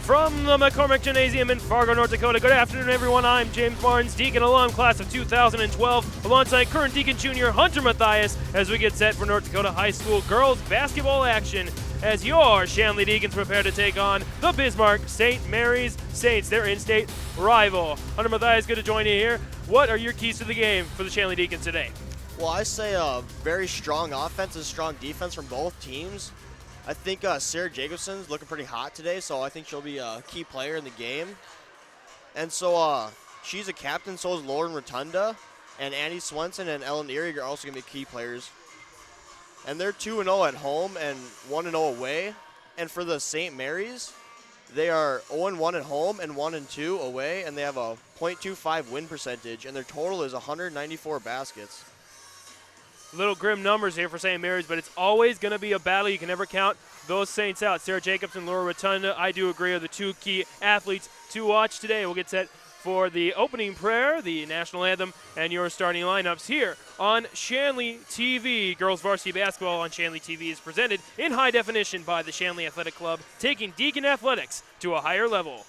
From the McCormick Gymnasium in Fargo, North Dakota. Good afternoon, everyone. I'm James Barnes, Deacon alum, class of 2012, alongside current Deacon Junior Hunter Mathias, as we get set for North Dakota High School girls basketball action as your Shanley Deacons prepare to take on the Bismarck St. Mary's Saints, their in-state rival. Hunter Mathias, good to join you here. What are your keys to the game for the Shanley Deacons today? Well, I say a very strong offense and strong defense from both teams. I think Sarah Jacobson's looking pretty hot today, so I think she'll be a key player in the game. And so she's a captain, so is Lauren Rotunda, and Annie Swenson and Ellen Erie are also going to be key players. And they're 2-0 at home and 1-0 away. And for the St. Mary's, they are 0-1 at home and 1-2 away, and they have a .25 win percentage, and their total is 194 baskets. Little grim numbers here for St. Mary's, but it's always going to be a battle. You can never count those Saints out. Sarah Jacobs and Laura Rotunda, I do agree, are the two key athletes to watch today. We'll get set for the opening prayer, the national anthem, and your starting lineups here on Shanley TV. Girls Varsity Basketball on Shanley TV is presented in high definition by the Shanley Athletic Club, taking Deacon Athletics to a higher level.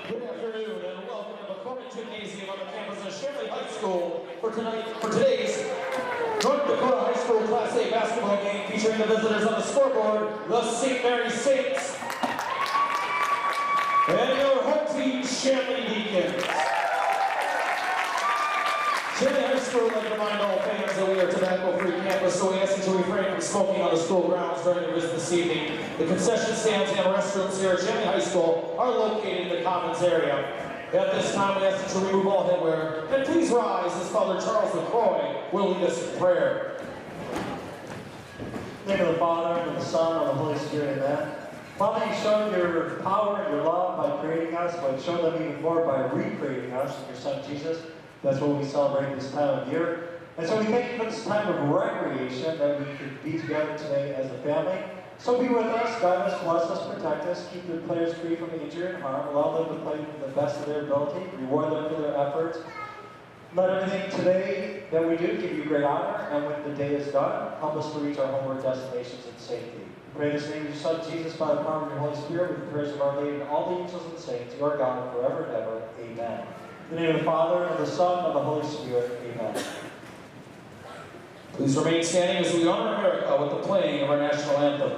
Good afternoon and welcome to the McCormick Gymnasium on the campus of Shanley High School for today's North Dakota High School Class A basketball game featuring the visitors on the scoreboard, the St. Mary's Saints, and your home team, Shanley Deacons. Shanley High School would like to remind all fans that we are a tobacco-free campus, so we ask you to refrain from smoking on the school grounds during the visit this evening. The concession stands and restrooms here at Shanley High School are located in the Commons area. At this time, we ask you to remove all headwear, and please rise as Father Charles LaCroix will lead us in prayer. In the name of the Father, and of the Son, and of the Holy Spirit, amen. Father, you showed your power and your love by creating us, but you showed them even more by recreating us in your Son Jesus. That's what we celebrate this time of year. And so we thank you for this time of recreation that we could be together today as a family. So be with us, guide us, bless us, protect us, keep the players free from injury and harm, allow them to play to the best of their ability, reward them for their efforts. Let everything today that we do give you great honor, and when the day is done, help us to reach our homeward destinations in safety. We pray this in the name of your Son, Jesus, by the power of your Holy Spirit, with the prayers of Our Lady and all the angels and saints, your God, forever and ever. Amen. In the name of the Father, and of the Son, and of the Holy Spirit. Amen. Please remain standing as we honor America with the playing of our national anthem.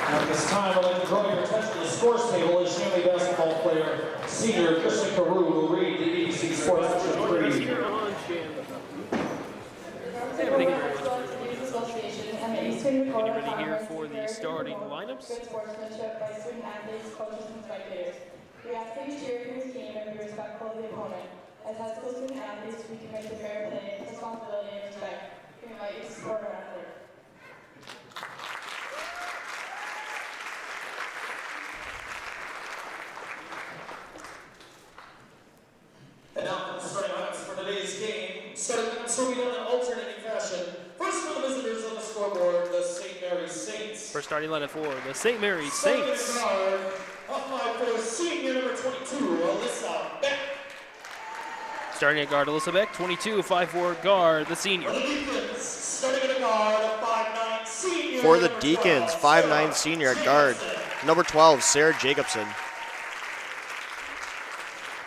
At this time, I'd like to draw your attention to the scores table as Shanley basketball player, senior Christian Carew, will read the EDC Sports Action 3. Everybody here for the starting lineups. Good sportsmanship by student athletes, coaches, and spectators. We ask that you cheer for your team and be respectful of the opponent. As high school student athletes, we commit to fair play, responsibility, and respect. We invite you to support our effort. And now for the starting lineups for today's game. Starting lineups will be done in alternating fashion. First for the visitors on the scoreboard, the St. Mary's Saints. First starting lineup for the St. Mary's Saints. Starting at guard, up 5 for senior number 22, Alyssa Beck. Starting at guard, Alyssa Beck, 22, 5'4" guard, the senior. For the Deacons, starting at guard, a 5'9" senior. For the number Deacons, 12, 5'9" senior at guard, number 12, Sarah Jacobson.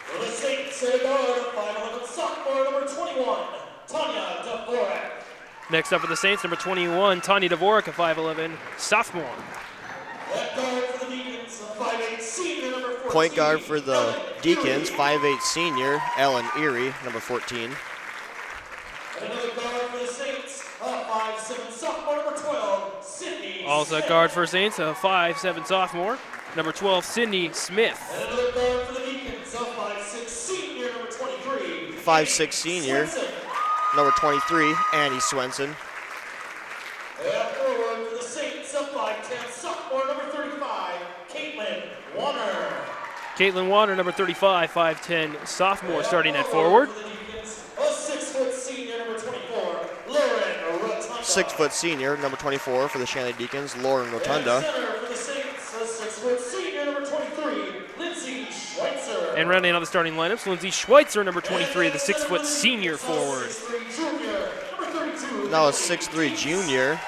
For the Saints, at guard, a 5'11" sophomore, number 21, Tanya Dvorak. Next up for the Saints, number 21, Tanya Dvorak, a 5'11" sophomore. At guard for the Deacons, a 5'8" senior, number 14. Point guard for the Ellen Deacons, Erie. 5'8" senior, Ellen Erie, number 14. And another guard for the Saints, a 5'7" sophomore, number 12, Sydney Also at Smith. guard for Saints, a 5'7" sophomore, number 12, Sydney Smith. And another guard for the Deacons, a 5'6" senior, number 23. 5'6" senior, Swenson. number 23, Annie Swenson. And forward for the Saints, a 5'10" sophomore, number 35, Caitlin Warner. Caitlin Warner, number 35, 5'10" sophomore, starting at forward. For the Deacons, a 6' senior, number 24, Lauren Rotunda. 6' senior, number 24 for the Shanley Deacons, Lauren And Rotunda. center for the Saints, a 6' senior, number 23, Lindsay Schweitzer. And rounding out the starting lineups, Lindsay Schweitzer, number 23, the 6' senior forward. 6'3" junior, number 32. Now a 6'3" junior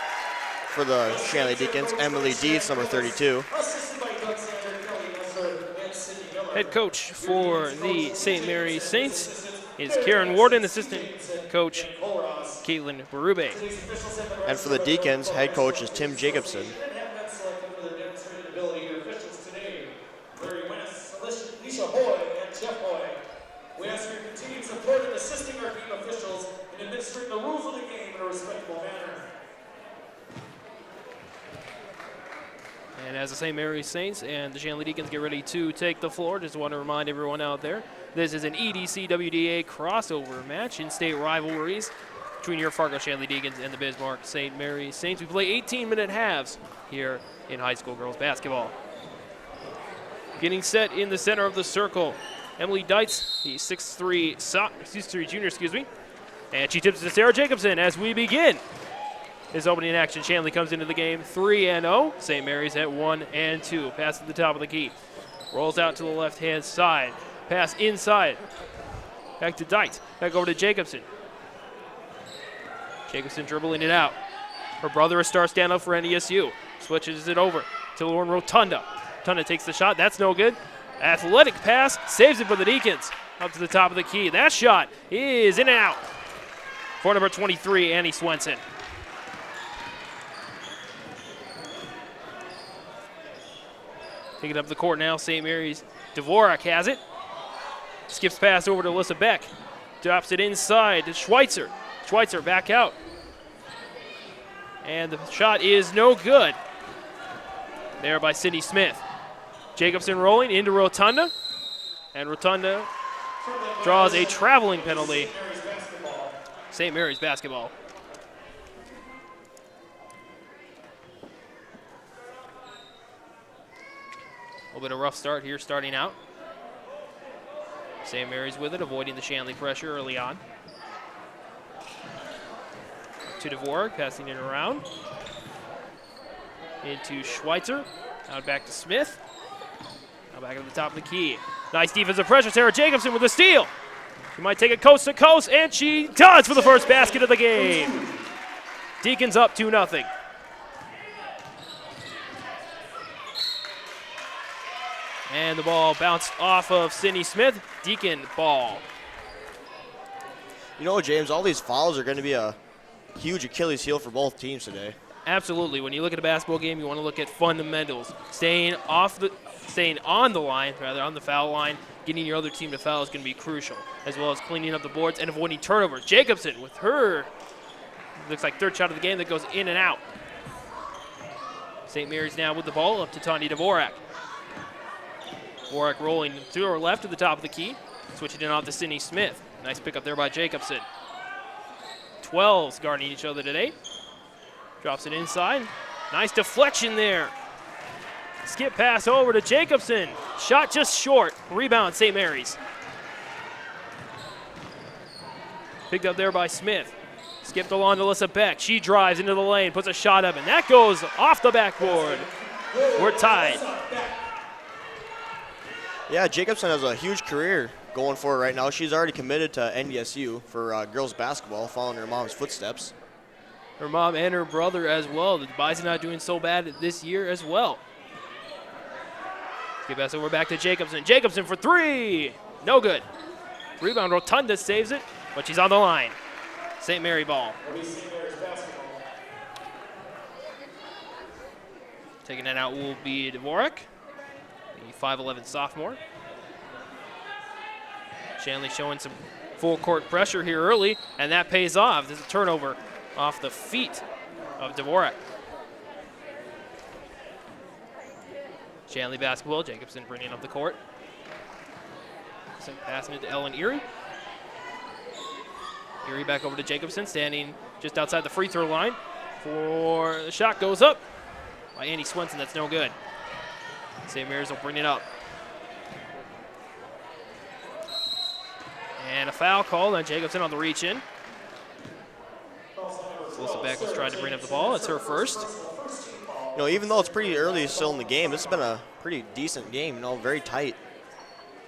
for the Shanley Deacons, Emily Dietz, number 32. Assisted by Doug Sander, Kelly Messer, and Sydney Miller. Head coach for the St. Mary's Saints is Karen Warden, assistant coach Caitlin Berube. And for the Deacons, head coach is Tim Jacobson. And have been selected for their demonstrated ability here officials today. Larry Winnis, Alicia Hoy, and Jeff Hoy. We ask for your continued support in assisting our team officials in administering the rules of the game in a respectful manner. And as the St. Mary's Saints and the Shanley Deacons get ready to take the floor, just want to remind everyone out there, this is an EDC WDA crossover match in state rivalries between your Fargo Shanley Deacons and the Bismarck St. Mary's Saints. We play 18-minute halves here in high school girls basketball. Getting set in the center of the circle, Emily Dietz, the 6'3" junior, and she tips it to Sarah Jacobson as we begin. This opening action, Shanley comes into the game 3-0. St. Mary's at 1-2. Pass at the top of the key. Rolls out to the left-hand side. Pass inside. Back to Dietz. Back over to Jacobson. Jacobson dribbling it out. Her brother, a star standout for NESU. Switches it over to Lauren Rotunda. Rotunda takes the shot. That's no good. Athletic pass. Saves it for the Deacons. Up to the top of the key. That shot is in and out. For number 23, Annie Swenson. Taking up the court now, St. Mary's. Dvorak has it. Skips pass over to Alyssa Beck. Drops it inside to Schweitzer. Schweitzer back out. And the shot is no good. There by Sydney Smith. Jacobson rolling into Rotunda. And Rotunda draws a traveling penalty. St. Mary's basketball. A little bit of a rough start here starting out. St. Mary's with it, avoiding the Shanley pressure early on. To Dvorak, passing it around. Into Schweitzer. Out back to Smith. Now back at the top of the key. Nice defensive pressure. Sarah Jacobson with the steal. She might take it coast to coast, and she does for the first basket of the game. Deacons up 2-0. And the ball bounced off of Sydney Smith. Deacon ball. You know, James, all these fouls are going to be a huge Achilles heel for both teams today. Absolutely. When you look at a basketball game, you want to look at fundamentals. Staying on the line, rather on the foul line, getting your other team to foul is going to be crucial, as well as cleaning up the boards and avoiding turnovers. Jacobson with her, looks like third shot of the game that goes in and out. St. Mary's now with the ball up to Tanya Dvorak. Dvorak rolling to her left to the top of the key, switching it off to Sydney Smith. Nice pickup there by Jacobson. 12s guarding each other today. Drops it inside. Nice deflection there. Skip pass over to Jacobson. Shot just short. Rebound, St. Mary's. Picked up there by Smith. Skipped along to Alyssa Beck. She drives into the lane, puts a shot up, and that goes off the backboard. We're tied. Yeah, Jacobson has a huge career going for her right now. She's already committed to NDSU for girls basketball, following her mom's footsteps. Her mom and her brother as well. The Bison not doing so bad this year as well. Skip pass over back to Jacobson. Jacobson for three. No good. Rebound, Rotunda saves it, but she's on the line. St. Mary ball. Taking it out will be Dvorak, the 5'11 sophomore. Shanley showing some full court pressure here early, and that pays off. There's a turnover off the feet of Dvorak. Shanley basketball. Jacobson bringing up the court. Passing it to Ellen Erie. Erie back over to Jacobson, standing just outside the free throw line. For the shot goes up by Annie Swenson. That's no good. St. Mary's will bring it up. And a foul call on Jacobson on the reach in. Alyssa Beck was trying to bring up the ball. It's her first. You know, even though it's pretty early still in the game, this has been a pretty decent game, you know, very tight.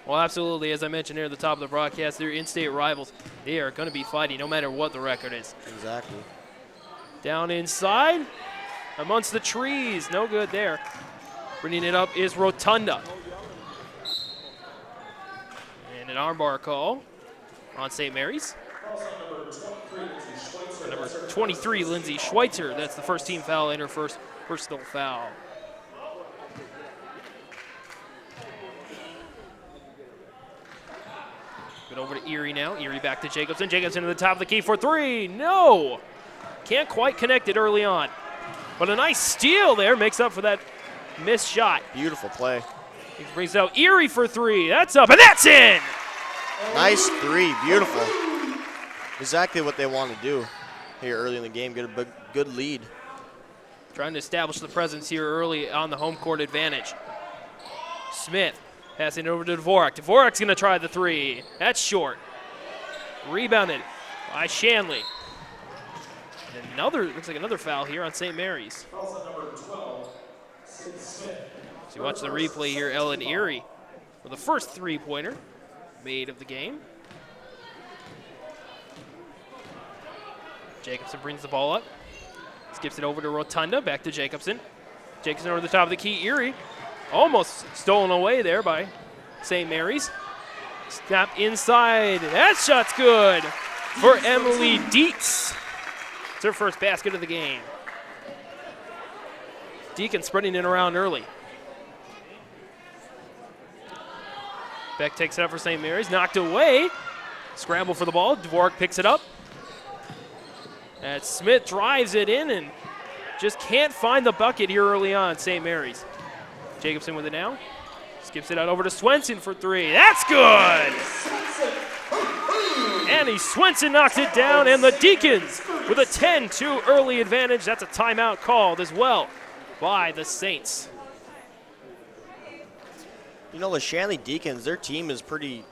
Well, absolutely. As I mentioned here at the top of the broadcast, they're in-state rivals. They are going to be fighting no matter what the record is. Exactly. Down inside, amongst the trees. No good there. Bringing it up is Rotunda. And an armbar call on St. Mary's. Number 23, Lindsay Schweitzer. That's the first team foul and her first personal foul. Get over to Erie now. Erie back to Jacobson. Jacobson to the top of the key for three. No! Can't quite connect it early on. But a nice steal there makes up for that missed shot. Beautiful play. He brings it out. Erie for three. That's up, and that's in! Nice three. Beautiful. Exactly what they want to do here early in the game. Get a good lead. Trying to establish the presence here early on the home court advantage. Smith passing it over to Dvorak. Dvorak's going to try the three. That's short. Rebounded by Shanley. And looks like another foul here on St. Mary's. So you watch the replay here, Ellen Erie for the first three-pointer made of the game. Jacobson brings the ball up. Skips it over to Rotunda, back to Jacobson. Jacobson over the top of the key. Erie almost stolen away there by St. Mary's. Snap inside. That shot's good for Emily Dietz. It's her first basket of the game. Deacons spreading it around early. Beck takes it up for St. Mary's. Knocked away. Scramble for the ball. Dvorak picks it up. And Smith drives it in and just can't find the bucket here early on, St. Mary's. Jacobson with it now. Skips it out over to Swenson for three. That's good! Annie Swenson knocks it down, and the Deacons with a 10-2 early advantage. That's a timeout called as well by the Saints. You know, the Shanley Deacons, their team is pretty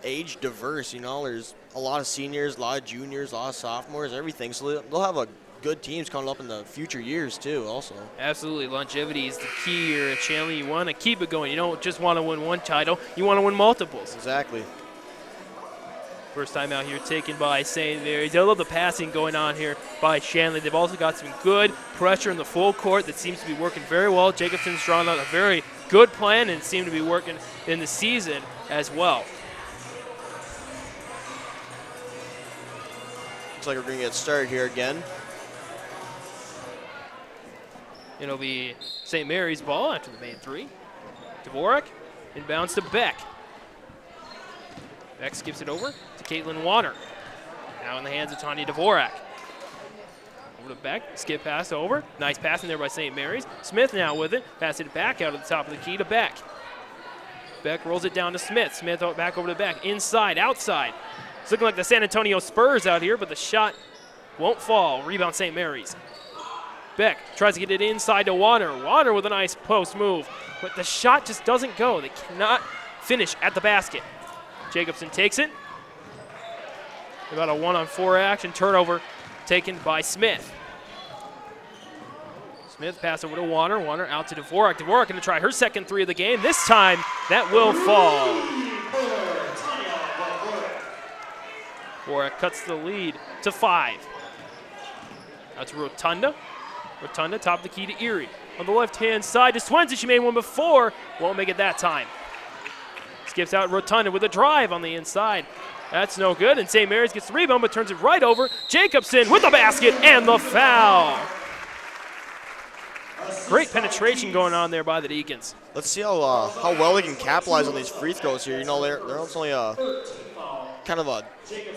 age diverse. You know, there's a lot of seniors, a lot of juniors, a lot of sophomores, everything. So they'll have a good teams coming up in the future years too also. Absolutely, longevity is the key here at Shanley. You want to keep it going. You don't just want to win one title, you want to win multiples. Exactly. First time out here taken by St. Mary's. I love the passing going on here by Shanley. They've also got some good pressure in the full court that seems to be working very well. Jacobson's drawn out a very good plan and seemed to be working in the season as well. Looks like we're going to get started here again. It'll be St. Mary's ball after the main three. Dvorak inbounds to Beck. Beck skips it over to Caitlin Warner. Now in the hands of Tanya Dvorak. Over to Beck, skip pass over. Nice pass in there by St. Mary's. Smith now with it, pass it back out of the top of the key to Beck. Beck rolls it down to Smith. Smith back over to Beck, inside, outside. It's looking like the San Antonio Spurs out here, but the shot won't fall. Rebound St. Mary's. Beck tries to get it inside to Warner. Warner with a nice post move, but the shot just doesn't go. They cannot finish at the basket. Jacobson takes it. About a 1-on-4 action. Turnover taken by Smith. Smith pass over to Warner. Warner out to Dvorak. Dvorak going to try her second three of the game. This time, that will fall. Dvorak cuts the lead to 5. Out to Rotunda. Rotunda, top of the key to Erie. On the left-hand side to Swenson. She made one before. Won't make it that time. Skips out Rotunda with a drive on the inside. That's no good, and St. Mary's gets the rebound, but turns it right over. Jacobson with the basket and the foul. Great penetration going on there by the Deacons. Let's see how well they can capitalize on these free throws here. You know, they're only a kind of a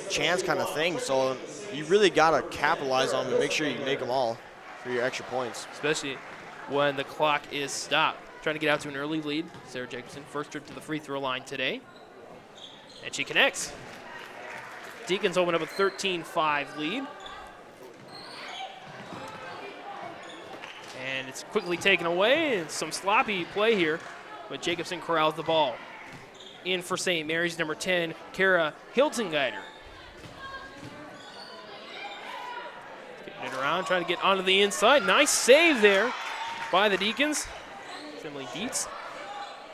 chance kind of thing, so you really got to capitalize on them and make sure you make them all for your extra points. Especially when the clock is stopped. Trying to get out to an early lead. Sarah Jacobson, first trip to the free throw line today. And she connects. Deacons open up a 13-5 lead. And it's quickly taken away. And some sloppy play here, but Jacobson corrals the ball. In for St. Mary's, number 10, Kara Hiltonguider. Getting it around, trying to get onto the inside. Nice save there by the Deacons. Finley Dietz.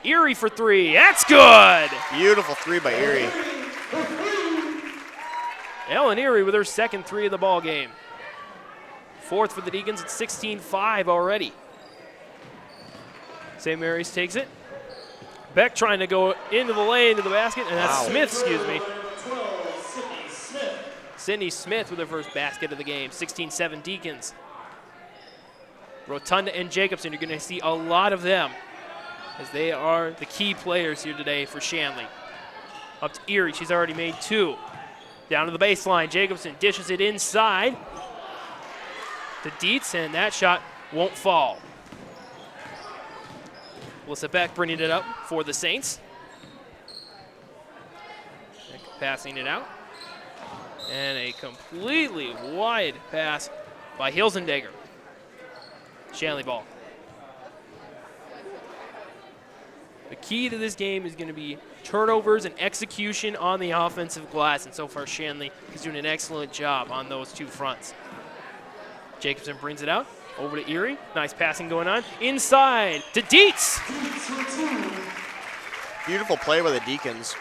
Erie for three. That's good. Beautiful three by Erie. Ellen Erie with her second three of the ball game. Fourth for the Deacons at 16-5 already. St. Mary's takes it. Beck trying to go into the lane to the basket, and that's Smith, excuse me. Sydney Smith with her first basket of the game. 16-7 Deacons. Rotunda and Jacobson, you're going to see a lot of them as they are the key players here today for Shanley. Up to Erie, she's already made 2. Down to the baseline, Jacobson dishes it inside to Dietz, and that shot won't fall. Melissa Beck bringing it up for the Saints. Passing it out. And a completely wide pass by Hilzendegger. Shanley ball. The key to this game is going to be turnovers and execution on the offensive glass, and so far Shanley is doing an excellent job on those two fronts. Jacobson brings it out over to Erie. Nice passing going on. Inside to Dietz. Beautiful play by the Deacons.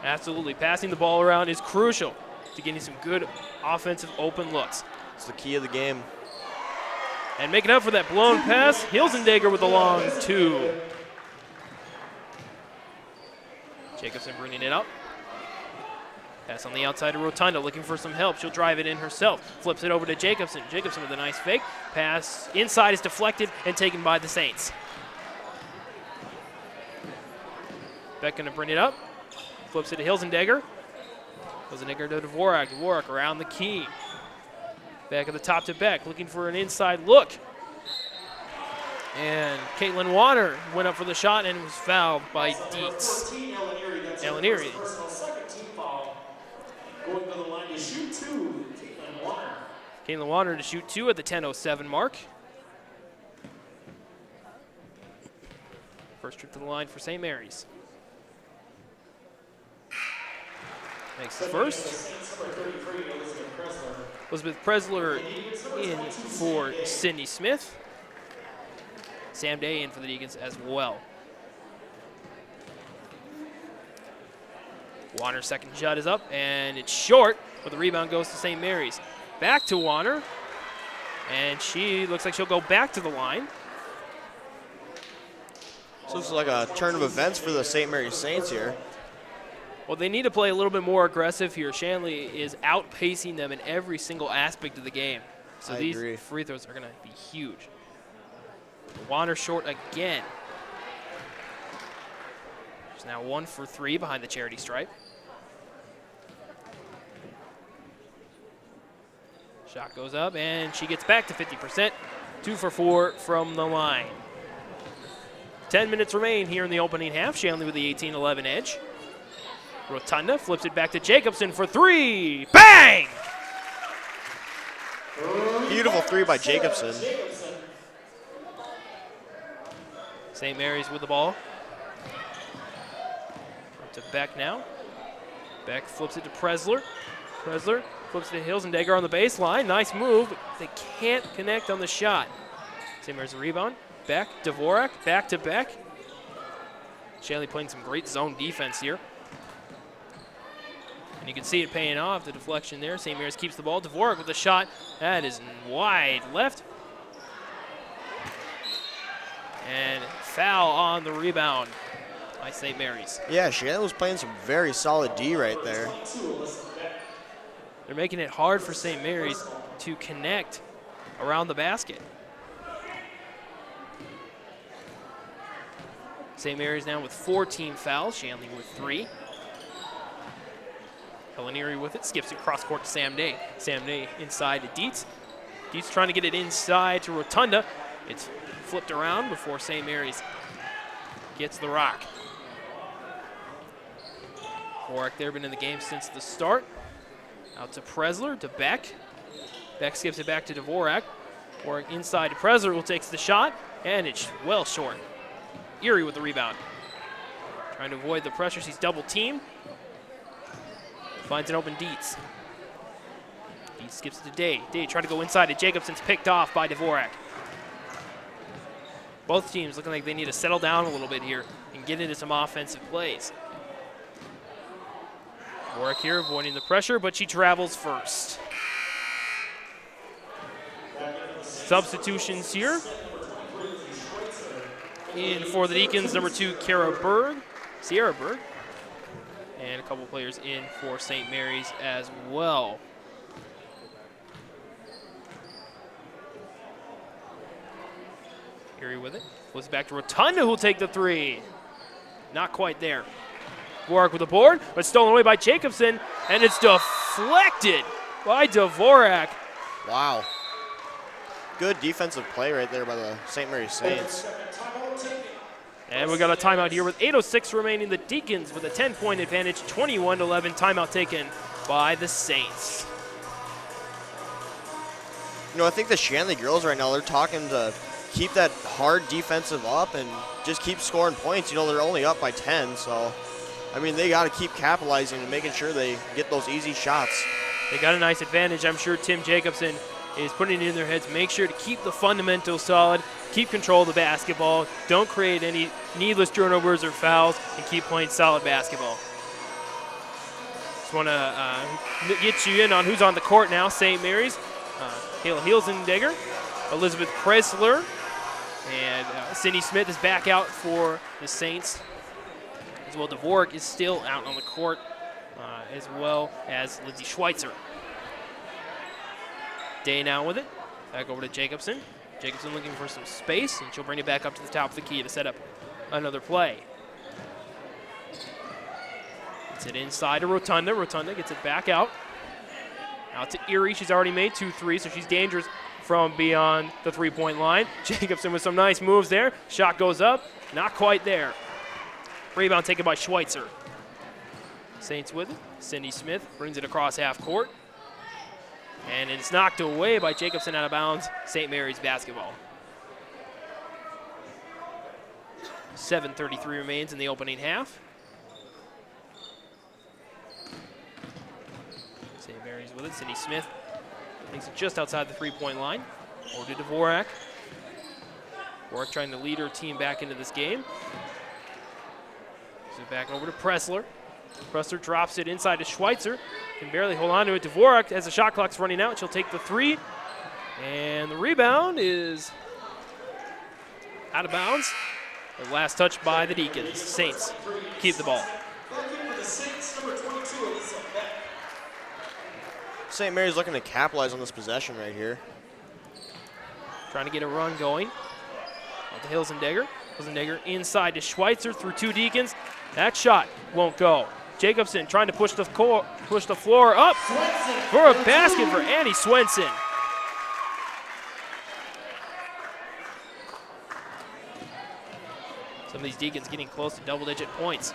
Absolutely. Passing the ball around is crucial to getting some good offensive open looks. It's the key of the game. And making up for that blown pass, Hilzendegger with a long 2. Jacobson bringing it up. Pass on the outside to Rotunda, looking for some help. She'll drive it in herself. Flips it over to Jacobson. Jacobson with a nice fake. Pass inside is deflected and taken by the Saints. Beck going to bring it up. Flips it to Hilzendegger. Hilzendegger to Dvorak. Dvorak around the key. Back at the top to Beck, looking for an inside look. And Caitlin Warner went up for the shot and was fouled by Dietz. Ellen Erie. Personal second team foul. Going to the line to shoot 2, Caitlin Warner. Caitlin Warner to shoot 2 at the 10:07 mark. First trip to the line for St. Mary's. Makes the first. Elizabeth Presler in for Sydney Smith. Sam Day in for the Deacons as well. Warner's second shot is up, and it's short, but the rebound goes to St. Mary's. Back to Warner, and she looks like she'll go back to the line. So this is like a turn of events for the St. Mary's Saints here. Well, they need to play a little bit more aggressive here. Shanley is outpacing them in every single aspect of the game. So these free throws are going to be huge. Warner short again. She's now 1 for 3 behind the charity stripe. Shot goes up, and she gets back to 50%. 2 for 4 from the line. 10 minutes remain here in the opening half. Shanley with the 18-11 edge. Rotunda flips it back to Jacobson for 3. Bang! Beautiful 3 by Jacobson. St. Mary's with the ball. Up to Beck now. Beck flips it to Presler. Presler flips it to Hilsendegger on the baseline. Nice move, but they can't connect on the shot. St. Mary's a rebound. Beck, Dvorak, back to Beck. Shanley playing some great zone defense here. And you can see it paying off, the deflection there. St. Mary's keeps the ball. Dvorak with the shot. That is wide left. And foul on the rebound by St. Mary's. Yeah, Shannon was playing some very solid D right there. They're making it hard for St. Mary's to connect around the basket. St. Mary's now with 4 team fouls. Shanley with 3. Helen Erie with it, skips it cross court to Sam Day. Sam Day inside to Dietz. Dietz trying to get it inside to Rotunda. It's flipped around before St. Mary's gets the rock. Dvorak there, been in the game since the start. Out to Presler, to Beck. Beck skips it back to Dvorak. Dvorak inside to Presler, who takes the shot, and it's well short. Erie with the rebound. Trying to avoid the pressure, she's double teamed. Finds an open Dietz. Dietz skips it to Day. Day trying to go inside to Jacobson's picked off by Dvorak. Both teams looking like they need to settle down a little bit here and get into some offensive plays. Dvorak here avoiding the pressure, but she travels first. Substitutions here. In for the Deacons, number 2, Sierra Berg. And a couple players in for St. Mary's as well. Erie with it. Flips back to Rotunda, who'll take the 3. Not quite there. Dvorak with the board, but stolen away by Jacobson, and it's deflected by Dvorak. Wow. Good defensive play right there by the St. Mary's Saints. And we got a timeout here with 8:06 remaining. The Deacons with a 10-point advantage, 21-11. Timeout taken by the Saints. You know, I think the Shanley girls right now, they're talking to keep that hard defensive up and just keep scoring points. You know, they're only up by 10, so, I mean, they got to keep capitalizing and making sure they get those easy shots. They got a nice advantage. I'm sure Tim Jacobson is putting it in their heads. Make sure to keep the fundamentals solid, keep control of the basketball, don't create any needless turnovers or fouls, and keep playing solid basketball. Just want to get you in on who's on the court now. St. Mary's, Kayla Hilsendegger, Elizabeth Presler, and Sydney Smith is back out for the Saints. As well, Dvorak is still out on the court, as well as Lindsay Schweitzer. Day now with it. Back over to Jacobson. Jacobson looking for some space, and she'll bring it back up to the top of the key to set up another play. Gets it inside to Rotunda. Rotunda gets it back out. Out to Erie. She's already made 2 threes, so she's dangerous from beyond the three-point line. Jacobson with some nice moves there. Shot goes up. Not quite there. Rebound taken by Schweitzer. Saints with it. Cindy Smith brings it across half court. And it's knocked away by Jacobson out of bounds. St. Mary's basketball. 7:33 remains in the opening half. St. Mary's with it. Cindy Smith makes it just outside the three-point line. Over to Dvorak. Dvorak trying to lead her team back into this game. So back over to Pressler. Pressler drops it inside to Schweitzer. Can barely hold on to it. Dvorak, as the shot clock's running out, she'll take the 3. And the rebound is out of bounds. The last touch by the Deacons. Saints keep the ball. St. Mary's looking to capitalize on this possession right here. Trying to get a run going. Out to Hilsendegger. Hilsendegger inside to Schweitzer through 2 Deacons. That shot won't go. Jacobson trying to push the floor up for a basket for Annie Swenson. Some of these Deacons getting close to double-digit points.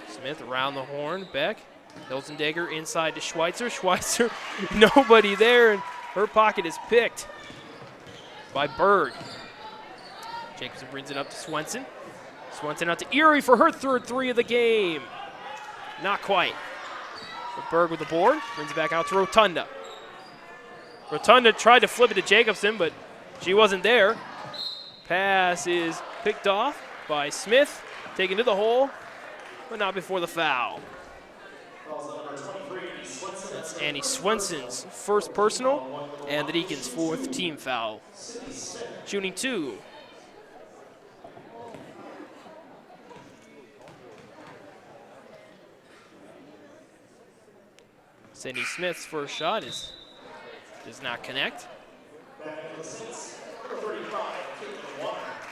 Smith around the horn. Beck. Hilsendegger inside to Schweitzer. Schweitzer, nobody there, and her pocket is picked by Berg. Jacobson brings it up to Swenson. Swenson out to Erie for her 3rd 3 of the game. Not quite. But Berg with the board. Brings it back out to Rotunda. Rotunda tried to flip it to Jacobson, but she wasn't there. Pass is picked off by Smith. Taken to the hole, but not before the foul. That's Annie Swenson's first personal and the Deacons' 4th team foul. Shooting 2. Cindy Smith's first shot does not connect.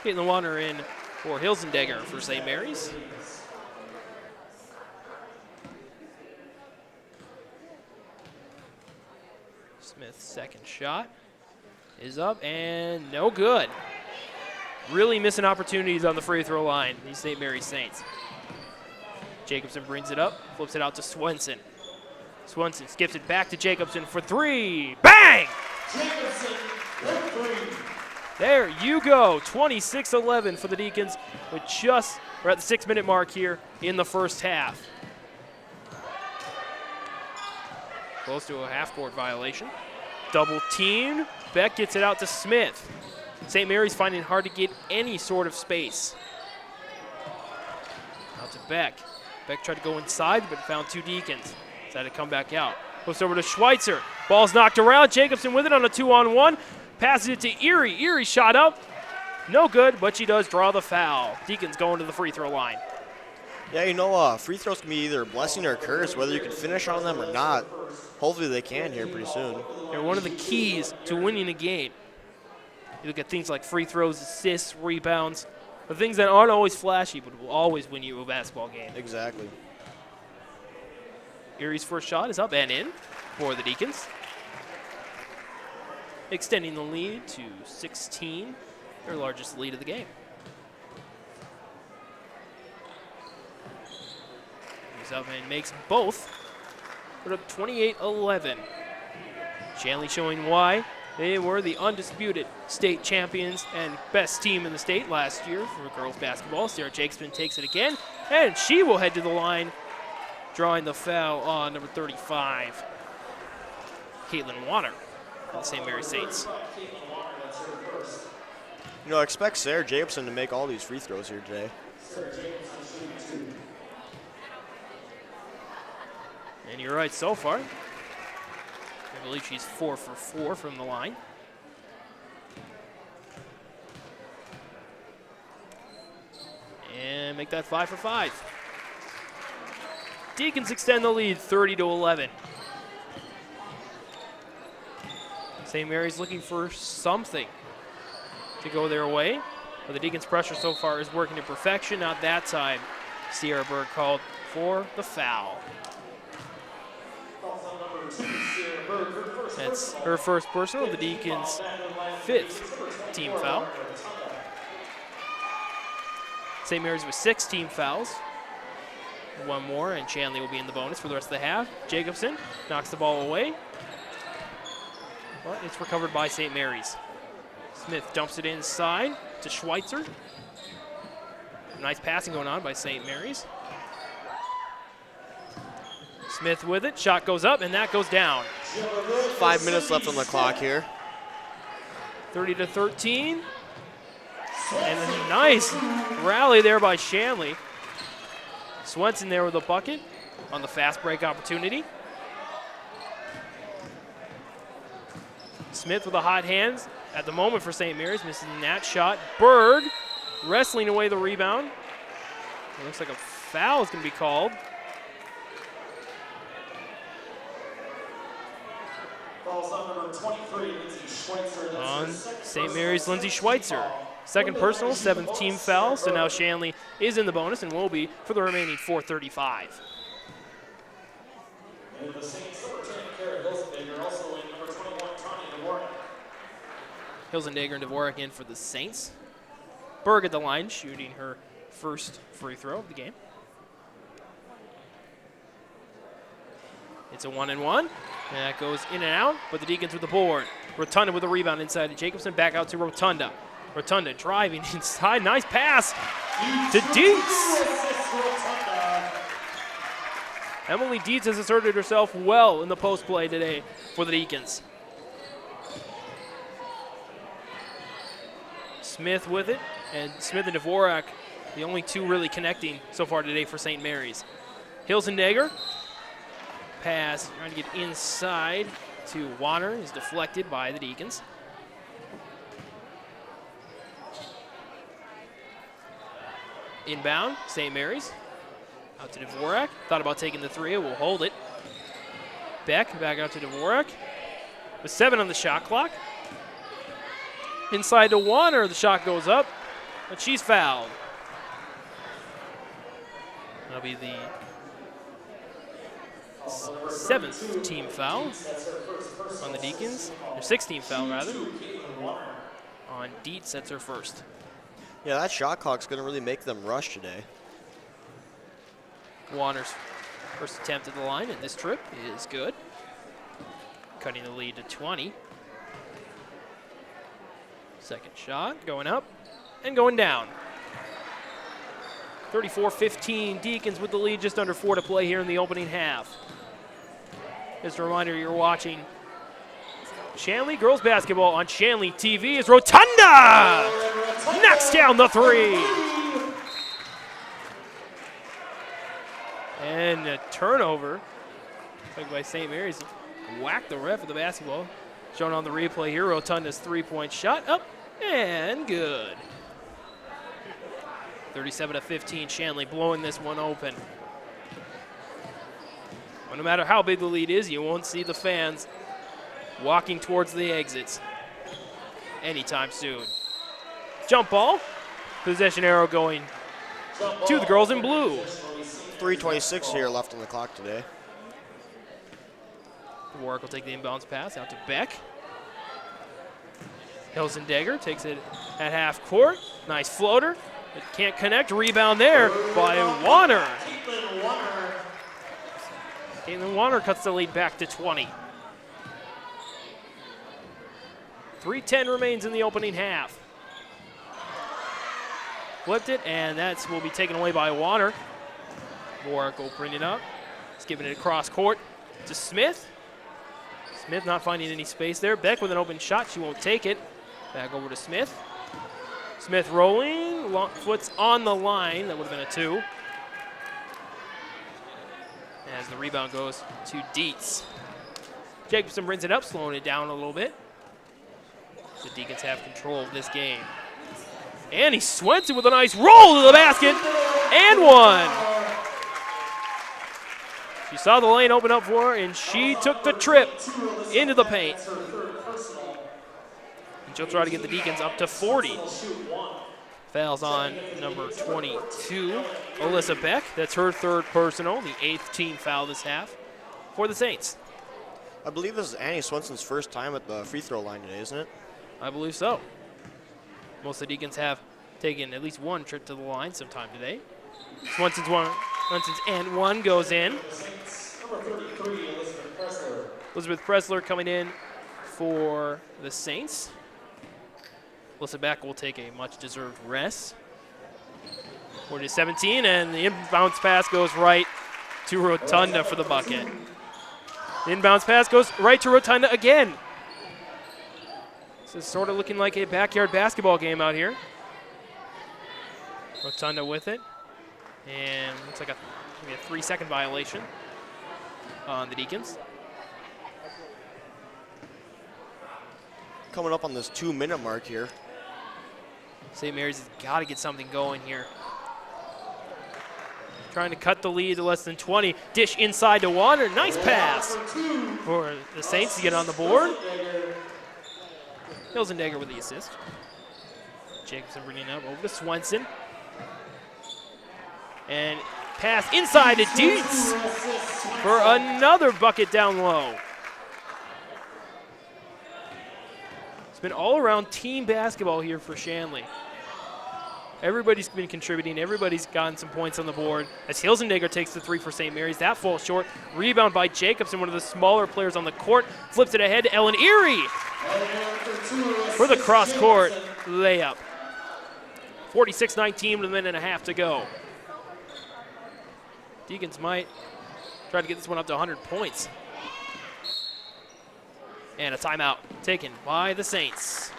Caitlin Warner in for Hilsendegger for St. Mary's. Smith's second shot is up and no good. Really missing opportunities on the free throw line, these St. Mary's Saints. Jacobson brings it up, flips it out to Swenson. Swenson skips it back to Jacobson for 3. Bang! Jacobson with 3. There you go, 26-11 for the Deacons. We're at the 6-minute mark here in the first half. Close to a half-court violation. Double teamed. Beck gets it out to Smith. St. Mary's finding it hard to get any sort of space. Out to Beck. Beck tried to go inside, but found 2 Deacons. Decided to come back out. Goes over to Schweitzer. Ball's knocked around. Jacobson with it on a 2-on-1. Passes it to Erie. Erie shot up. No good, but she does draw the foul. Deacons going to the free throw line. Yeah, free throws can be either a blessing or a curse, whether you can finish on them or not. Hopefully they can here pretty soon. They're one of the keys to winning a game. You look at things like free throws, assists, rebounds, the things that aren't always flashy, but will always win you a basketball game. Exactly. Erie's first shot is up and in for the Deacons. Extending the lead to 16, their largest lead of the game. Moves up and makes both. Put up 28-11. Shanley showing why they were the undisputed state champions and best team in the state last year for girls basketball. Sarah Jacobson takes it again, and she will head to the line, drawing the foul on number 35, Caitlin Warner for the St. Mary's Saints. Expect Sarah Jacobson to make all these free throws here today. And you're right so far. I believe she's 4 for 4 from the line. And make that 5 for 5. Deacons extend the lead 30-11. St. Mary's looking for something to go their way. But the Deacons' pressure so far is working to perfection. Not that time. Sierra Berg called for the foul. That's her first personal, the Deacons' 5th team foul. St. Mary's with 6 team fouls. One more, and Shanley will be in the bonus for the rest of the half. Jacobson knocks the ball away, but it's recovered by St. Mary's. Smith dumps it inside to Schweitzer. Nice passing going on by St. Mary's. Smith with it, shot goes up, and that goes down. 5 minutes left on the clock here. 30-13. And a nice rally there by Shanley. Swenson there with a bucket on the fast break opportunity. Smith with the hot hands at the moment for St. Mary's, missing that shot. Berg wrestling away the rebound. It looks like a foul is going to be called. On St. Mary's, Lindsay Schweitzer. Second personal, 7th team foul, so now Shanley is in the bonus and will be for the remaining 4:35. Hilsendager and Dvorak in for the Saints. Berg at the line, shooting her first free throw of the game. It's a 1-and-1. And that goes in and out, but the Deacons with the board. Rotunda with a rebound inside to Jacobson, back out to Rotunda. Rotunda driving inside, nice pass to Dietz. Emily Dietz has asserted herself well in the post play today for the Deacons. Smith with it, and Smith and Dvorak, the only two really connecting so far today for St. Mary's. Hilsendager, pass trying to get inside to Warner, is deflected by the Deacons. Inbound, St. Mary's. Out to Dvorak. Thought about taking the three. Will hold it. Beck back out to Dvorak. With 7 on the shot clock. Inside to Warner. The shot goes up, but she's fouled. That'll be the 7th team foul on the Deacons. Their 6th team foul, rather. On Dietz, that's her first. Yeah, that shot clock's going to really make them rush today. Warner's first attempt at the line in this trip is good. Cutting the lead to 20. Second shot going up and going down. 34-15, Deacons with the lead, just under 4 to play here in the opening half. Just a reminder, you're watching Shanley girls basketball on Shanley TV. Is Rotunda knocks down the 3. And a turnover by St. Mary's. Whacked the ref of the basketball. Shown on the replay here, Rotunda's 3-point shot up and good. 37-15, Shanley blowing this one open. Well, no matter how big the lead is, you won't see the fans walking towards the exits anytime soon. Jump ball, possession arrow going to the girls in blue. 3:26 here left on the clock today. Warwick will take the inbounds pass out to Beck. Hilsendager takes it at half court. Nice floater. It can't connect. Rebound there by Warner. Caitlin Warner cuts the lead back to 20. 3:10 remains in the opening half. Flipped it, and that will be taken away by Warner. Warwick will bring it up. He's giving it across court to Smith. Smith not finding any space there. Beck with an open shot. She won't take it. Back over to Smith. Smith rolling. Foot's on the line. That would have been a 2. As the rebound goes to Dietz. Jacobson brings it up, slowing it down a little bit. The Deacons have control of this game. And he Swenson with a nice roll to the basket. And one. She saw the lane open up for her, and she took the trip into the paint. And she'll try to get the Deacons up to 40. Fouls on number 22, Alyssa Beck. That's her third personal, the 8th team foul this half for the Saints. I believe this is Annie Swenson's first time at the free throw line today, isn't it? I believe so. Most of the Deacons have taken at least one trip to the line sometime today. Swenson's and one goes in. Number 33, Elizabeth Pressler. Elizabeth Pressler coming in for the Saints. Alyssa Beck will take a much-deserved rest. 40-17, and the inbounds pass goes right to Rotunda for the bucket. The inbounds pass goes right to Rotunda again. This is sort of looking like a backyard basketball game out here. Rotunda with it. And looks like maybe a 3-second violation on the Deacons. Coming up on this 2-minute mark here. St. Mary's has got to get something going here. Trying to cut the lead to less than 20. Dish inside to Water. Nice pass for the Saints to get on the board. Hilzendegger with the assist. Jacobson bringing it up over to Swenson. And pass inside to Dietz for another bucket down low. It's been all-around team basketball here for Shanley. Everybody's been contributing. Everybody's gotten some points on the board. As Hilzendegger takes the 3 for St. Mary's. That falls short. Rebound by Jacobson, one of the smaller players on the court. Flips it ahead to Ellen Erie for the cross-court layup. 46-19 with a minute and a half to go. Deacons might try to get this one up to 100 points. And a timeout taken by the Saints.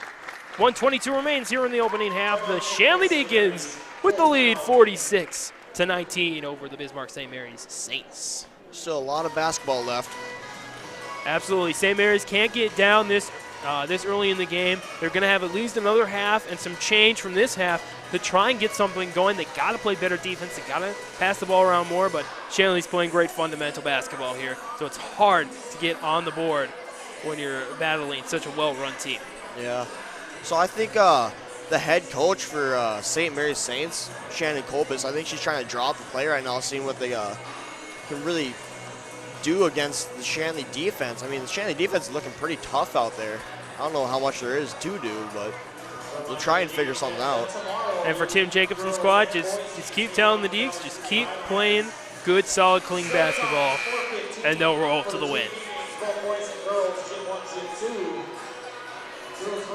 1:22 remains here in the opening half. The Shanley Deacons with the lead 46-19 over the Bismarck St. Mary's Saints. Still a lot of basketball left. Absolutely. St. Mary's can't get down this early in the game. They're going to have at least another half and some change from this half to try and get something going. They got to play better defense. They got to pass the ball around more, but Shanley's playing great fundamental basketball here, so it's hard to get on the board when you're battling such a well-run team. Yeah. So I think the head coach for St. Mary's Saints, Shannon Kolbis, I think she's trying to draw up the play right now, seeing what they can really do against the Shanley defense. I mean, the Shanley defense is looking pretty tough out there. I don't know how much there is to do, but we'll try and figure something out. And for Tim Jacobson's squad, just keep telling the Deeks, just keep playing good, solid, clean basketball, and they'll roll to the win.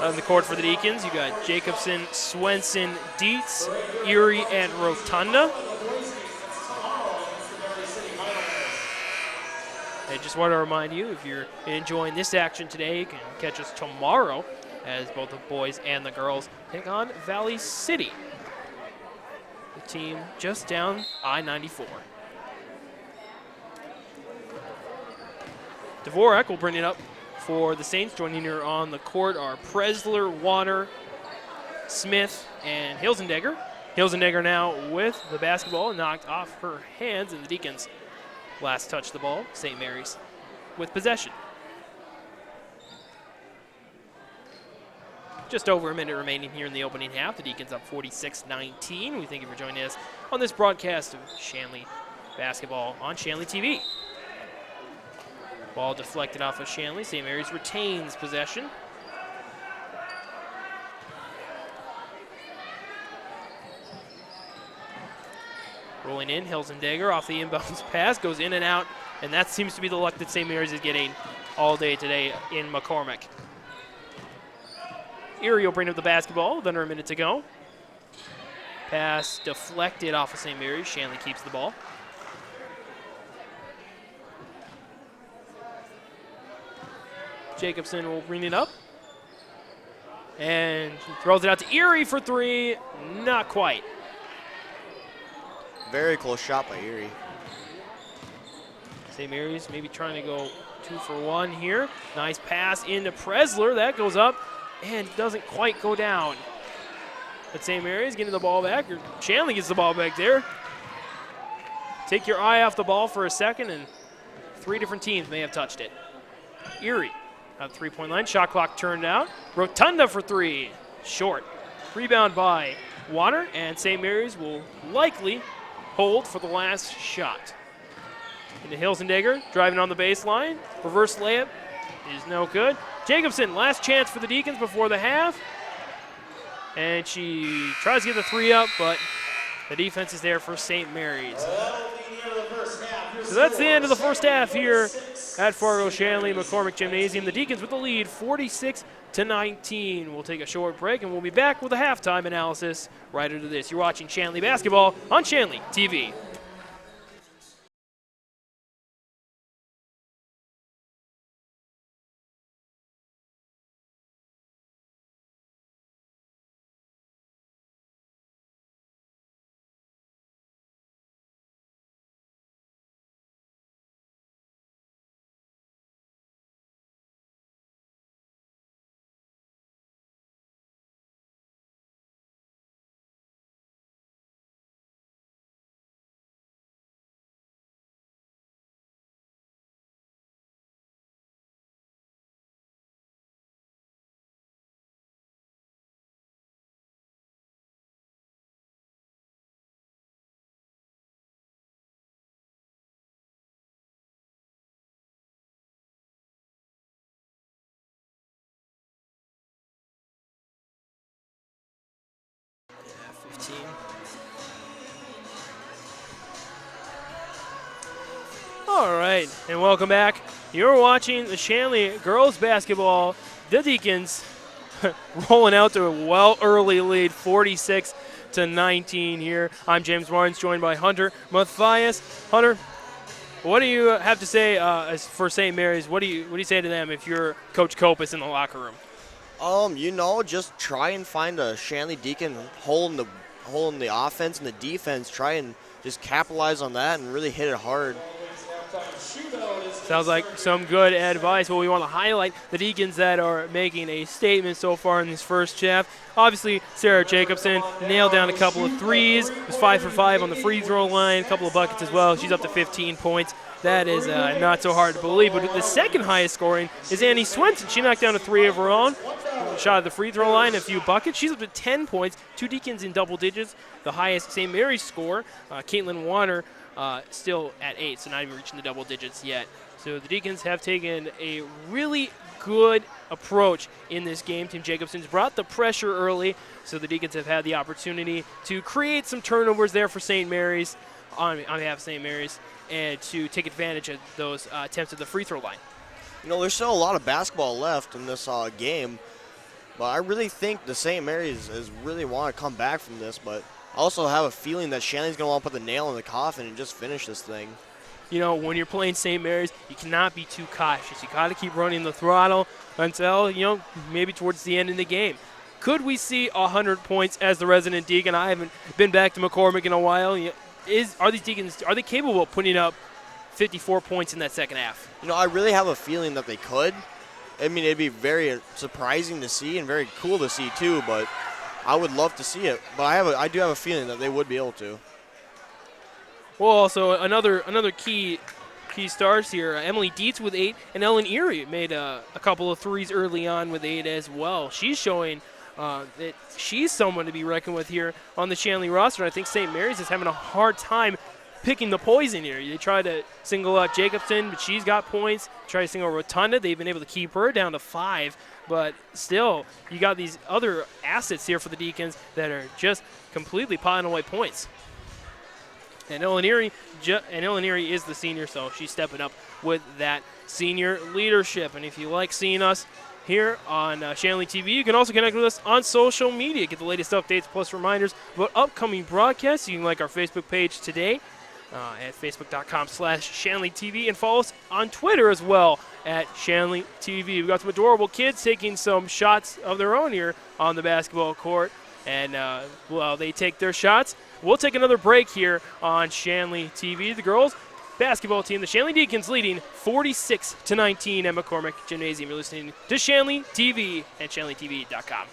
On the court for the Deacons, you got Jacobson, Swenson, Dietz, Erie, and Rotunda. I just want to remind you, if you're enjoying this action today, you can catch us tomorrow as both the boys and the girls take on Valley City, the team just down I-94. Dvorak will bring it up for the Saints. Joining her on the court are Pressler, Water, Smith, and Hilzendegger. Hilzendegger now with the basketball, knocked off her hands, and the Deacons last touch the ball. St. Mary's with possession. Just over a minute remaining here in the opening half. The Deacons up 46-19. We thank you for joining us on this broadcast of Shanley basketball on Shanley TV. Ball deflected off of Shanley. St. Mary's retains possession. Rolling in, Hilzendegger off the inbounds pass, goes in and out, and that seems to be the luck that St. Mary's is getting all day today in McCormick. Erie will bring up the basketball with under a minute to go. Pass deflected off of St. Mary's. Shanley keeps the ball. Jacobson will bring it up. And she throws it out to Erie for three. Not quite. Very close shot by Erie. St. Mary's maybe trying to go 2 for 1 here. Nice pass into Pressler. That goes up and doesn't quite go down. But St. Mary's getting the ball back. Or Shanley gets the ball back there. Take your eye off the ball for a second, and 3 different teams may have touched it. Erie at the three-point line. Shot clock turned out. Rotunda for 3. Short. Rebound by Water, and St. Mary's will likely hold for the last shot. Into Hilsendegger, driving on the baseline. Reverse layup is no good. Jacobson, last chance for the Deacons before the half. And she tries to get the three up, but the defense is there for St. Mary's. So that's the end of the first half here at Fargo Shanley McCormick Gymnasium. The Deacons with the lead, 46-19. We'll take a short break, and we'll be back with a halftime analysis right after this. You're watching Shanley basketball on Shanley TV. All right, and welcome back. You're watching the Shanley girls basketball. The Deacons rolling out to a early lead, 46-19 here. I'm James Barnes, joined by Hunter Matthias. Hunter, what do you have to say for St. Mary's? What do you say to them if you're Coach Kopis in the locker room? Just try and find a Shanley Deacon hole in the offense and the defense. Try and just capitalize on that and really hit it hard. Sounds like some good advice. Well, we want to highlight the Deacons that are making a statement so far in this first half. Obviously, Sarah Jacobson nailed down a couple of threes. Was 5 for 5 on the free throw line, a couple of buckets as well. She's up to 15 points. That is not so hard to believe. But the second highest scoring is Annie Swenson. She knocked down a three of her own. Shot at the free throw line, a few buckets. She's up to 10 points. Two Deacons in double digits. The highest St. Mary's score, Caitlin Warner, still at 8, so not even reaching the double digits yet. So the Deacons have taken a really good approach in this game. Team Jacobson's brought the pressure early, so the Deacons have had the opportunity to create some turnovers there for St. Mary's, on behalf of St. Mary's, and to take advantage of those attempts at the free throw line. There's still a lot of basketball left in this game, but I really think the St. Mary's is really want to come back from this, but I also have a feeling that Shanley's going to want to put the nail in the coffin and just finish this thing. When you're playing St. Mary's, you cannot be too cautious. You got to keep running the throttle until, maybe towards the end of the game. Could we see 100 points as the resident Deacon? I haven't been back to McCormick in a while. Are these Deacons, are they capable of putting up 54 points in that second half? I really have a feeling that they could. I mean, it'd be very surprising to see and very cool to see too, but I would love to see it. But I do have a feeling that they would be able to. Well, also another key stars here. Emily Dietz with 8, and Ellen Erie made a couple of threes early on with 8 as well. She's showing that she's someone to be reckoned with here on the Shanley roster. I think St. Mary's is having a hard time picking the poison here. They try to single out Jacobson, but she's got points. Try to single Rotunda. They've been able to keep her down to 5. But still, you got these other assets here for the Deacons that are just completely piling away points. And Ellen Erie is the senior, so she's stepping up with that senior leadership. And if you like seeing us here on Shanley TV, you can also connect with us on social media. Get the latest updates plus reminders about upcoming broadcasts. You can like our Facebook page today at facebook.com/ShanleyTV and follow us on Twitter as well at Shanley TV. We've got some adorable kids taking some shots of their own here on the basketball court. And while they take their shots, we'll take another break here on Shanley TV. The girls basketball team, the Shanley Deacons, leading 46-19 at McCormick Gymnasium. You're listening to Shanley TV at ShanleyTV.com.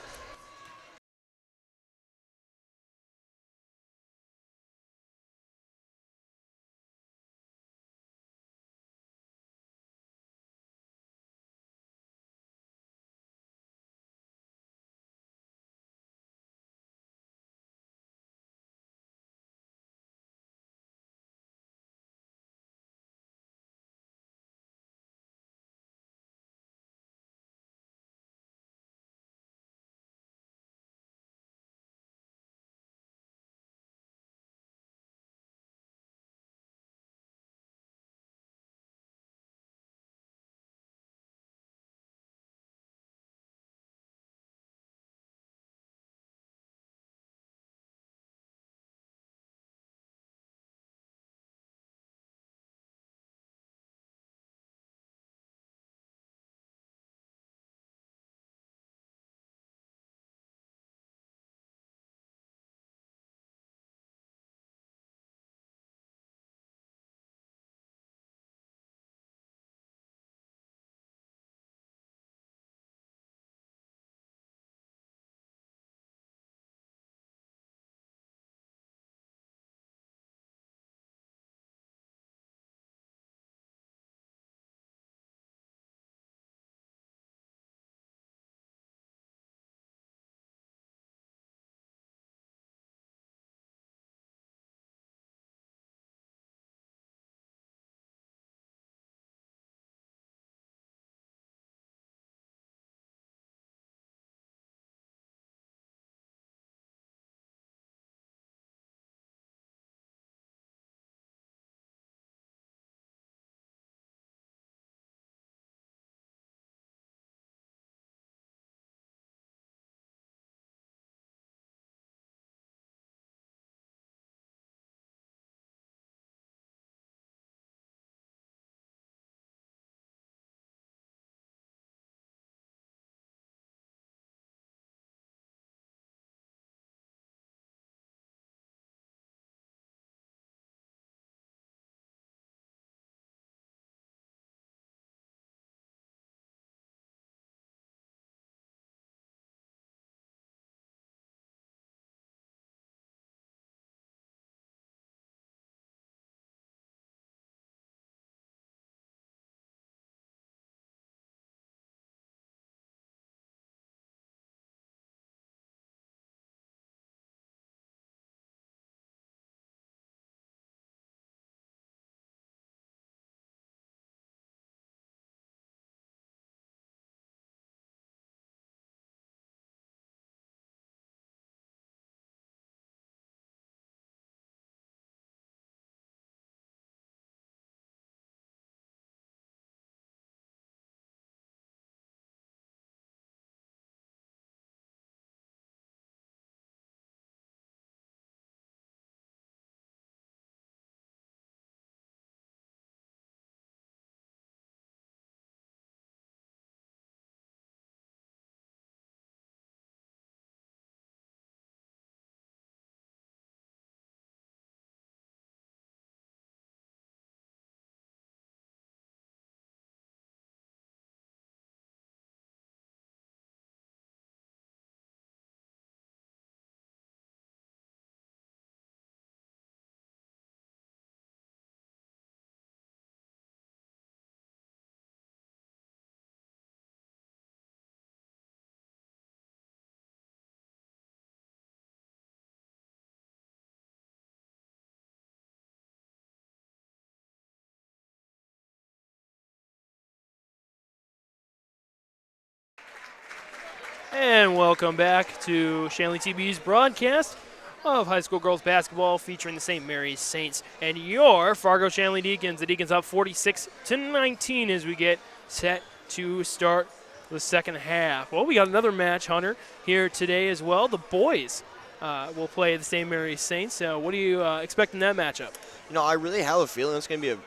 And welcome back to Shanley TV's broadcast of high school girls basketball featuring the St. Mary's Saints and your Fargo Shanley Deacons. The Deacons up 46-19 as we get set to start the second half. Well, we got another match, Hunter, here today as well. The boys will play the St. Mary's Saints. What do you expect in that matchup? You know, I really have a feeling it's going to be a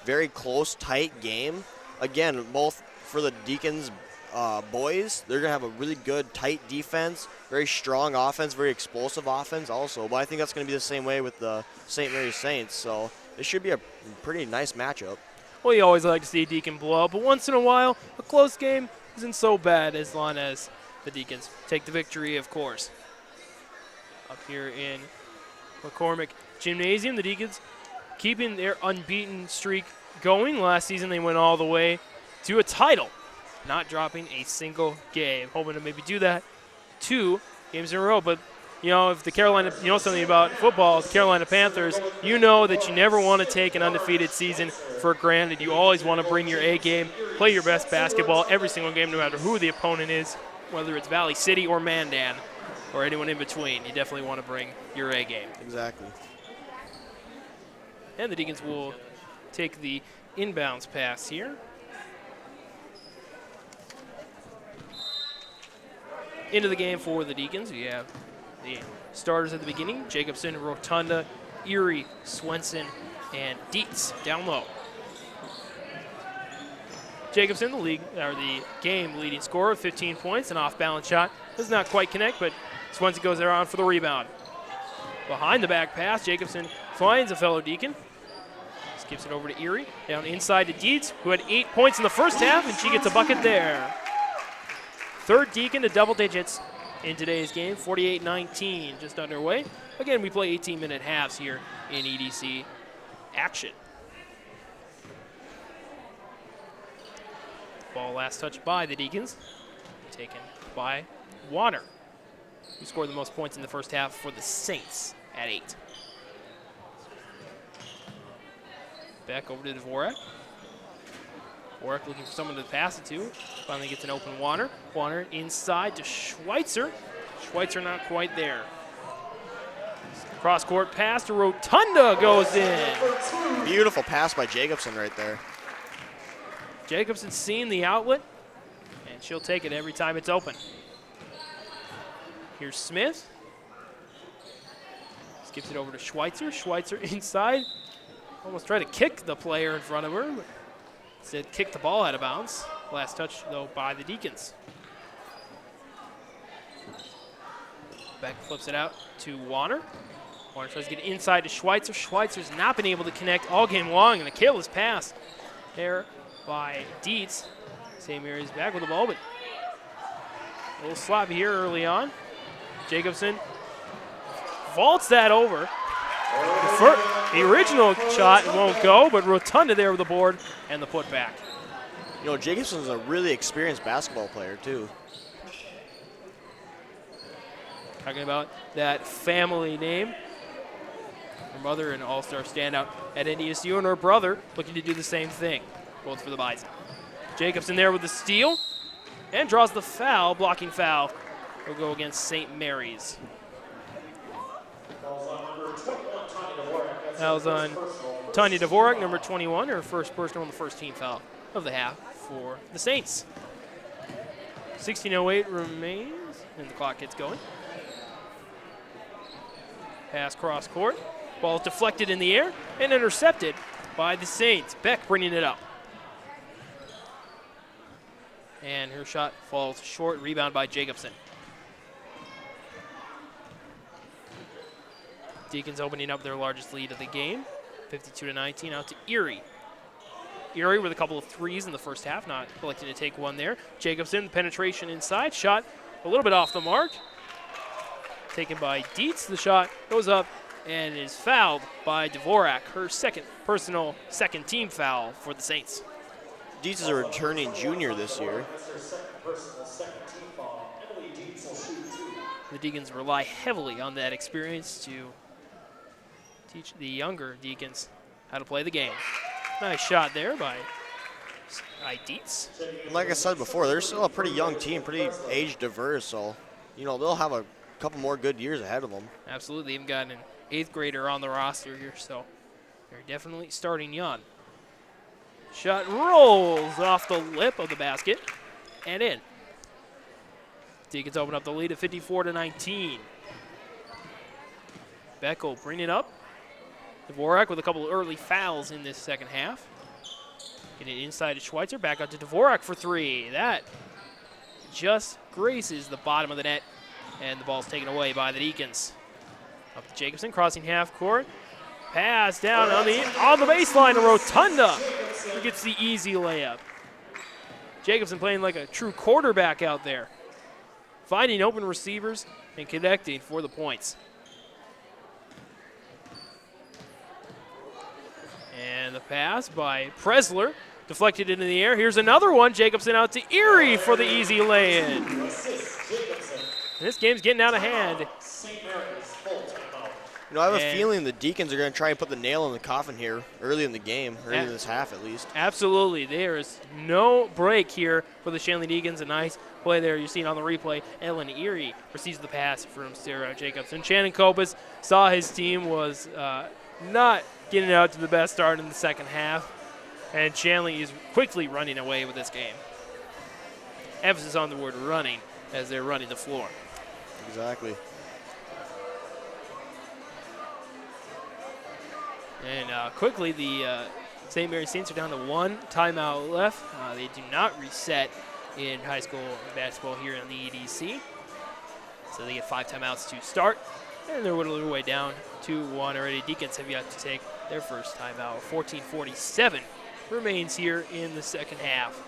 very close, tight game. Again, both for the Deacons boys, they're going to have a really good, tight defense, very strong offense, very explosive offense also. But I think that's going to be the same way with the St. Mary's Saints. So it should be a pretty nice matchup. Well, you always like to see a Deacon blow up, but once in a while, a close game isn't so bad as long as the Deacons take the victory, of course. Up here in McCormick Gymnasium, the Deacons keeping their unbeaten streak going. Last season, they went all the way to a title, not dropping a single game. Hoping to maybe do that 2 games in a row. But, you know, if the Carolina, you know something about football, the Carolina Panthers, you know that you never want to take an undefeated season for granted. You always want to bring your A game, play your best basketball every single game, no matter who the opponent is, whether it's Valley City or Mandan or anyone in between. You definitely want to bring your A game. Exactly. And the Deacons will take the inbounds pass here. Into the game for the Deacons, we have the starters at the beginning: Jacobson, Rotunda, Erie, Swenson, and Dietz down low. Jacobson, the game leading scorer, 15 points, an off-balance shot. Does not quite connect, but Swenson goes around for the rebound. Behind the back pass, Jacobson finds a fellow Deacon. Skips it over to Erie, down inside to Dietz, who had 8 points in the first half, and she gets a bucket there. Third Deacon to double digits in today's game, 48-19, just underway. Again, we play 18-minute halves here in EDC action. Ball last touched by the Deacons, taken by Warner, who scored the most points in the first half for the Saints at 8. Back over to Dvorak. Dvorak looking for someone to pass it to. Finally gets an open Warner. Warner inside to Schweitzer. Schweitzer not quite there. Cross-court pass to Rotunda goes in. Beautiful pass by Jacobson right there. Jacobson's seen the outlet, and she'll take it every time it's open. Here's Smith. Skips it over to Schweitzer. Schweitzer inside. Almost tried to kick the player in front of her, but instead kicked the ball out of bounds. Last touch, though, by the Deacons. Beck flips it out to Warner. Warner tries to get inside to Schweitzer. Schweitzer's not been able to connect all game long, and a careless pass there by Dietz. St. Mary's back with the ball, but a little sloppy here early on. Jacobson vaults that over. The original shot won't go, but Rotunda there with the board and the putback. You know, Jacobson's a really experienced basketball player, too. Talking about that family name. Her mother, an all-star standout at NDSU, and her brother looking to do the same thing, both for the Bison. Jacobson there with the steal and draws the foul, blocking foul. Will go against St. Mary's. That was on Tanya Dvorak, number 21, her first personal on the first team foul of the half for the Saints. 16:08 remains, and the clock gets going. Pass cross court. Ball deflected in the air and intercepted by the Saints. Beck bringing it up. And her shot falls short, rebound by Jacobson. Deacons opening up their largest lead of the game, 52-19, out to Erie. Erie with a couple of threes in the first half, not electing to take one there. Jacobson, penetration inside, shot a little bit off the mark. Taken by Dietz, the shot goes up and is fouled by Dvorak, her personal second team foul for the Saints. Dietz is a returning junior this year. The Deacons rely heavily on that experience to teach the younger Deacons how to play the game. Nice shot there by Deets. Like I said before, they're still a pretty young team, pretty age diverse, so they'll have a couple more good years ahead of them. Absolutely, even got an 8th grader on the roster here, so they're definitely starting young. Shot rolls off the lip of the basket and in. Deacons open up the lead at 54-19. Beck will bring it up. Dvorak with a couple of early fouls in this second half. Getting it inside to Schweitzer, back out to Dvorak for 3. That just graces the bottom of the net, and the ball's taken away by the Deacons. Up to Jacobson, crossing half court. Pass down on the baseline to Rotunda, who gets the easy layup. Jacobson playing like a true quarterback out there, finding open receivers and connecting for the points. And the pass by Presler, deflected into the air. Here's another one. Jacobson out to Erie for the easy lay-in. And this game's getting out of hand. I have a feeling the Deacons are going to try and put the nail in the coffin here early in the game, early in this half at least. Absolutely. There is no break here for the Shanley Deacons. A nice play there. You see it on the replay. Ellen Erie receives the pass from Sarah Jacobson. Shannon Copas saw his team was not getting out to the best start in the second half, and Shanley is quickly running away with this game. Emphasis on the word running as they're running the floor. Exactly. And quickly, the St. Mary's Saints are down to 1 timeout left. They do not reset in high school basketball here in the EDC. So they get 5 timeouts to start, and they're whittling their way down to 1 already. Deacons have yet to take their first timeout. 14:47 remains here in the second half.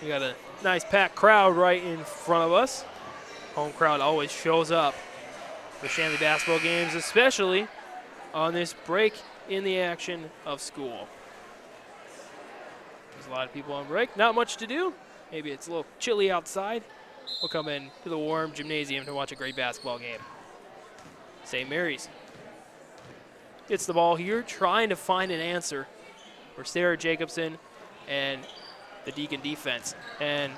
We got a nice packed crowd right in front of us. Home crowd always shows up for Shanley basketball games, especially on this break in the action of school. There's a lot of people on break. Not much to do. Maybe it's a little chilly outside. We'll come in to the warm gymnasium to watch a great basketball game. St. Mary's gets the ball here, trying to find an answer for Sarah Jacobson and the Deacon defense. And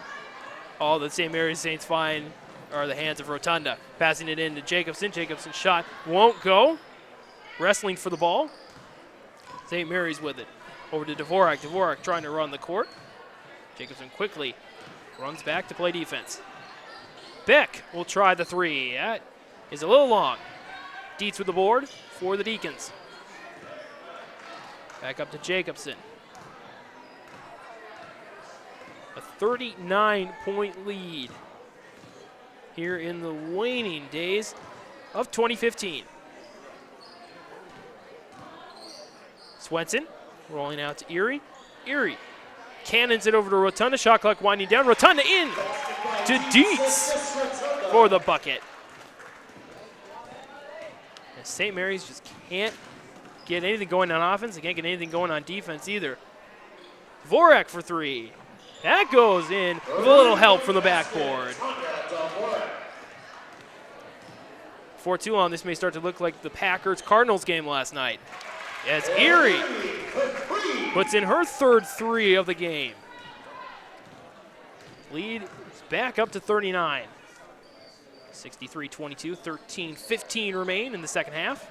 all the St. Mary's Saints find are the hands of Rotunda. Passing it in to Jacobson. Jacobson's shot won't go. Wrestling for the ball. St. Mary's with it. Over to Dvorak. Dvorak trying to run the court. Jacobson quickly runs back to play defense. Beck will try the 3. That is a little long. Dietz with the board for the Deacons. Back up to Jacobson. A 39-point lead here in the waning days of 2015. Swenson rolling out to Erie. Erie cannons it over to Rotunda. Shot clock winding down. Rotunda in to Dietz for the bucket. And St. Mary's just can't get anything going on offense. They can't get anything going on defense either. Dvorak for 3. That goes in with a little help from the backboard. 4-2 on this may start to look like the Packers-Cardinals game last night, as Erie puts in her third 3 of the game. Lead is back up to 39. 63-22, 13-15 remain in the second half.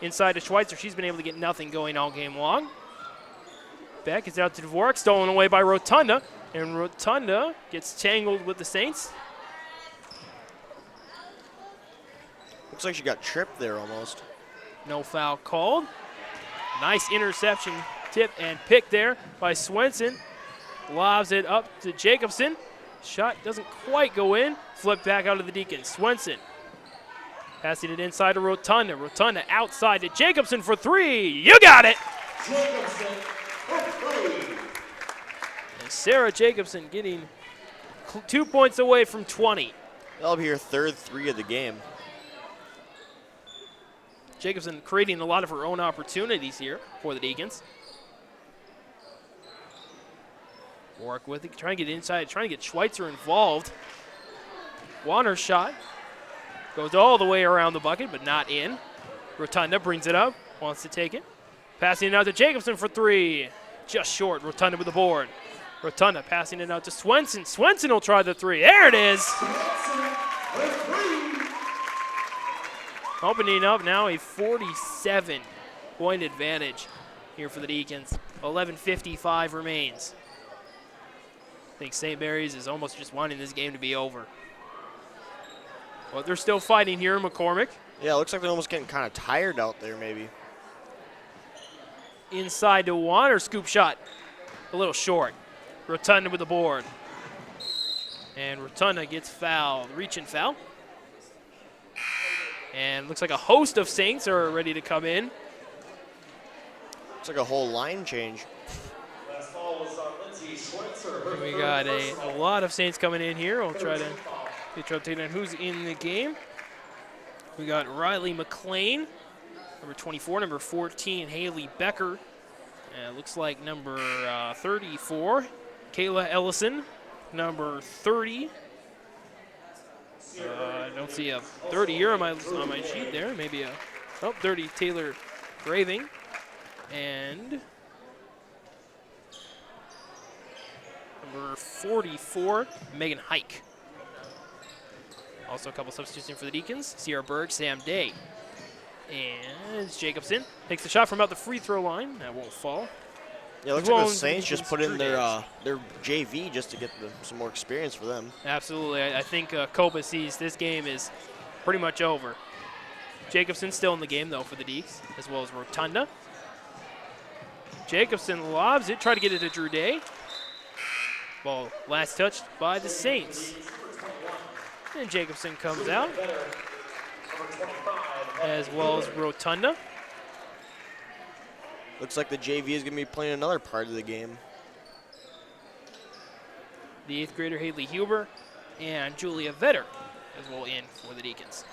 Inside to Schweitzer. She's been able to get nothing going all game long. Beck is out to Dvorak, stolen away by Rotunda, and Rotunda gets tangled with the Saints. Looks like she got tripped there almost. No foul called. Nice interception, tip and pick there by Swenson. Lobs it up to Jacobson. Shot doesn't quite go in. Flip back out of the Deacons. Swenson passing it inside to Rotunda. Rotunda outside to Jacobson for 3. You got it! Jacobson for 3. And Sarah Jacobson getting 2 points away from 20. That'll be her third 3 of the game. Jacobson creating a lot of her own opportunities here for the Deacons. Work with it, trying to get inside, trying to get Schweitzer involved. Warner's shot goes all the way around the bucket, but not in. Rotunda brings it up, wants to take it. Passing it out to Jacobson for three. Just short. Rotunda with the board. Rotunda passing it out to Swenson. Swenson will try the three. There it is. Opening up now a 47-point advantage here for the Deacons. 11:55 remains. I think St. Mary's is almost just wanting this game to be over. But they're still fighting here in McCormick. Yeah, it looks like they're almost getting kind of tired out there maybe. Inside to Warner, scoop shot. A little short. Rotunda with the board. And Rotunda gets fouled. Reach and foul. And looks like a host of Saints are ready to come in. Looks like a whole line change. We got a lot of Saints coming in here. We'll try to get you updated on who's in the game. We got Riley McLean, number 24, number 14, Haley Becker. Looks like number 34, Kayla Ellison, number 30. I don't see a 30 here on my sheet there. Maybe 30, Taylor Graving. And number 44, Megan Hike. Also a couple substitutions for the Deacons. Sierra Berg, Sam Day. And Jacobson takes the shot from about the free throw line. That won't fall. Yeah, it looks like the Saints just put in their JV just to get some more experience for them. Absolutely. I think Copa sees this game is pretty much over. Jacobson's still in the game, though, for the Deeks, as well as Rotunda. Jacobson lobs it, try to get it to Drew Day. Ball last touched by the Saints. And Jacobson comes out, as well as Rotunda. Looks like the JV is going to be playing another part of the game. The 8th grader Haley Huber and Julia Vetter as well in for the Deacons.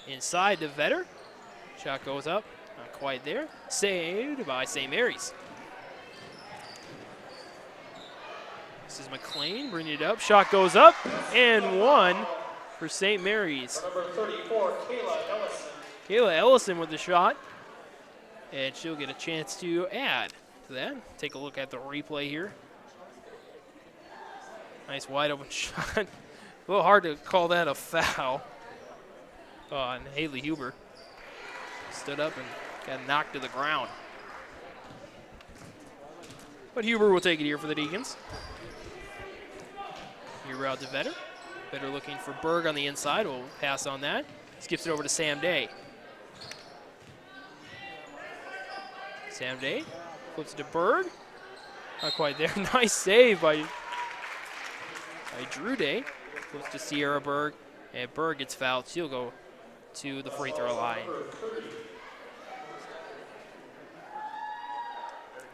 Inside to Vetter. Shot goes up, not quite there. Saved by St. Mary's. This is McLean bringing it up. Shot goes up and one for St. Mary's. Number 34, Kayla Ellison. Kayla Ellison with the shot, and she'll get a chance to add to that. Take a look at the replay here. Nice wide open shot. A little hard to call that a foul on Haley Huber. Stood up and got knocked to the ground. But Huber will take it here for the Deacons. Huber out to Vetter. Vetter looking for Berg on the inside. We'll pass on that. Skips it over to Sam Day. Sam Day flips it to Berg. Not quite there. Nice save by Drew Day. Flips to Sierra Berg. And Berg gets fouled. She'll go to the free throw line.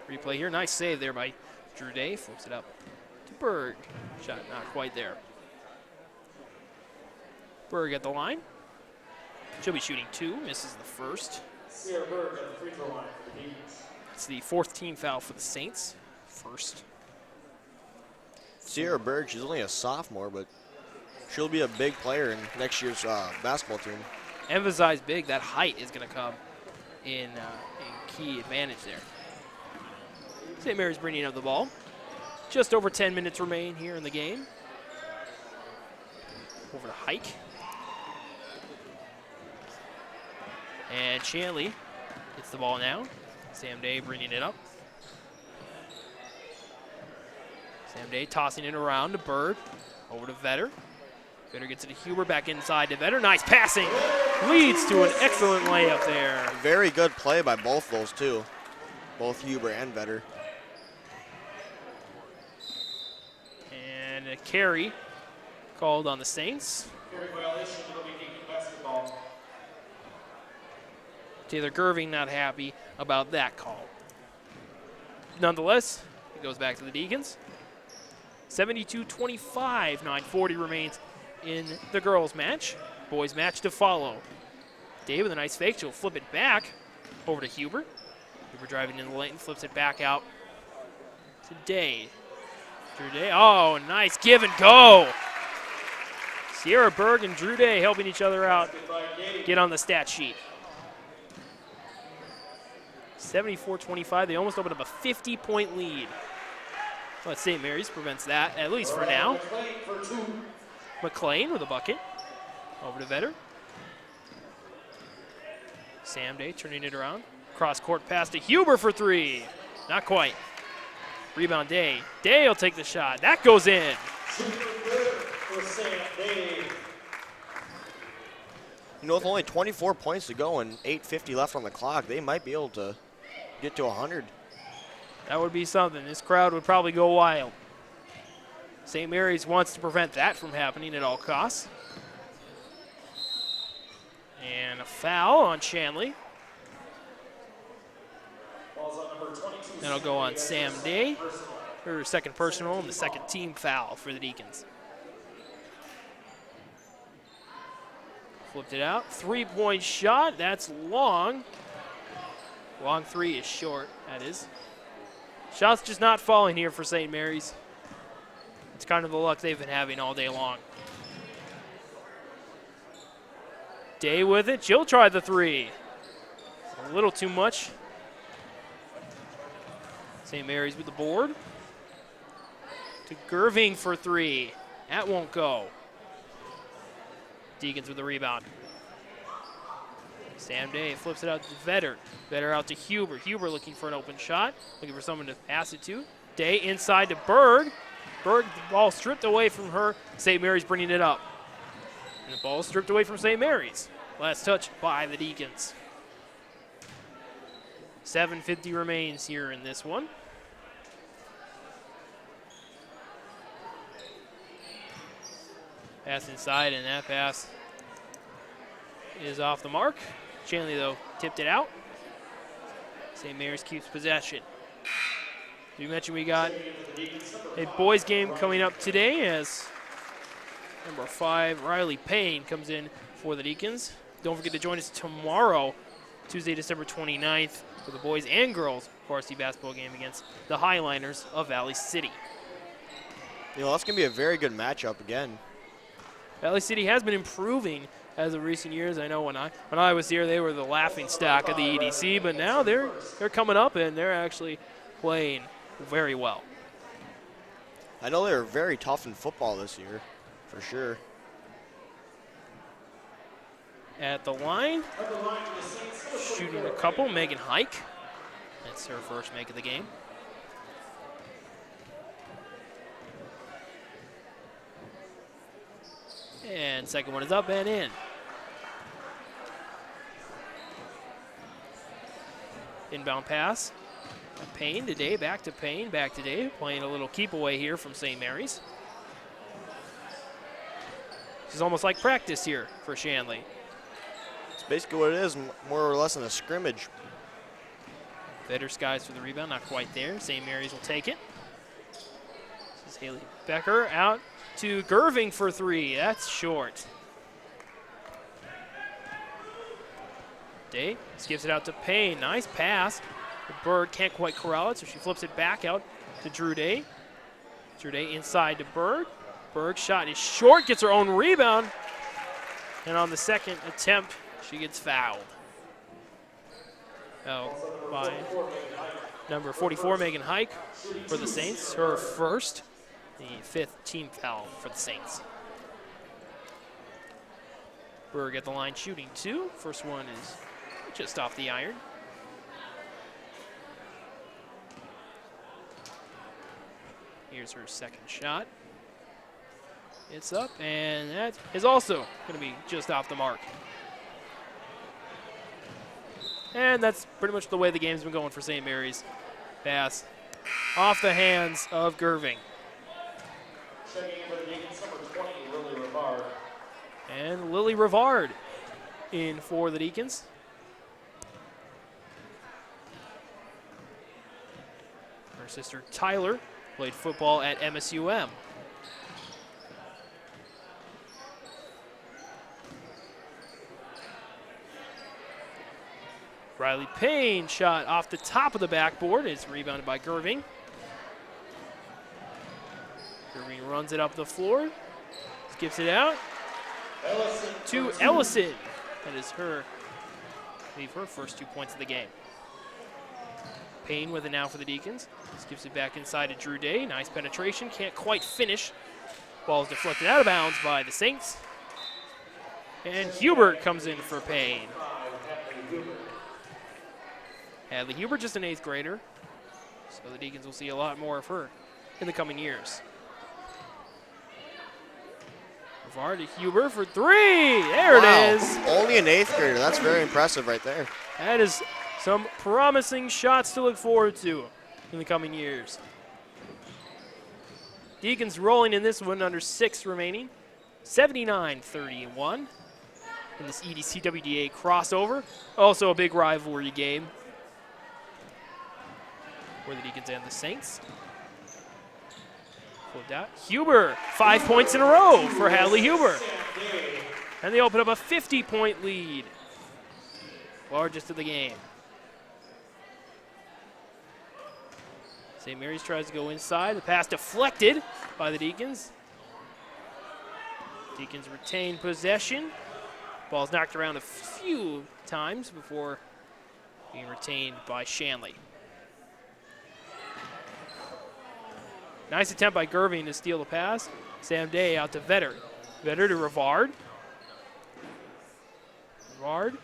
Replay here. Nice save there by Drew Day. Flips it up to Berg. Shot not quite there. Berg at the line. She'll be shooting two. Misses the first. Sierra Berg at the free throw line for the Deacons. It's the 4th team foul for the Saints. First. Sierra Berg, she's only a sophomore, but she'll be a big player in next year's basketball team. Emphasize big. That height is going to come in key advantage there. St. Mary's bringing up the ball. Just over 10 minutes remain here in the game. Over to Hike. And Shanley gets the ball now. Sam Day bringing it up. Sam Day tossing it around to Berg. Over to Vetter. Vetter gets it to Huber, back inside to Vetter. Nice passing. Leads to an excellent layup there. Very good play by both those two. Both Huber and Vetter. And a carry called on the Saints. Carry violation will be Deacon basketball. Taylor Gerving not happy about that call. Nonetheless, it goes back to the Deacons. 72-25, 9:40 remains in the girls' match. Boys' match to follow. Day with a nice fake. She'll flip it back over to Huber. Huber driving in the lane, flips it back out to Day. Drew Day. Oh, nice give and go. Sierra Berg and Drew Day helping each other out. Get on the stat sheet. 74-25. They almost opened up a 50-point lead. But St. Mary's prevents that, at least for now. McLean with a bucket. Over to Vetter. Sam Day turning it around. Cross court pass to Huber for three. Not quite. Rebound Day. Day will take the shot. That goes in. You know, with only 24 points to go and 8:50 left on the clock, they might be able to get to 100. That would be something. This crowd would probably go wild. St. Mary's wants to prevent that from happening at all costs. And a foul on Shanley. That'll go on Sam Day. Her second personal and the second team foul for the Deacons. Flipped it out. 3-point shot. That's long. Long three is short, that is. Shots just not falling here for St. Mary's. It's kind of the luck they've been having all day long. Day with it. She'll try the three. A little too much. St. Mary's with the board. To Gerving for three. That won't go. Deacons with the rebound. Sam Day flips it out to Vetter. Vetter out to Huber. Huber looking for an open shot. Looking for someone to pass it to. Day inside to Berg. Berg, the ball stripped away from her. St. Mary's bringing it up. And the ball stripped away from St. Mary's. Last touch by the Deacons. 7:50 remains here in this one. Pass inside, and that pass is off the mark. Shanley, though, tipped it out. St. Mary's keeps possession. You mentioned we got a boys game coming up today as number 5, Riley Payne, comes in for the Deacons. Don't forget to join us tomorrow, Tuesday, December 29th, for the boys and girls varsity basketball game against the Highliners of Valley City. You know, that's going to be a very good matchup again. Valley City has been improving as of recent years. I know when I was here, they were the laughing stock of the EDC, but now they're coming up and they're actually playing very well. I know they were very tough in football this year, for sure. At the line, shooting a couple, Megan Hike. That's her first make of the game. And second one is up and in. Inbound pass. Payne today, back to Payne, back to Dave. Playing a little keep away here from St. Mary's. This is almost like practice here for Shanley. It's basically what it is, more or less in a scrimmage. Vetter skies for the rebound, not quite there. St. Mary's will take it. This is Haley Becker out to Gerving for three. That's short. Day gives it out to Payne. Nice pass. The Berg can't quite corral it, so she flips it back out to Drew Day. Drew Day inside to Berg. Berg's shot is short, gets her own rebound. And on the second attempt, she gets fouled. By number 44, Megan Hike for the Saints. Her first, the 5th team foul for the Saints. Berg at the line shooting two. First one is just off the iron. Here's her second shot. It's up, and that is also going to be just off the mark. And that's pretty much the way the game's been going for St. Mary's. Pass off the hands of Gerving. Checking in for the Deacons, number 20, Lily Rivard. And Lily Rivard in for the Deacons. Her sister Tyler played football at MSUM. Riley Payne shot off the top of the backboard. It's rebounded by Gerving. runs it up the floor, skips it out to Ellison. That is her, I believe, her first 2 points of the game. Payne with it now for the Deacons. Skips it back inside to Drew Day. Nice penetration, can't quite finish. Ball is deflected out of bounds by the Saints. And Hubert comes in for Payne. Hadley Hubert, just an 8th grader. So the Deacons will see a lot more of her in the coming years. Brevard to Huber for 3. There it is. Only an 8th grader. That's very impressive right there. That is some promising shots to look forward to in the coming years. Deacons rolling in this one, under 6 remaining. 79-31 in this EDC-WDA crossover. Also a big rivalry game for the Deacons and the Saints. Huber, 5 points in a row for Hadley Huber. And they open up a 50-point lead. Largest of the game. St. Mary's tries to go inside. The pass deflected by the Deacons. Deacons retain possession. Ball's knocked around a few times before being retained by Shanley. Nice attempt by Gerving to steal the pass. Sam Day out to Vetter. Vetter to Rivard. Rivard.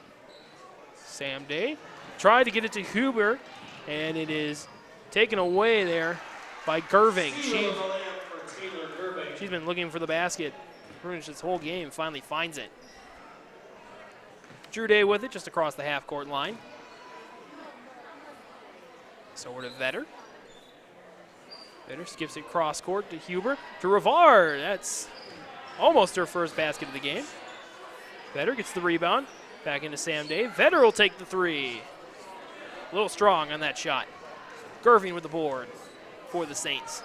Sam Day. Tried to get it to Huber, and it is taken away there by Gerving. She's been looking for the basket pretty much this whole game, finally finds it. Drew Day with it just across the half-court line. So we're to Vetter. Vetter skips it cross-court to Huber, to Rivard. That's almost her first basket of the game. Vetter gets the rebound, back into Sam Day. Vetter will take the 3. A little strong on that shot. Gerving with the board for the Saints.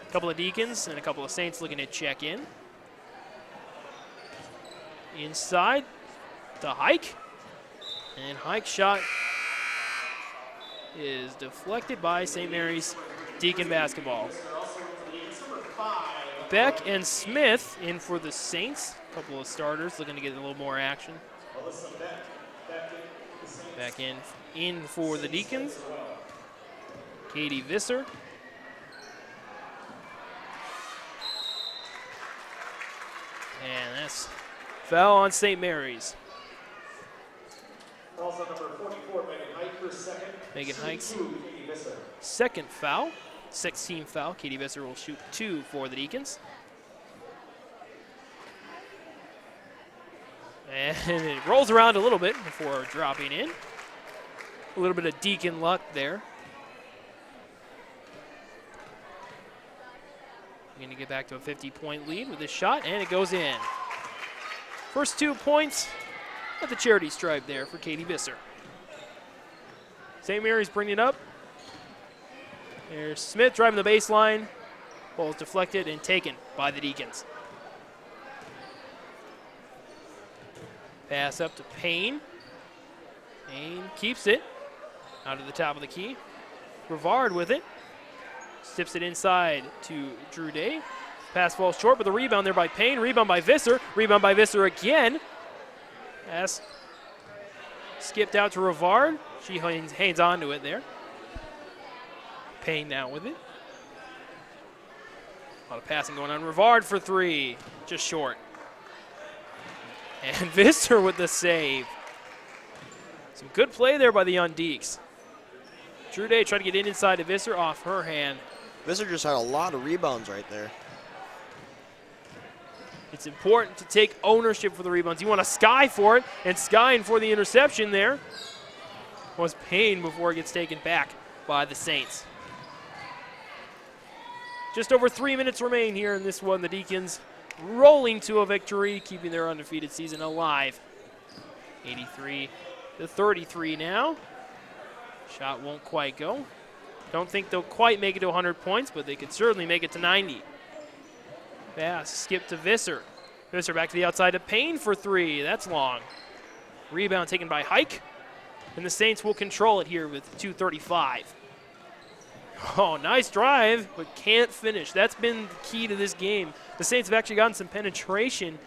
A couple of Deacons and a couple of Saints looking to check in. Inside to Hike. And Hike's shot is deflected by St. Mary's Deacon basketball. Beck and Smith in for the Saints. A couple of starters looking to get a little more action. Back in for the Deacons. Katie Visser. And that's foul on St. Mary's. Also number 44, Megan Hike, her second. Megan Hike's Katie Visser. second foul. 16th foul. Katie Visser will shoot 2 for the Deacons. And it rolls around a little bit before dropping in. A little bit of Deacon luck there. Going to get back to a 50-point lead with this shot, and it goes in. First 2 points at the charity stripe there for Katie Visser. St. Mary's bringing it up. There's Smith driving the baseline. Ball is deflected and taken by the Deacons. Pass up to Payne. Payne keeps it out of the top of the key. Brevard with it. Tips it inside to Drew Day. Pass falls short, but the rebound there by Payne. Rebound by Visser. Rebound by Visser again. Pass skipped out to Rivard. She hangs on to it there. Payne now with it. A lot of passing going on. Rivard for 3. Just short. And Visser with the save. Some good play there by the young Deeks. Drew Day tried to get inside to Visser, off her hand. Visser just had a lot of rebounds right there. It's important to take ownership for the rebounds. You want to sky for it, and skying for the interception there was Payne before it gets taken back by the Saints. Just over 3 minutes remain here in this one. The Deacons rolling to a victory, keeping their undefeated season alive. 83-33 now. Shot won't quite go. Don't think they'll quite make it to 100 points, but they could certainly make it to 90. Pass, skip to Visser. Visser back to the outside to Payne for 3. That's long. Rebound taken by Hike. And the Saints will control it here with 2:35. Oh, nice drive, but can't finish. That's been the key to this game. The Saints have actually gotten some penetration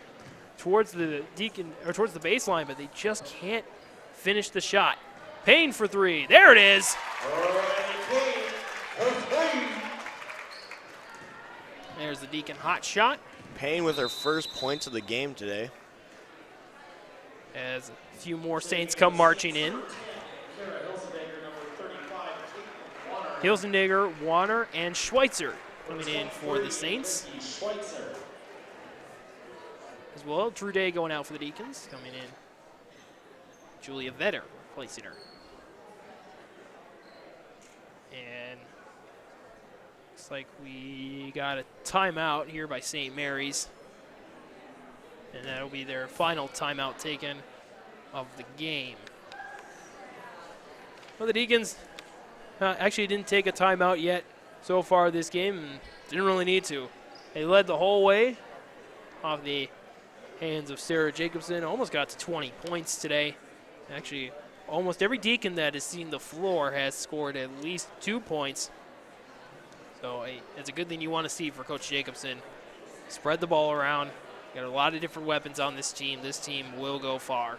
towards the towards the baseline, but they just can't finish the shot. Payne for three. There it is. There's the Deacon hot shot. Payne with her first points of the game today. As a few more Saints come marching in. Hilsenegger, Warner, and Schweitzer coming in for the Saints. As well, Drew Day going out for the Deacons, coming in. Julia Vetter replacing her. And looks like we got a timeout here by St. Mary's. And that'll be their final timeout taken of the game. Well, the Deacons actually didn't take a timeout yet so far this game, and didn't really need to. They led the whole way off the hands of Sarah Jacobson. Almost got to 20 points today. Actually, almost every Deacon that has seen the floor has scored at least 2 points. So it's a good thing you want to see for Coach Jacobson. Spread the ball around. Got a lot of different weapons on this team. This team will go far.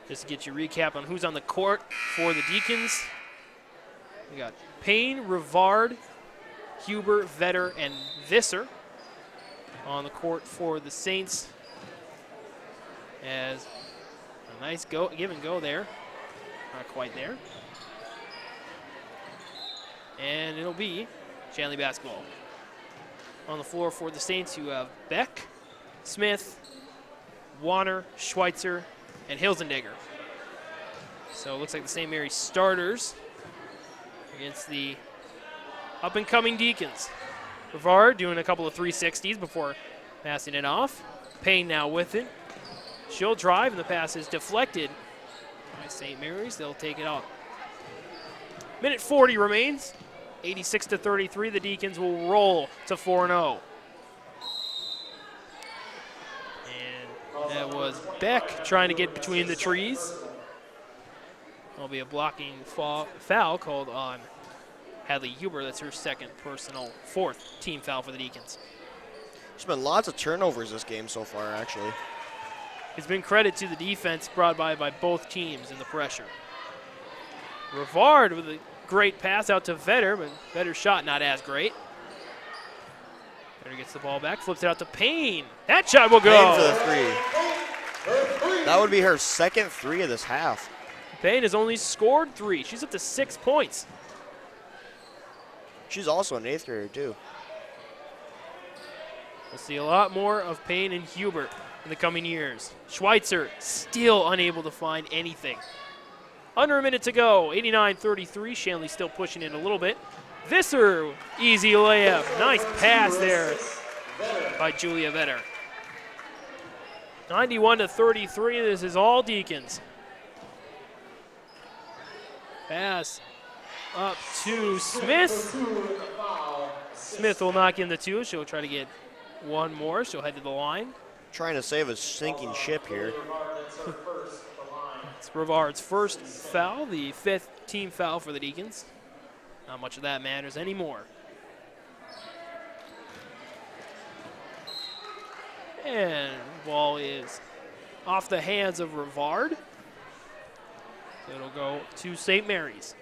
Just to get you a recap on who's on the court for the Deacons. We got Payne, Rivard, Huber, Vetter, and Visser on the court for the Saints. As a nice give and go there. Not quite there. And it'll be Shanley basketball. On the floor for the Saints, you have Beck, Smith, Warner, Schweitzer, and Hilsenegger. So it looks like the St. Mary's starters against the up-and-coming Deacons. Rivard doing a couple of 360s before passing it off. Payne now with it. She'll drive, and the pass is deflected by St. Mary's. They'll take it out. Minute 40 remains. 86-33. The Deacons will roll to 4-0. And that was Beck trying to get between the trees. There'll be a blocking foul called on Hadley Huber. That's her fourth team foul for the Deacons. There's been lots of turnovers this game so far, actually. It's been credit to the defense brought by both teams in the pressure. Rivard with a great pass out to Vetter, but Vetter's shot not as great. Vetter gets the ball back, flips it out to Payne. That shot will go. Payne for the three. That would be her second three of this half. Payne has only scored 3. She's up to 6 points. She's also an 8th grader, too. We'll see a lot more of Payne and Hubert in the coming years. Schweitzer still unable to find anything. Under a minute to go, 89-33. Shanley still pushing it a little bit. Visser, easy layup. Nice pass there by Julia Vetter. 91-33. This is all Deacons. Pass up to Smith. Smith will knock in the 2. She'll try to get one more. She'll head to the line. Trying to save a sinking ship here. It's Rivard's first foul, the 5th team foul for the Deacons. Not much of that matters anymore. And ball is off the hands of Rivard. So it'll go to St. Mary's.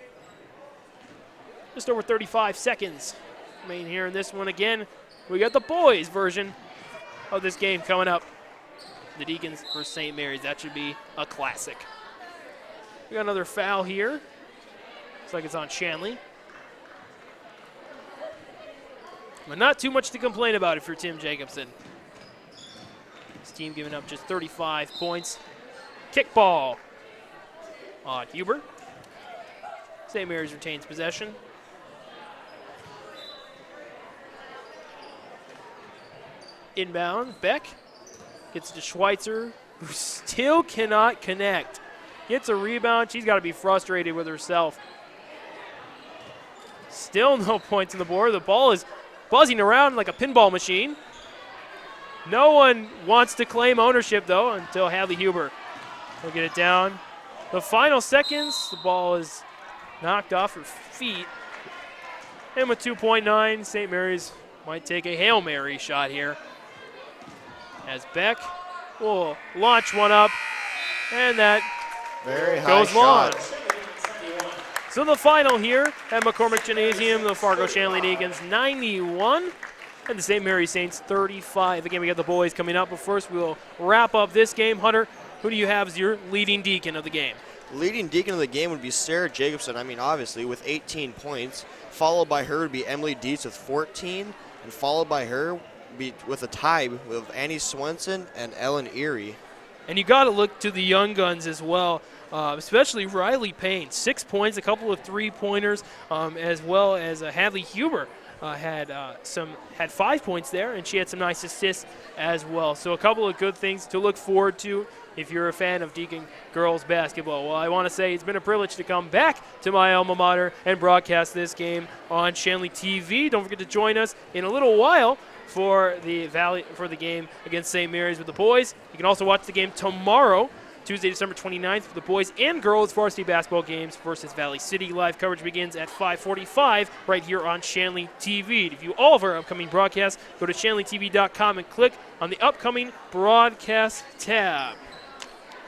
Just over 35 seconds remain here in this one again. We got the boys' version of this game coming up. The Deacons versus St. Mary's. That should be a classic. We got another foul here. Looks like it's on Shanley. But not too much to complain about if you're Tim Jacobson. This team giving up just 35 points. Kickball on Huber. St. Mary's retains possession. Inbound, Beck gets to Schweitzer, who still cannot connect. Gets a rebound. She's got to be frustrated with herself. Still no points on the board. The ball is buzzing around like a pinball machine. No one wants to claim ownership, though, until Hadley Huber will get it down. The final seconds, the ball is knocked off her feet. And with 2.9, St. Mary's might take a Hail Mary shot here. As Beck will launch one up, and that Very high goes long. shot. So the final here at McCormick Gymnasium, the Fargo Shanley Deacons 91 and the St. Mary Saints 35. Again, we got the boys coming up, but first we'll wrap up this game. Hunter, who do you have as your leading deacon of the game? Leading deacon of the game would be Sarah Jacobson, obviously, with 18 points. Followed by her would be Emily Dietz with 14. And followed by her with a tie with Annie Swenson and Ellen Erie. And you got to look to the young guns as well, especially Riley Payne. 6 points, a couple of three-pointers, as well as Hadley Huber had 5 points there, and she had some nice assists as well. So a couple of good things to look forward to if you're a fan of Deacon girls basketball. Well, I want to say it's been a privilege to come back to my alma mater and broadcast this game on Shanley TV. Don't forget to join us in a little while for the game against St. Mary's with the boys. You can also watch the game tomorrow, Tuesday, December 29th, for the boys and girls varsity basketball games versus Valley City. Live coverage begins at 5:45 right here on Shanley TV. To view all of our upcoming broadcasts, go to shanleytv.com and click on the upcoming broadcast tab.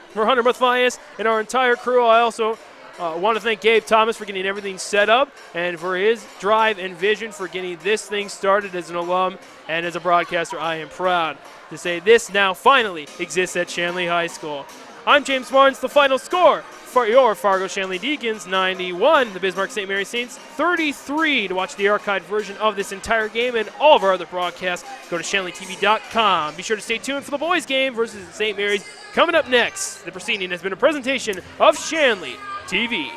For Hunter Mathias and our entire crew, I also want to thank Gabe Thomas for getting everything set up and for his drive and vision for getting this thing started. As an alum and as a broadcaster, I am proud to say this now finally exists at Shanley High School. I'm James Martins. The final score for your Fargo Shanley Deacons 91, the Bismarck St. Mary Saints 33. To watch the archived version of this entire game and all of our other broadcasts, go to shanleytv.com. Be sure to stay tuned for the boys game versus St. Mary's coming up next. The proceeding has been a presentation of Shanley TV.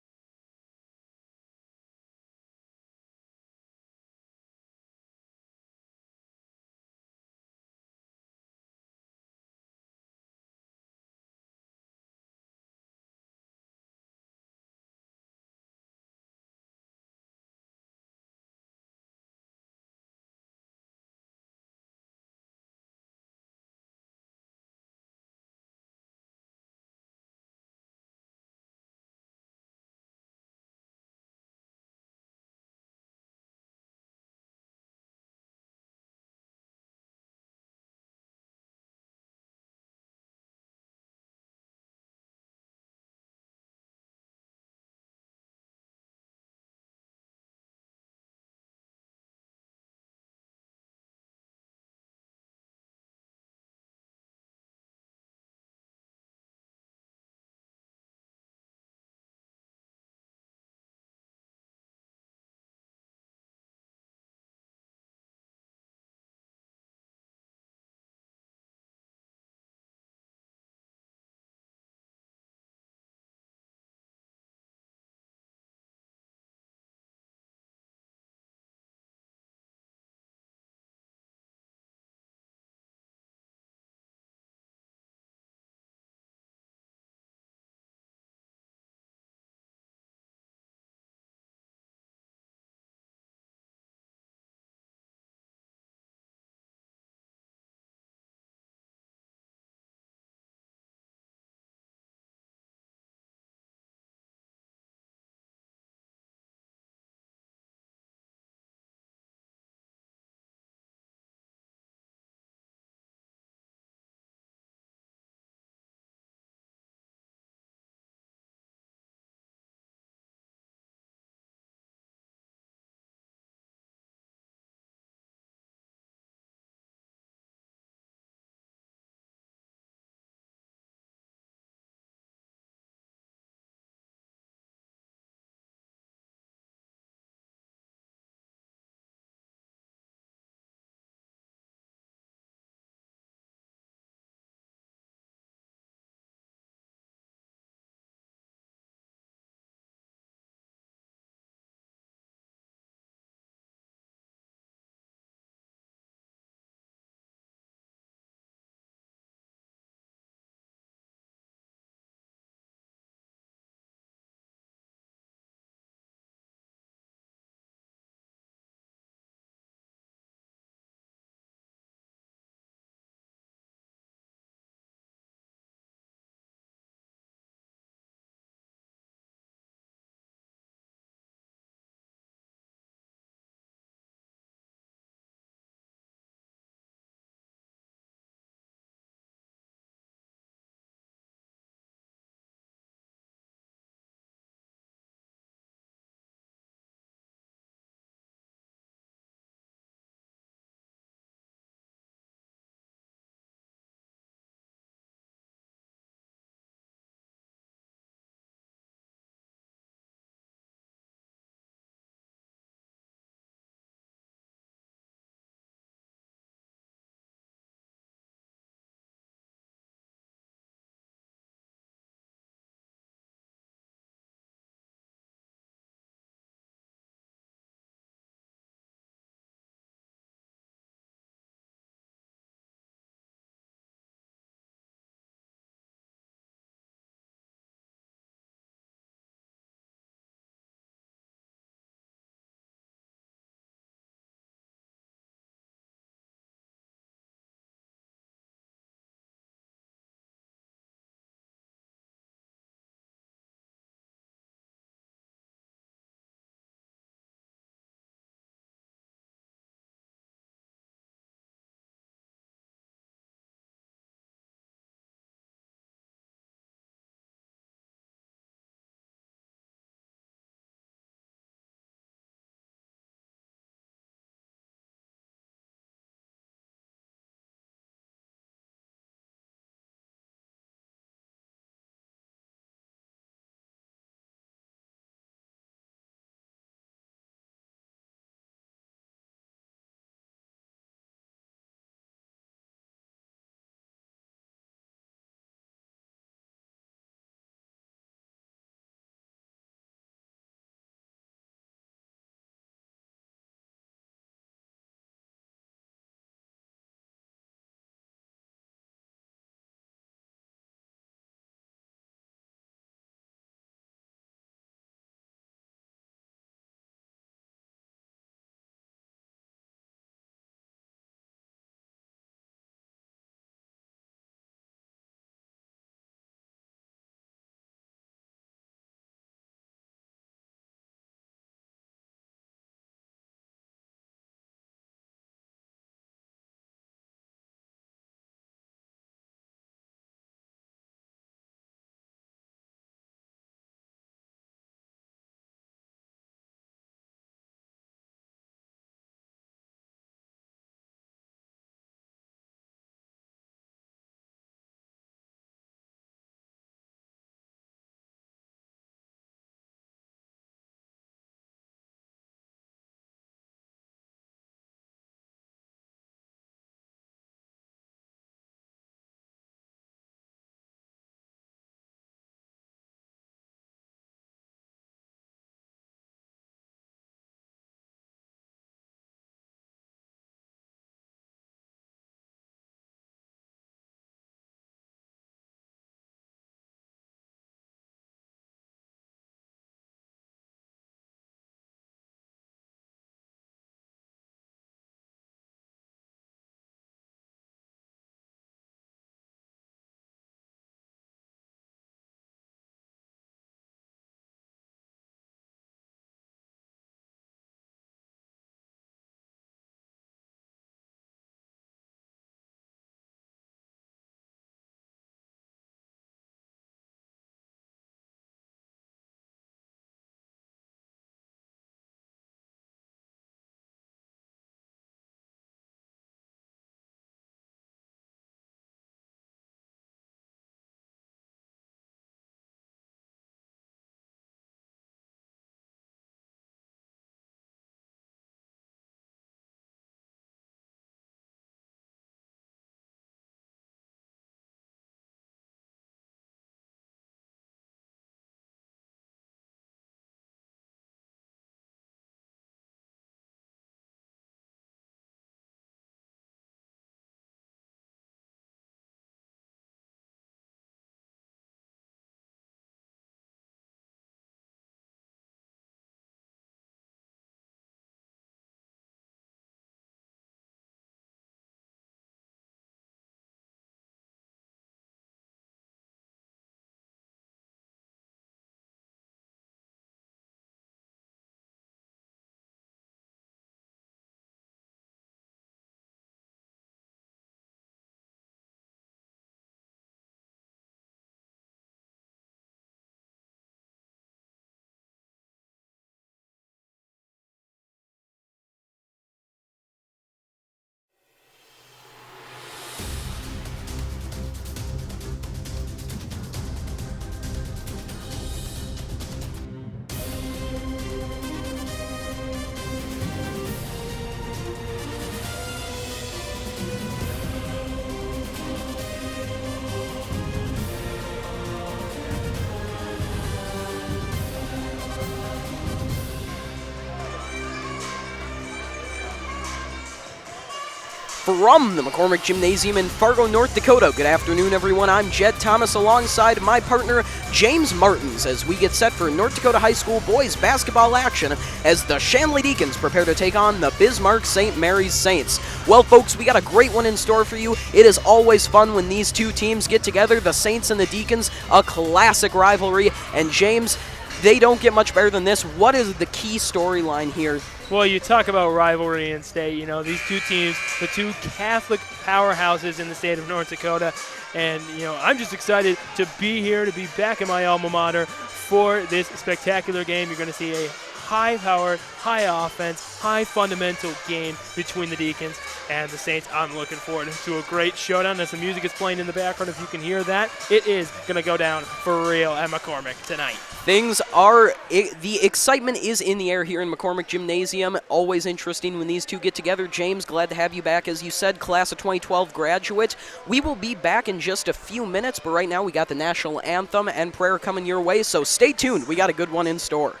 From the McCormick Gymnasium in Fargo, North Dakota. Good afternoon, everyone. I'm Jed Thomas alongside my partner, James Martins, as we get set for North Dakota High School boys basketball action as the Shanley Deacons prepare to take on the Bismarck St. Mary's Saints. Well, folks, we got a great one in store for you. It is always fun when these two teams get together, the Saints and the Deacons, a classic rivalry. And James, they don't get much better than this. What is the key storyline here? Well, you talk about rivalry in state. You know, these two teams, the two Catholic powerhouses in the state of North Dakota. And, you know, I'm just excited to be here, to be back in my alma mater for this spectacular game. You're going to see a high-powered, high offense, high fundamental game between the Deacons and the Saints. I'm looking forward to a great showdown. As the music is playing in the background, if you can hear that, it is going to go down for real at McCormick tonight. The excitement is in the air here in McCormick Gymnasium. Always interesting when these two get together. James, glad to have you back. As you said, class of 2012 graduate. We will be back in just a few minutes, but right now we got the national anthem and prayer coming your way, so stay tuned. We got a good one in store.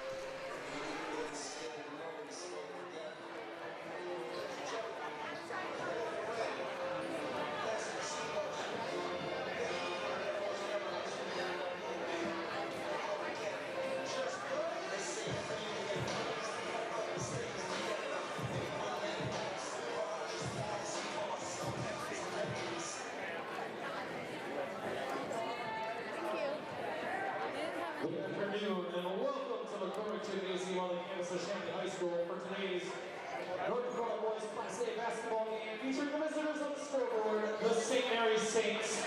Good afternoon and welcome to the McCormick Gymnasium on the campus of Shanley High School for today's North Dakota Boys Class A basketball game featuring the visitors on the scoreboard, the St. Mary's Saints.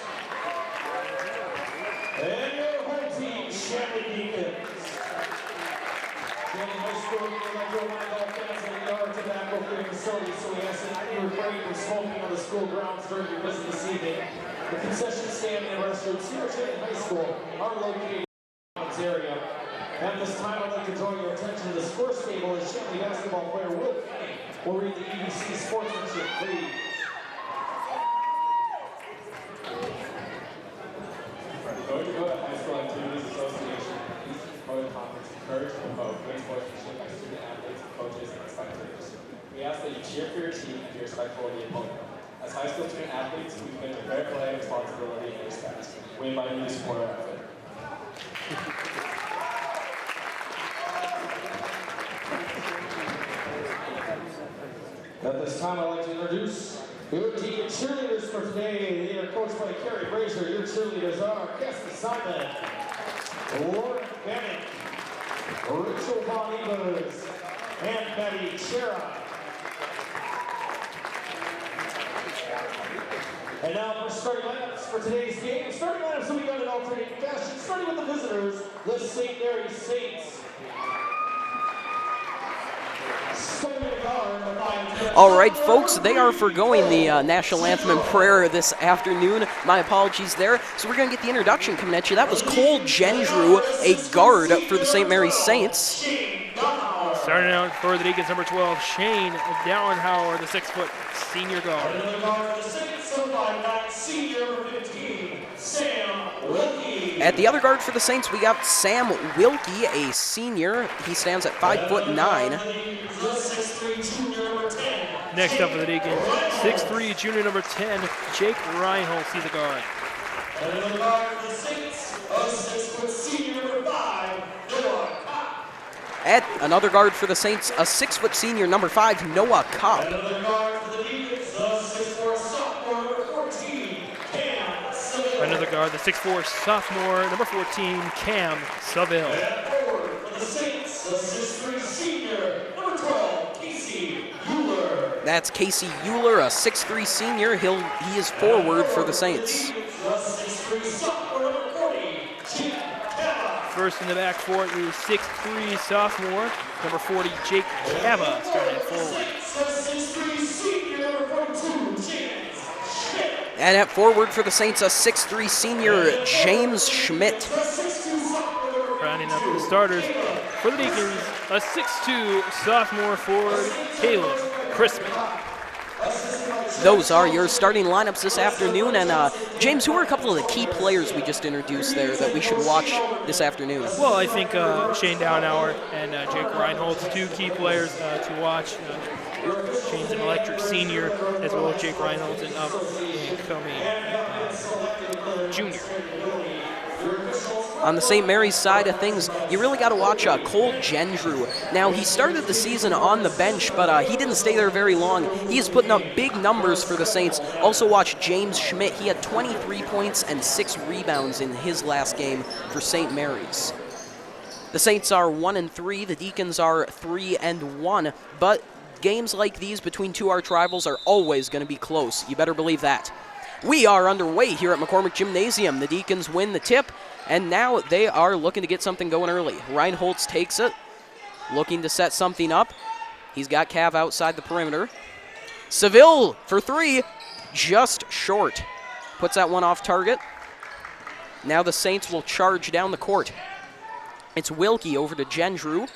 And your home team, Shanley Deacons. Shanley High School, we like to remind all fans that we are a tobacco-free facility, so we ask that you refrain from smoking on the school grounds during your visit this evening. The concession stand and restrooms here at Shanley High School are located area. At this time, I'd like to draw your attention to the scores table as Shanley basketball player Will Kenny will read the EBC sportsmanship lead. North Dakota High School Activities Association is the Dakota Conference encourage and promote great sportsmanship by student athletes, coaches, and spectators. We ask that you cheer for your team and be respectful of the opponent. As high school student athletes, we commit to fair play, responsibility, and respect. We invite you to support our effort. At this time, I'd like to introduce your Deacon cheerleaders for today. They are coached by Carrie Brazier. Your cheerleaders are Cassie Simon, Lauren Bennett, Rachel Von Evers, and Betty Chera. And now for starting lineups for today's game. Starting lineups will be done in alternating fashion, starting with the visitors, the St. Mary's Saints. All right, folks, they are forgoing the national anthem and prayer this afternoon. My apologies there. So we're going to get the introduction coming at you. That was Cole Gendrew, a guard for the St. Mary's Saints. Starting out for the Deacons, number 12, Shane Dowenhauer, the 6-foot senior guard. At the other guard for the Saints, we got Sam Wilkie, a senior. He stands at 5'9". Next up for the Deacons, 6'3", junior number 10, Jake Reinholtz, he's a guard. And in the guard for the Saints, a 6-foot senior number 5, Noah Kopp. At another guard for the Saints, a 6-foot senior number 5, Noah Kopp. And another guard for the Deacons, the 6'4" sophomore number 14, Cam Seville. Another guard, the 6'4" sophomore number 14, Cam Seville. And forward for the Saints, the 6'3" senior number 12, Casey Euler. That's Casey Euler, a 6'3" senior. He is forward for the Saints. First in the back for the 6'3" sophomore, number 40, Jake Cava, starting at forward. And at forward for the Saints, a 6'3" senior, James Schmidt. Rounding up the starters for the Deacons, a 6'2" sophomore forward, Caleb Crispin. Those are your starting lineups this afternoon. And James, who are a couple of the key players we just introduced there that we should watch this afternoon? Well, I think Shane Downhour and Jake Reinholtz, two key players to watch. Shane's an electric senior, as well as Jake Reynolds, an up-and-coming junior. On the St. Mary's side of things, you really got to watch Cole Gendrew. Now, he started the season on the bench, but he didn't stay there very long. He is putting up big numbers for the Saints. Also watch James Schmidt. He had 23 points and 6 rebounds in his last game for St. Mary's. The Saints are 1-3. The Deacons are 3-1. But games like these between two arch rivals are always going to be close. You better believe that. We are underway here at McCormick Gymnasium. The Deacons win the tip, and now they are looking to get something going early. Reinholtz takes it, looking to set something up. He's got Cav outside the perimeter. Seville for three, just short. Puts that one off target. Now the Saints will charge down the court. It's Wilkie over to Gendrew.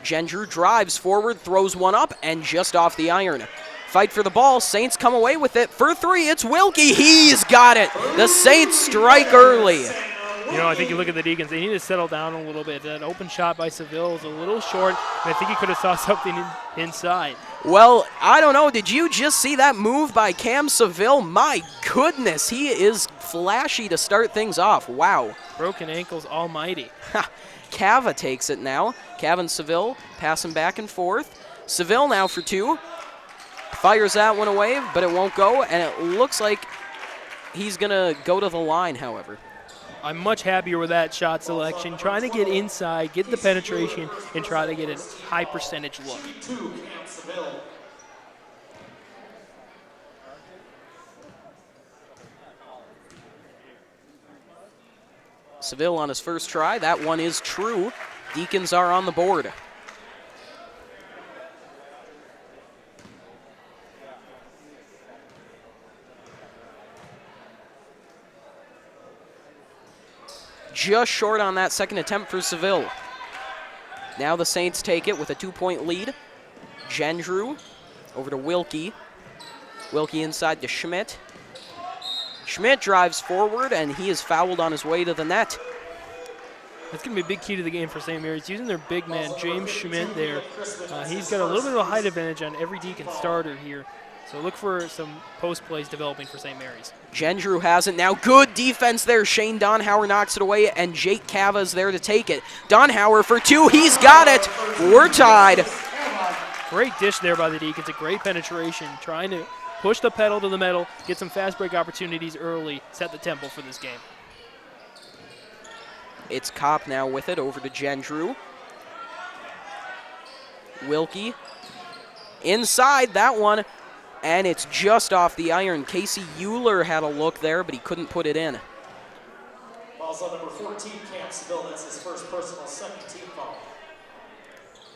Gendrew drives forward, throws one up, and just off the iron. Fight for the ball. Saints come away with it. For three, it's Wilkie. He's got it. The Saints strike early. You know, I think you look at the Deacons, they need to settle down a little bit. That open shot by Seville was a little short, and I think he could have saw something inside. Well, I don't know. Did you just see that move by Cam Seville? My goodness, he is flashy to start things off. Wow. Broken ankles almighty. Cava takes it now. Cav and Seville passing back and forth. Seville now for two. Fires that one away, but it won't go, and it looks like he's going to go to the line, however. I'm much happier with that shot selection, trying to get inside, get the penetration, and try to get a high percentage look. Seville on his first try. That one is true. Deacons are on the board. Just short on that second attempt for Seville. Now the Saints take it with a 2-point lead. Gendrew over to Wilkie. Wilkie inside to Schmidt. Schmidt drives forward, and he is fouled on his way to the net. That's going to be a big key to the game for St. Mary's. Using their big man, James Schmidt, there. He's got a little bit of a height advantage on every Deacon starter here. So look for some post plays developing for St. Mary's. Gendrew has it now. Good defense there. Shane Donhauer knocks it away, and Jake Cava is there to take it. Donhauer for two. He's got it. We're tied. Great dish there by the Deacons. A great penetration. Trying to push the pedal to the metal, get some fast break opportunities early, set the tempo for this game. It's Kopp now with it over to Gendrew. Wilkie inside that one. And it's just off the iron. Casey Euler had a look there, but he couldn't put it in. Falls on number 14, Cam Seville. That's his first personal, second team foul.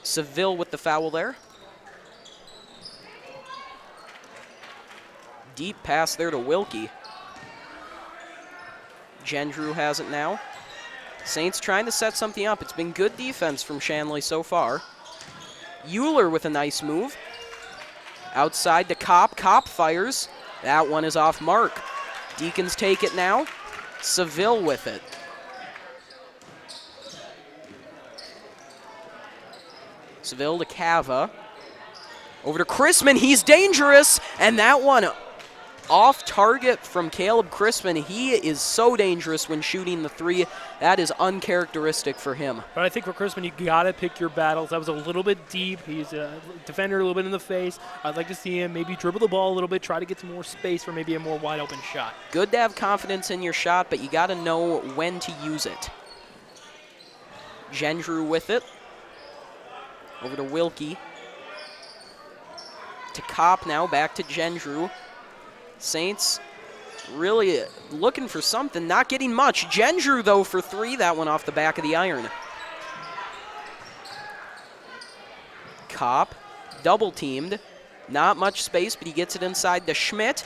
Seville with the foul there. Deep pass there to Wilkie. Gendrew has it now. Saints trying to set something up. It's been good defense from Shanley so far. Euler with a nice move. Outside to Kopp. Kopp fires. That one is off mark. Deacons take it now. Seville with it. Seville to Cava. Over to Chrisman. He's dangerous. And that one off target from Caleb Chrisman. He is so dangerous when shooting the three. That is uncharacteristic for him. But I think for Chrisman, you got to pick your battles. That was a little bit deep. He's a defender a little bit in the face. I'd like to see him maybe dribble the ball a little bit, try to get some more space for maybe a more wide open shot. Good to have confidence in your shot, but you got to know when to use it. Gendrew with it. Over to Wilkie. To Kopp now, back to Gendrew. Saints really looking for something, not getting much. Gendrew, though, for three. That one off the back of the iron. Kopp, double-teamed. Not much space, but he gets it inside to Schmidt.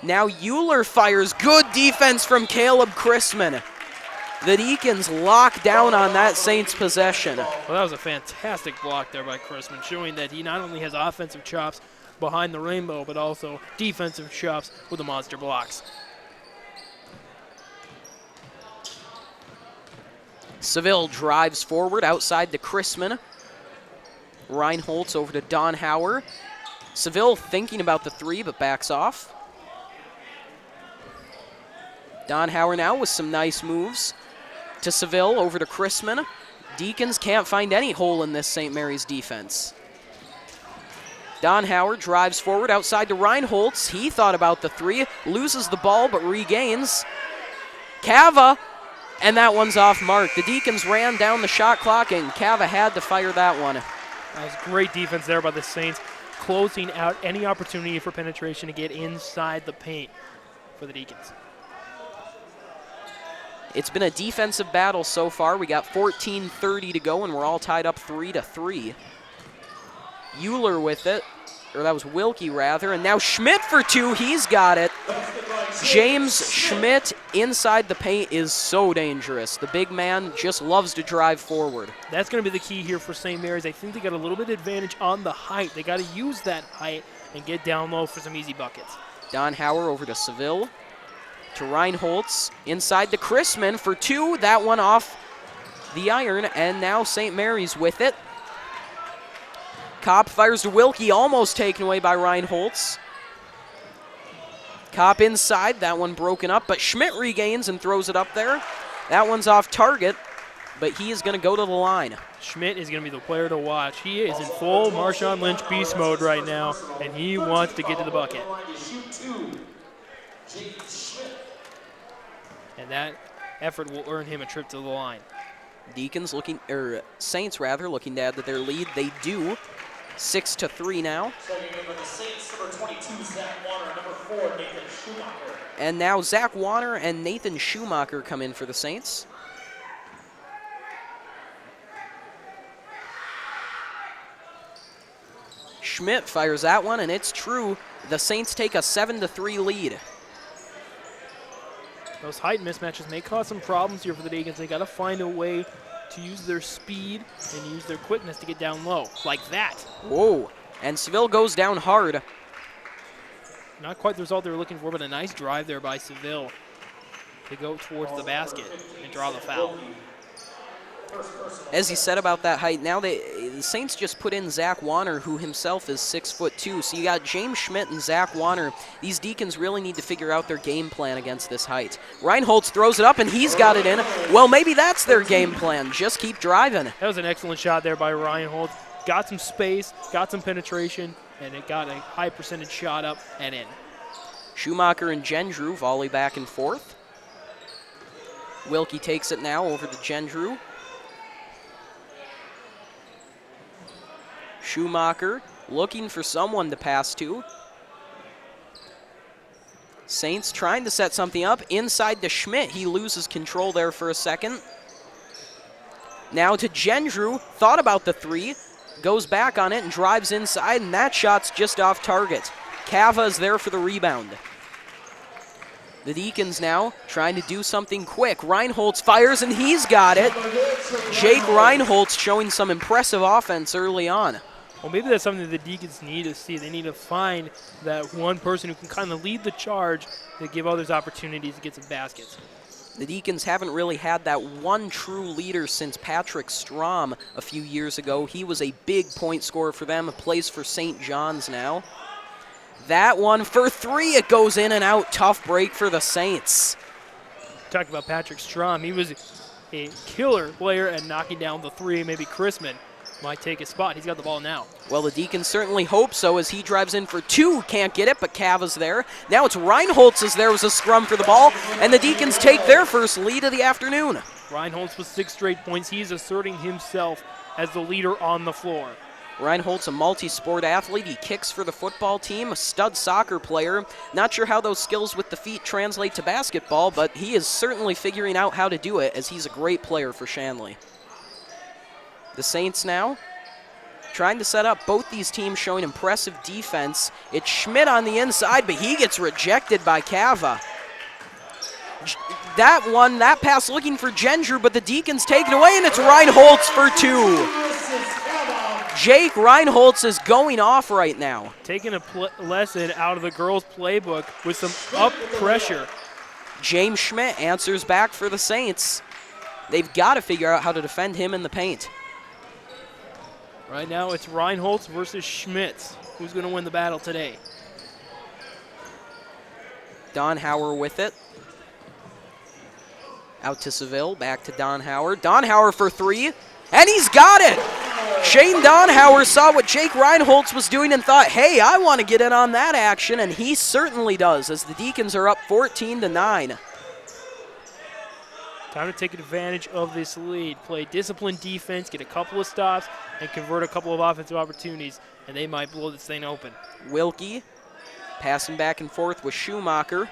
Now Euler fires. Good defense from Caleb Chrisman. The Deacons lock down on that Saints possession. Well, that was a fantastic block there by Chrisman, showing that he not only has offensive chops behind the rainbow, but also defensive chops with the monster blocks. Seville drives forward outside to Chrisman. Reinholtz over to Donhauer. Seville thinking about the three, but backs off. Donhauer now with some nice moves to Seville over to Chrisman. Deacons can't find any hole in this St. Mary's defense. Donhauer drives forward outside to Reinholtz. He thought about the three, loses the ball but regains. Cava, and that one's off mark. The Deacons ran down the shot clock and Cava had to fire that one. That was great defense there by the Saints, closing out any opportunity for penetration to get inside the paint for the Deacons. It's been a defensive battle so far. We got 14:30 to go, and we're all tied up 3-3. Euler with it, or that was Wilkie rather, and now Schmidt for two. He's got it. James Schmidt inside the paint is so dangerous. The big man just loves to drive forward. That's going to be the key here for St. Mary's. I think they got a little bit of advantage on the height. They got to use that height and get down low for some easy buckets. Donhauer over to Seville. To Reinholtz, inside to Chrisman for two. That one off the iron, and now St. Mary's with it. Kopp fires to Wilkie, almost taken away by Reinholtz. Kopp inside, that one broken up, but Schmidt regains and throws it up there. That one's off target, but he is going to go to the line. Schmidt is going to be the player to watch. He is in full Marshawn Lynch beast mode right now, and he wants to get to the bucket. And that effort will earn him a trip to the line. Deacons looking, or Saints rather, looking to add to their lead. They do. 6-3 now. And now Zach Warner and Nathan Schumacher come in for the Saints. Schmidt fires that one, and it's true. The Saints take a 7-3 lead. Those height mismatches may cause some problems here for the Deacons. They got to find a way to use their speed and use their quickness to get down low, like that. Whoa, and Seville goes down hard. Not quite the result they were looking for, but a nice drive there by Seville to go towards the basket and draw the foul. As he said about that height, now the Saints just put in Zach Warner, who himself is 6'2". So you got James Schmidt and Zach Warner. These Deacons really need to figure out their game plan against this height. Reinholtz throws it up, and he's got it in. Well, maybe that's their game plan. Just keep driving. That was an excellent shot there by Reinholtz. Got some space, got some penetration, and it got a high percentage shot up and in. Schumacher and Gendrew volley back and forth. Wilkie takes it now over to Gendrew. Schumacher looking for someone to pass to. Saints trying to set something up. Inside to Schmidt. He loses control there for a second. Now to Gendrew. Thought about the three. Goes back on it and drives inside, and that shot's just off target. Cava is there for the rebound. The Deacons now trying to do something quick. Reinholtz fires, and he's got it. Jake Reinholtz showing some impressive offense early on. Well, maybe that's something the Deacons need to see. They need to find that one person who can kind of lead the charge to give others opportunities to get some baskets. The Deacons haven't really had that one true leader since Patrick Strom a few years ago. He was a big point scorer for them, plays for St. John's now. That one for three, it goes in and out. Tough break for the Saints. Talked about Patrick Strom. He was a killer player at knocking down the three. Maybe Chrisman might take his spot. He's got the ball now. Well, the Deacons certainly hope so as he drives in for two. Can't get it, but Cava's there. Now it's Reinholtz as there was a scrum for the ball, and the Deacons take their first lead of the afternoon. Reinholtz with 6 straight points. He's asserting himself as the leader on the floor. Reinholtz, a multi-sport athlete. He kicks for the football team, a stud soccer player. Not sure how those skills with the feet translate to basketball, but he is certainly figuring out how to do it as he's a great player for Shanley. The Saints now trying to set up both these teams showing impressive defense. It's Schmidt on the inside, but he gets rejected by Cava. That pass looking for Gendrew, but the Deacons take it away, and it's Reinholtz for two. Jake Reinholtz is going off right now. Taking a lesson out of the girls' playbook with some up pressure. James Schmidt answers back for the Saints. They've got to figure out how to defend him in the paint. Right now it's Reinholtz versus Schmitz. Who's going to win the battle today? Donhauer with it. Out to Seville, back to Donhauer. Donhauer for three, and he's got it! Shane Donhauer saw what Jake Reinholtz was doing and thought, hey, I want to get in on that action, and he certainly does, as the Deacons are up 14-9. Time to take advantage of this lead. Play disciplined defense, get a couple of stops, and convert a couple of offensive opportunities, and they might blow this thing open. Wilkie passing back and forth with Schumacher.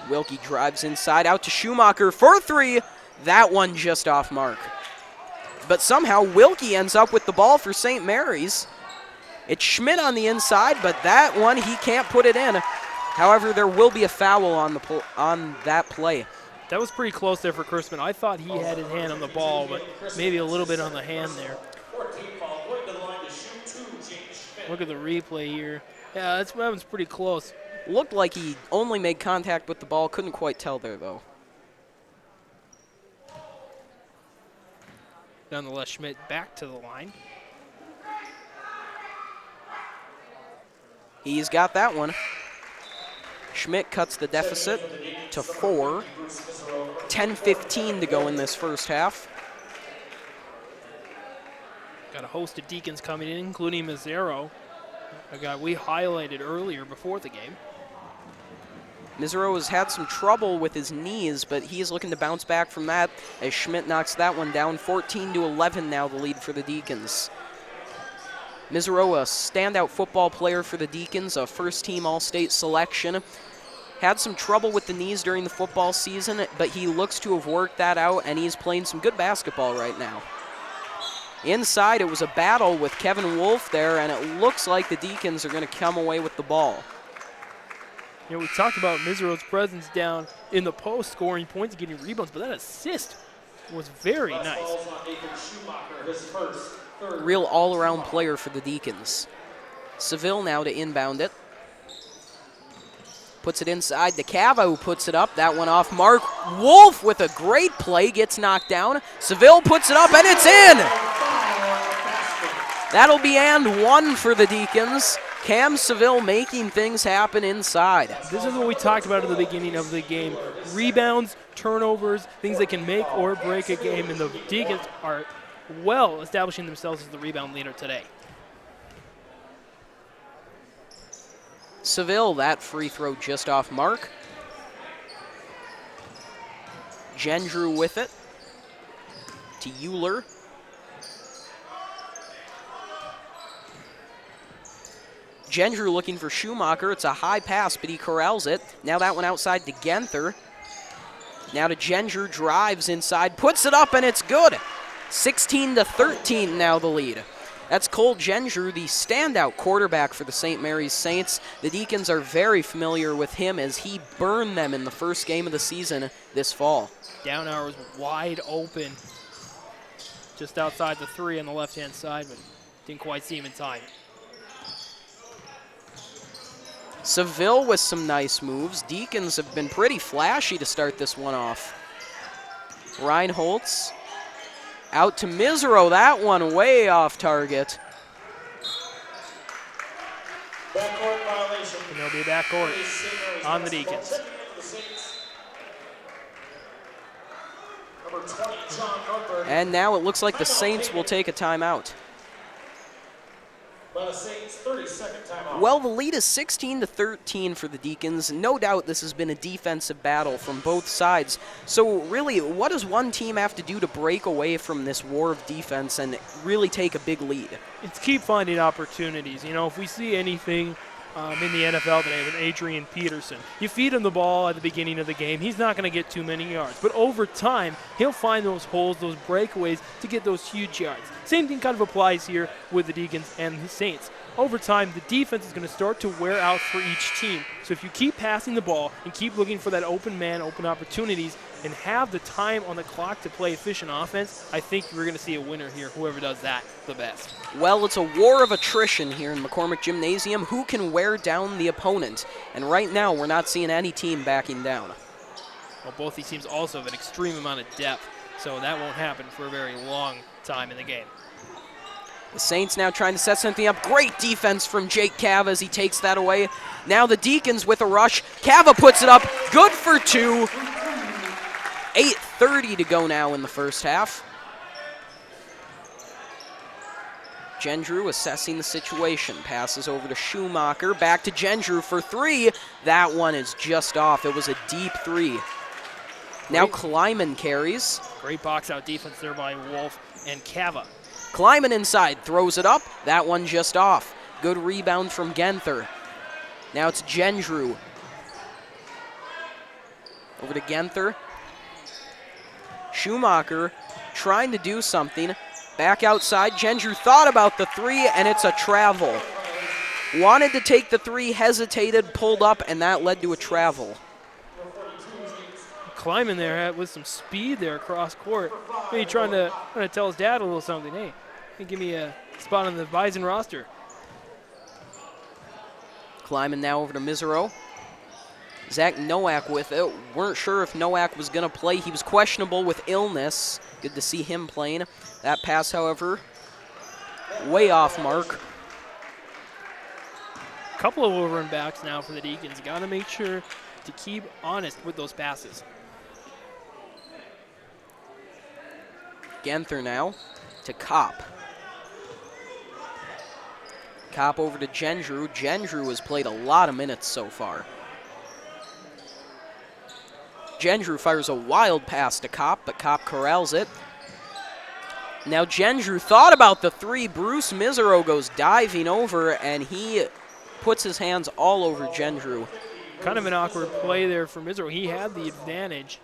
Wilkie drives inside, out to Schumacher for three. That one just off mark. But somehow Wilkie ends up with the ball for St. Mary's. It's Schmidt on the inside, but that one he can't put it in. However, there will be a foul on that play. That was pretty close there for Kurtzman. I thought he had his hand on the ball, but maybe a little bit on the hand there. Look at the replay here. Yeah, that one's pretty close. Looked like he only made contact with the ball. Couldn't quite tell there, though. Nonetheless, Schmidt back to the line. He's got that one. Schmidt cuts the deficit to 4. 10:15 to go in this first half. Got a host of Deacons coming in, including Mazzaro, a guy we highlighted earlier before the game. Mazzaro has had some trouble with his knees, but he is looking to bounce back from that as Schmidt knocks that one down. 14-11 now, the lead for the Deacons. Mazzaro, a standout football player for the Deacons, a first-team All-State selection. Had some trouble with the knees during the football season, but he looks to have worked that out, and he's playing some good basketball right now. Inside, it was a battle with Kevin Wolf there, and it looks like the Deacons are going to come away with the ball. You know, we talked about Mazaro's presence down in the post, scoring points and getting rebounds, but that assist was very nice. Real all-around player for the Deacons. Seville now to inbound it. Puts it inside to Cava, who puts it up. That one off mark. Wolf with a great play gets knocked down. Seville puts it up, and it's in! That'll be and one for the Deacons. Cam Seville making things happen inside. This is what we talked about at the beginning of the game. Rebounds, turnovers, things that can make or break a game, and the Deacons are well establishing themselves as the rebound leader today. Seville, that free throw just off mark. Gendrew with it to Euler. Gendrew looking for Schumacher. It's a high pass, but he corrals it. Now that one outside to Genther. Now to Gendrew, drives inside, puts it up, and it's good. 16-13 now the lead. That's Cole Gendrew, the standout quarterback for the St. Mary's Saints. The Deacons are very familiar with him as he burned them in the first game of the season this fall. Downhour was wide open, just outside the 3 on the left-hand side, but didn't quite see him in time. Seville with some nice moves. Deacons have been pretty flashy to start this one off. Reinholtz out to Mazzaro. That one way off target. Backcourt violation. And there'll be a backcourt on the Deacons. Number 20, John Hartberg. And now it looks like the Saints will take a timeout. By the Saints, 30-second timeout. Well, the lead is 16-13 for the Deacons. No doubt this has been a defensive battle from both sides. So really, what does one team have to do to break away from this war of defense and really take a big lead? It's keep finding opportunities. You know, if we see anything in the NFL today with Adrian Peterson, you feed him the ball at the beginning of the game, he's not going to get too many yards. But over time, he'll find those holes, those breakaways to get those huge yards. Same thing kind of applies here with the Deacons and the Saints. Over time, the defense is going to start to wear out for each team. So if you keep passing the ball and keep looking for that open man, open opportunities, and have the time on the clock to play efficient offense, I think we're going to see a winner here, whoever does that the best. Well, it's a war of attrition here in McCormick Gymnasium. Who can wear down the opponent? And right now, we're not seeing any team backing down. Well, both these teams also have an extreme amount of depth. So that won't happen for a very long time in the game. The Saints now trying to set something up. Great defense from Jake Cava as he takes that away. Now the Deacons with a rush. Cava puts it up. Good for 2. 8:30 to go now in the first half. Gendrew assessing the situation. Passes over to Schumacher. Back to Gendrew for 3. That one is just off. It was a deep 3. Now Kleiman carries. Great box out defense there by Wolf and Cava. Kleiman inside, throws it up. That one just off. Good rebound from Genther. Now it's Gendrew. Over to Genther. Schumacher trying to do something. Back outside, Gendrew thought about the 3, and it's a travel. Wanted to take the 3, hesitated, pulled up, and that led to a travel. Kleiman there with some speed there across court. Maybe trying to tell his dad a little something. Hey, give me a spot on the Bison roster. Kleiman now over to Misero. Zach Nowak with it. Weren't sure if Nowak was going to play. He was questionable with illness. Good to see him playing. That pass, however, way off mark. Couple of over and backs now for the Deacons. Got to make sure to keep honest with those passes. Genther now to Kopp. Kopp over to Gendrew. Gendrew has played a lot of minutes so far. Gendrew fires a wild pass to Kopp, but Kopp corrals it. Now Gendrew thought about the 3. Bruce Misero goes diving over, and he puts his hands all over Gendrew. Kind of an awkward play there for Misero. He had the advantage,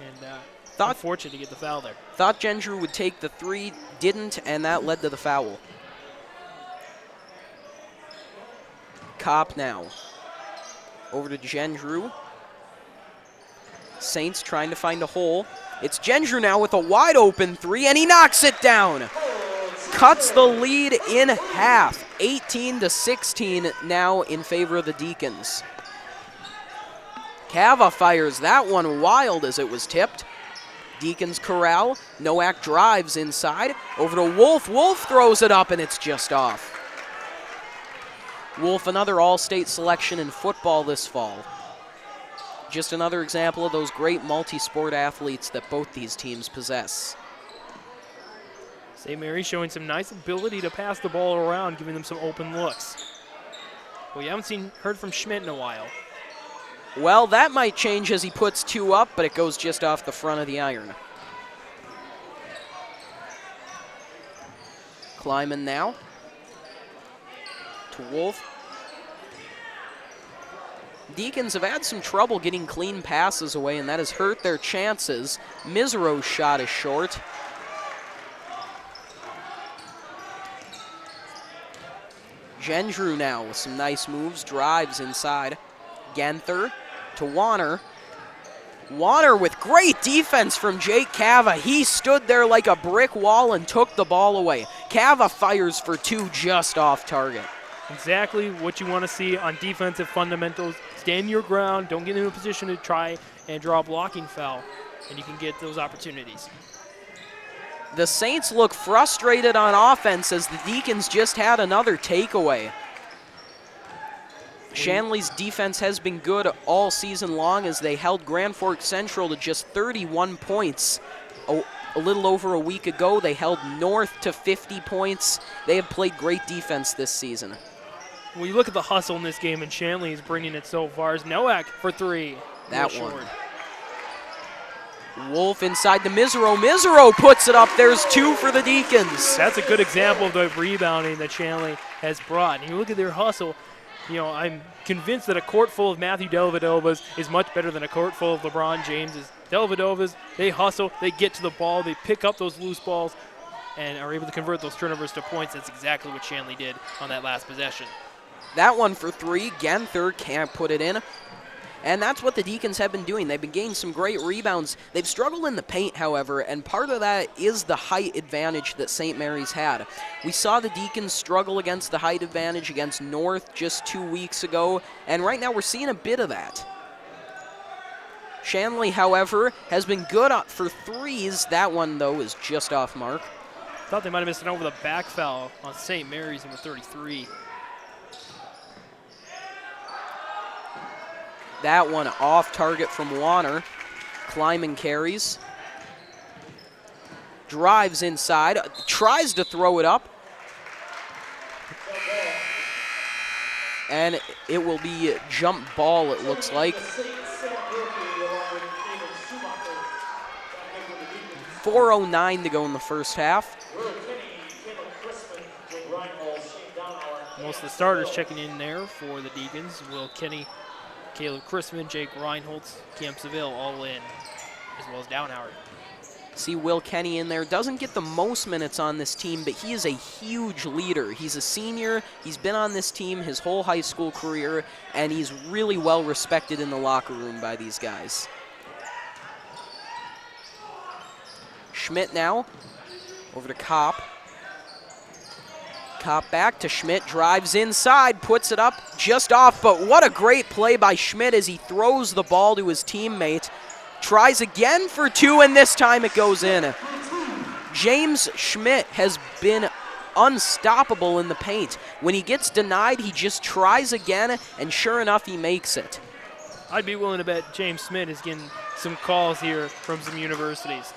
and unfortunate to get the foul there. Thought Gendrew would take the 3, didn't, and that led to the foul. Kopp now over to Gendrew. Saints trying to find a hole. It's Gendrew now with a wide open 3, and he knocks it down. Cuts the lead in half. 18-16 now in favor of the Deacons. Cava fires that one wild as it was tipped. Deacons corral. Nowak drives inside. Over to Wolf. Wolf throws it up, and it's just off. Wolf, another all-state selection in football this fall. Just another example of those great multi-sport athletes that both these teams possess. St. Mary's showing some nice ability to pass the ball around, giving them some open looks. Well, you haven't heard from Schmidt in a while. Well, that might change as he puts 2 up, but it goes just off the front of the iron. Kleiman now to Wolf. Deacons have had some trouble getting clean passes away, and that has hurt their chances. Misero's shot is short. Gendrew now with some nice moves, drives inside. Genther to Warner. Warner with great defense from Jake Cava. He stood there like a brick wall and took the ball away. Cava fires for 2 just off target. Exactly what you want to see on defensive fundamentals. Stand your ground, don't get in a position to try and draw a blocking foul, and you can get those opportunities. The Saints look frustrated on offense as the Deacons just had another takeaway. Shanley's defense has been good all season long as they held Grand Forks Central to just 31 points. A little over a week ago, they held North to 50 points. They have played great defense this season. When you look at the hustle in this game, and Shanley is bringing it so far, is Nowak for 3. That one. Wolf inside to Misero. Misero puts it up. There's 2 for the Deacons. That's a good example of the rebounding that Shanley has brought. And you look at their hustle. You know, I'm convinced that a court full of Matthew Dellavedovas is much better than a court full of LeBron Jameses. Dellavedovas, they hustle, they get to the ball, they pick up those loose balls, and are able to convert those turnovers to points. That's exactly what Shanley did on that last possession. That one for 3. Genther can't put it in. And that's what the Deacons have been doing. They've been getting some great rebounds. They've struggled in the paint, however, and part of that is the height advantage that St. Mary's had. We saw the Deacons struggle against the height advantage against North just 2 weeks ago, and right now we're seeing a bit of that. Shanley, however, has been good for threes. That one, though, is just off mark. Thought they might have missed it over the back foul on St. Mary's, number 33. That one off target from Warner. Kleiman carries. Drives inside, tries to throw it up. And it will be a jump ball, it looks like. 4:09 to go in the first half. Most of the starters checking in there for the Deacons. Will Kenny, Caleb Chrisman, Jake Reinholtz, Cam Seville all in, as well as Downhauer. See Will Kenny in there. Doesn't get the most minutes on this team, but he is a huge leader. He's a senior. He's been on this team his whole high school career, and he's really well respected in the locker room by these guys. Schmidt now over to Kopp. Kopp back to Schmidt, drives inside, puts it up just off, but what a great play by Schmidt as he throws the ball to his teammate. Tries again for two, and this time it goes in. James Schmidt has been unstoppable in the paint. When he gets denied, he just tries again, and sure enough, he makes it. I'd be willing to bet James Schmidt is getting some calls here from some universities.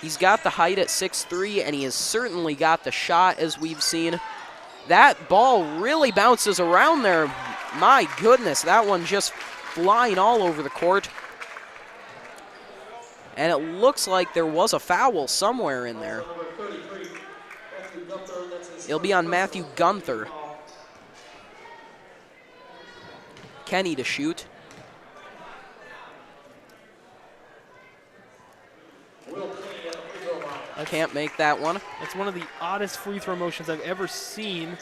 He's got the height at 6'3", and he has certainly got the shot, as we've seen. That ball really bounces around there. My goodness, that one just flying all over the court. And it looks like there was a foul somewhere in there. It'll be on Matthew Gunther. Kenny to shoot. I can't make that one. It's one of the oddest free throw motions I've ever seen.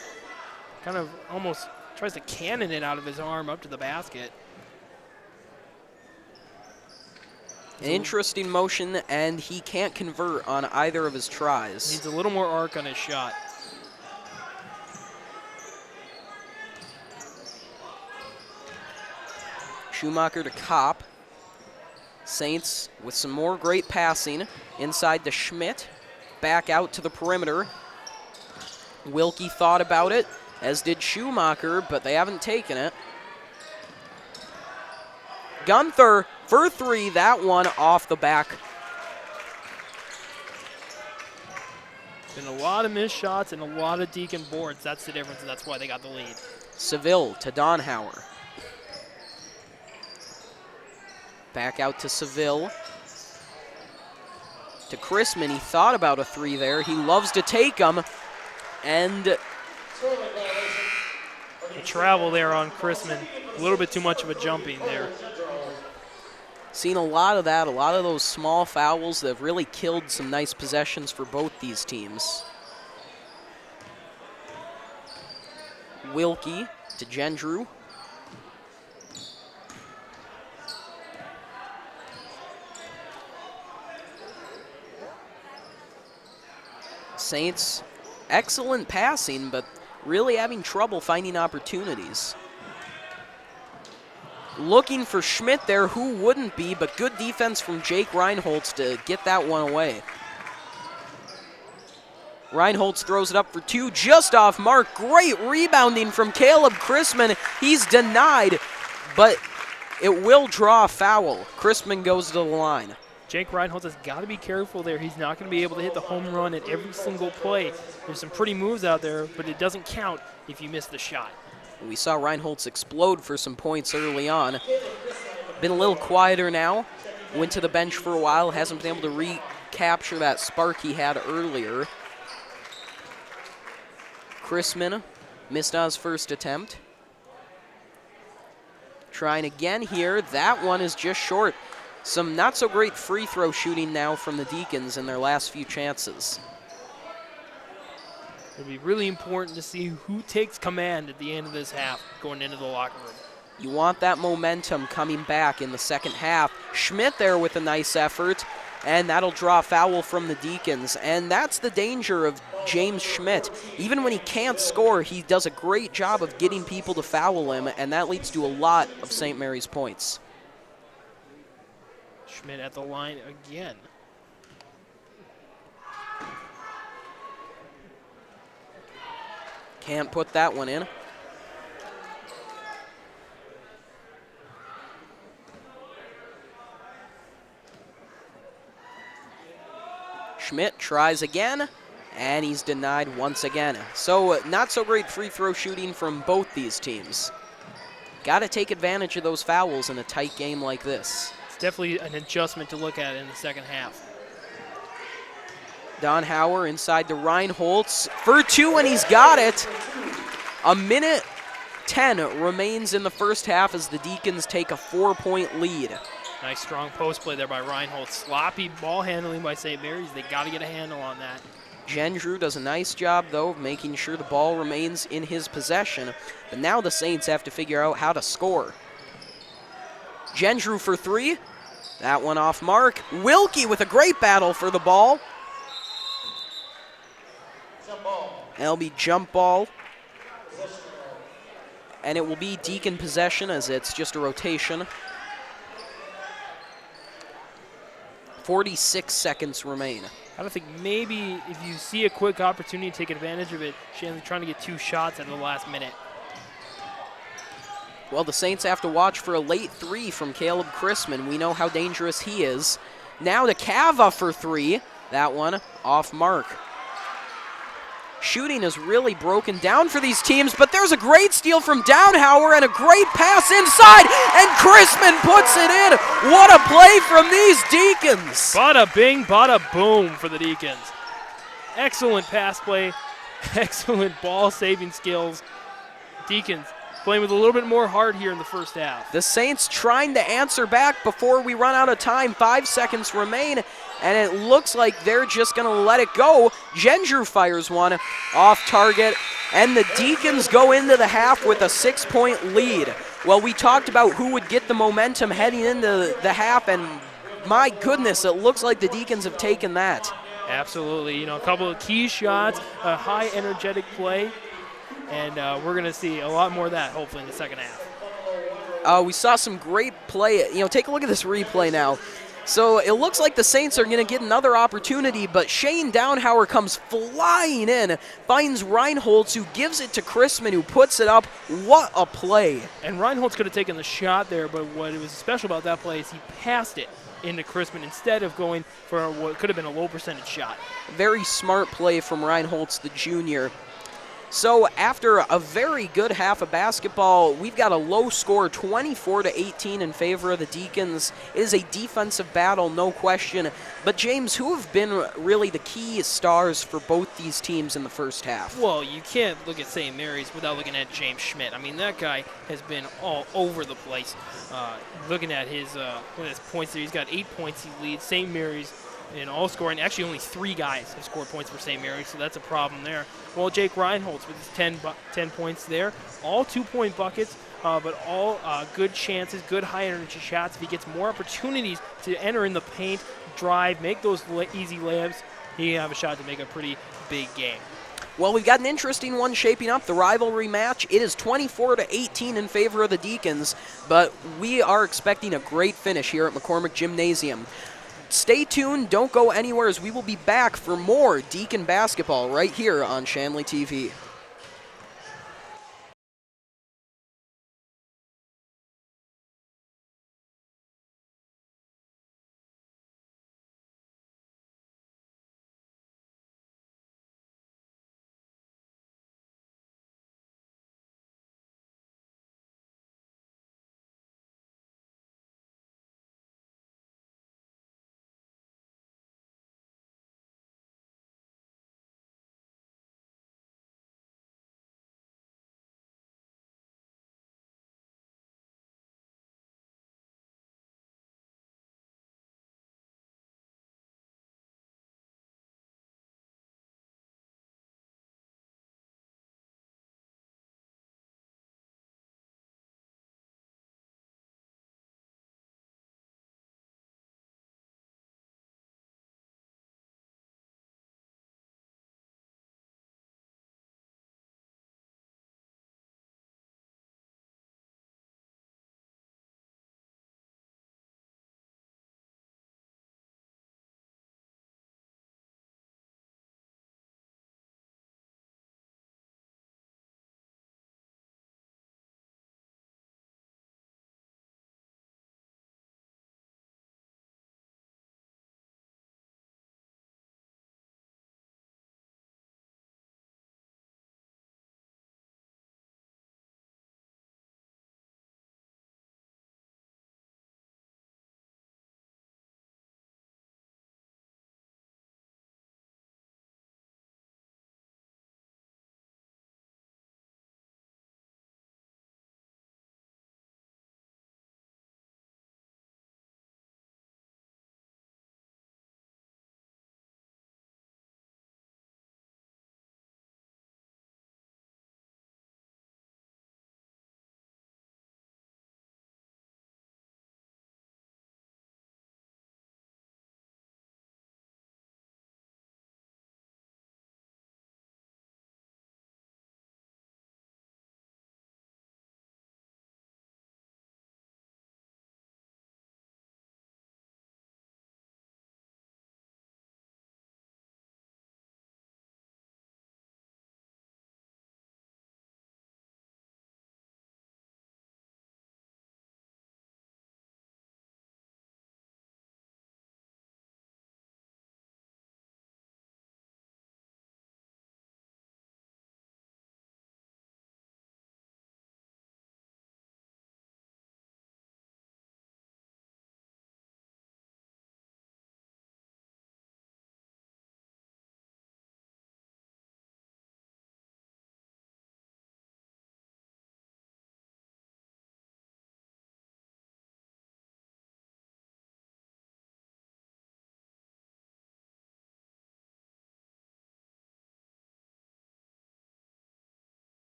Kind of almost tries to cannon it out of his arm up to the basket. An interesting motion, and he can't convert on either of his tries. Needs a little more arc on his shot. Schumacher to Kopp. Saints with some more great passing. Inside to Schmidt. Back out to the perimeter. Wilkie thought about it, as did Schumacher, but they haven't taken it. Gunther for three, that one off the back. Been a lot of missed shots and a lot of Deacon boards. That's the difference, and that's why they got the lead. Seville to Donhauer. Back out to Seville. To Chrisman, he thought about a three there. He loves to take them. And the travel there on Chrisman, a little bit too much of a jumping there. Seen a lot of that, a lot of those small fouls that have really killed some nice possessions for both these teams. Wilkie to Gendrew. Saints, excellent passing, but really having trouble finding opportunities. Looking for Schmidt there, who wouldn't be, but good defense from Jake Reinholtz to get that one away. Reinholtz throws it up for two, just off mark. Great rebounding from Caleb Chrisman. He's denied, but it will draw a foul. Chrisman goes to the line. Jake Reinholtz has got to be careful there. He's not going to be able to hit the home run at every single play. There's some pretty moves out there, but it doesn't count if you miss the shot. We saw Reinholtz explode for some points early on. Been a little quieter now. Went to the bench for a while. Hasn't been able to recapture that spark he had earlier. Chrisman missed on his first attempt. Trying again here. That one is just short. Some not so great free throw shooting now from the Deacons in their last few chances. It'll be really important to see who takes command at the end of this half going into the locker room. You want that momentum coming back in the second half. Schmidt there with a nice effort, and that'll draw a foul from the Deacons. And that's the danger of James Schmidt. Even when he can't score, he does a great job of getting people to foul him, and that leads to a lot of St. Mary's points. Schmidt at the line again. Can't put that one in. Schmidt tries again, and he's denied once again. So not so great free throw shooting from both these teams. Got to take advantage of those fouls in a tight game like this. It's definitely an adjustment to look at in the second half. Don Hauer inside to Reinholtz for two, and he's got it. A minute 10 remains in the first half as the Deacons take a 4-point lead. Nice strong post play there by Reinholtz. Sloppy ball handling by St. Mary's. They got to get a handle on that. Gendrew does a nice job, though, of making sure the ball remains in his possession. But now the Saints have to figure out how to score. Gendrew for three. That one off mark. Wilkie with a great battle for the ball. That'll be jump ball. And it will be Deacon possession as it's just a rotation. 46 seconds remain. I don't think maybe if you see a quick opportunity to take advantage of it, Shanley trying to get 2 shots at the last minute. Well, the Saints have to watch for a late three from Caleb Chrisman. We know how dangerous he is. Now to Cava for three. That one off mark. Shooting is really broken down for these teams, but there's a great steal from Downhauer and a great pass inside, and Chrisman puts it in. What a play from these Deacons. Bada bing, bada boom for the Deacons. Excellent pass play, excellent ball saving skills. Deacons playing with a little bit more heart here in the first half. The Saints trying to answer back before we run out of time. 5 seconds remain, and it looks like they're just going to let it go. Gendrew fires one off target, and the Deacons go into the half with a 6-point lead. Well, we talked about who would get the momentum heading into the half, and my goodness, it looks like the Deacons have taken that. Absolutely. You know, a couple of key shots, a high energetic play, and we're going to see a lot more of that hopefully in the second half. We saw some great play. You know, take a look at this replay now. So it looks like the Saints are going to get another opportunity, but Shane Downhauer comes flying in, finds Reinholtz, who gives it to Chrisman, who puts it up. What a play. And Reinholtz could have taken the shot there, but what was special about that play is he passed it into Chrisman instead of going for what could have been a low percentage shot. Very smart play from Reinholtz, the junior. So after a very good half of basketball, we've got a low score, 24-18 in favor of the Deacons. It is a defensive battle, no question. But James, who have been really the key stars for both these teams in the first half? Well, you can't look at St. Mary's without looking at James Schmidt. I mean, that guy has been all over the place. Looking at his points there, he's got 8 points he leads. St. Mary's in all scoring. Actually, only 3 guys have scored points for St. Mary's, so that's a problem there. Well, Jake Reinholtz with his 10 points there. All 2-point buckets, but all good chances, good high-energy shots. If he gets more opportunities to enter in the paint, drive, make those easy layups, he can have a shot to make a pretty big game. Well, we've got an interesting one shaping up, the rivalry match. It is 24-18 in favor of the Deacons, but we are expecting a great finish here at McCormick Gymnasium. Stay tuned, don't go anywhere, as we will be back for more Deacon basketball right here on Shanley TV.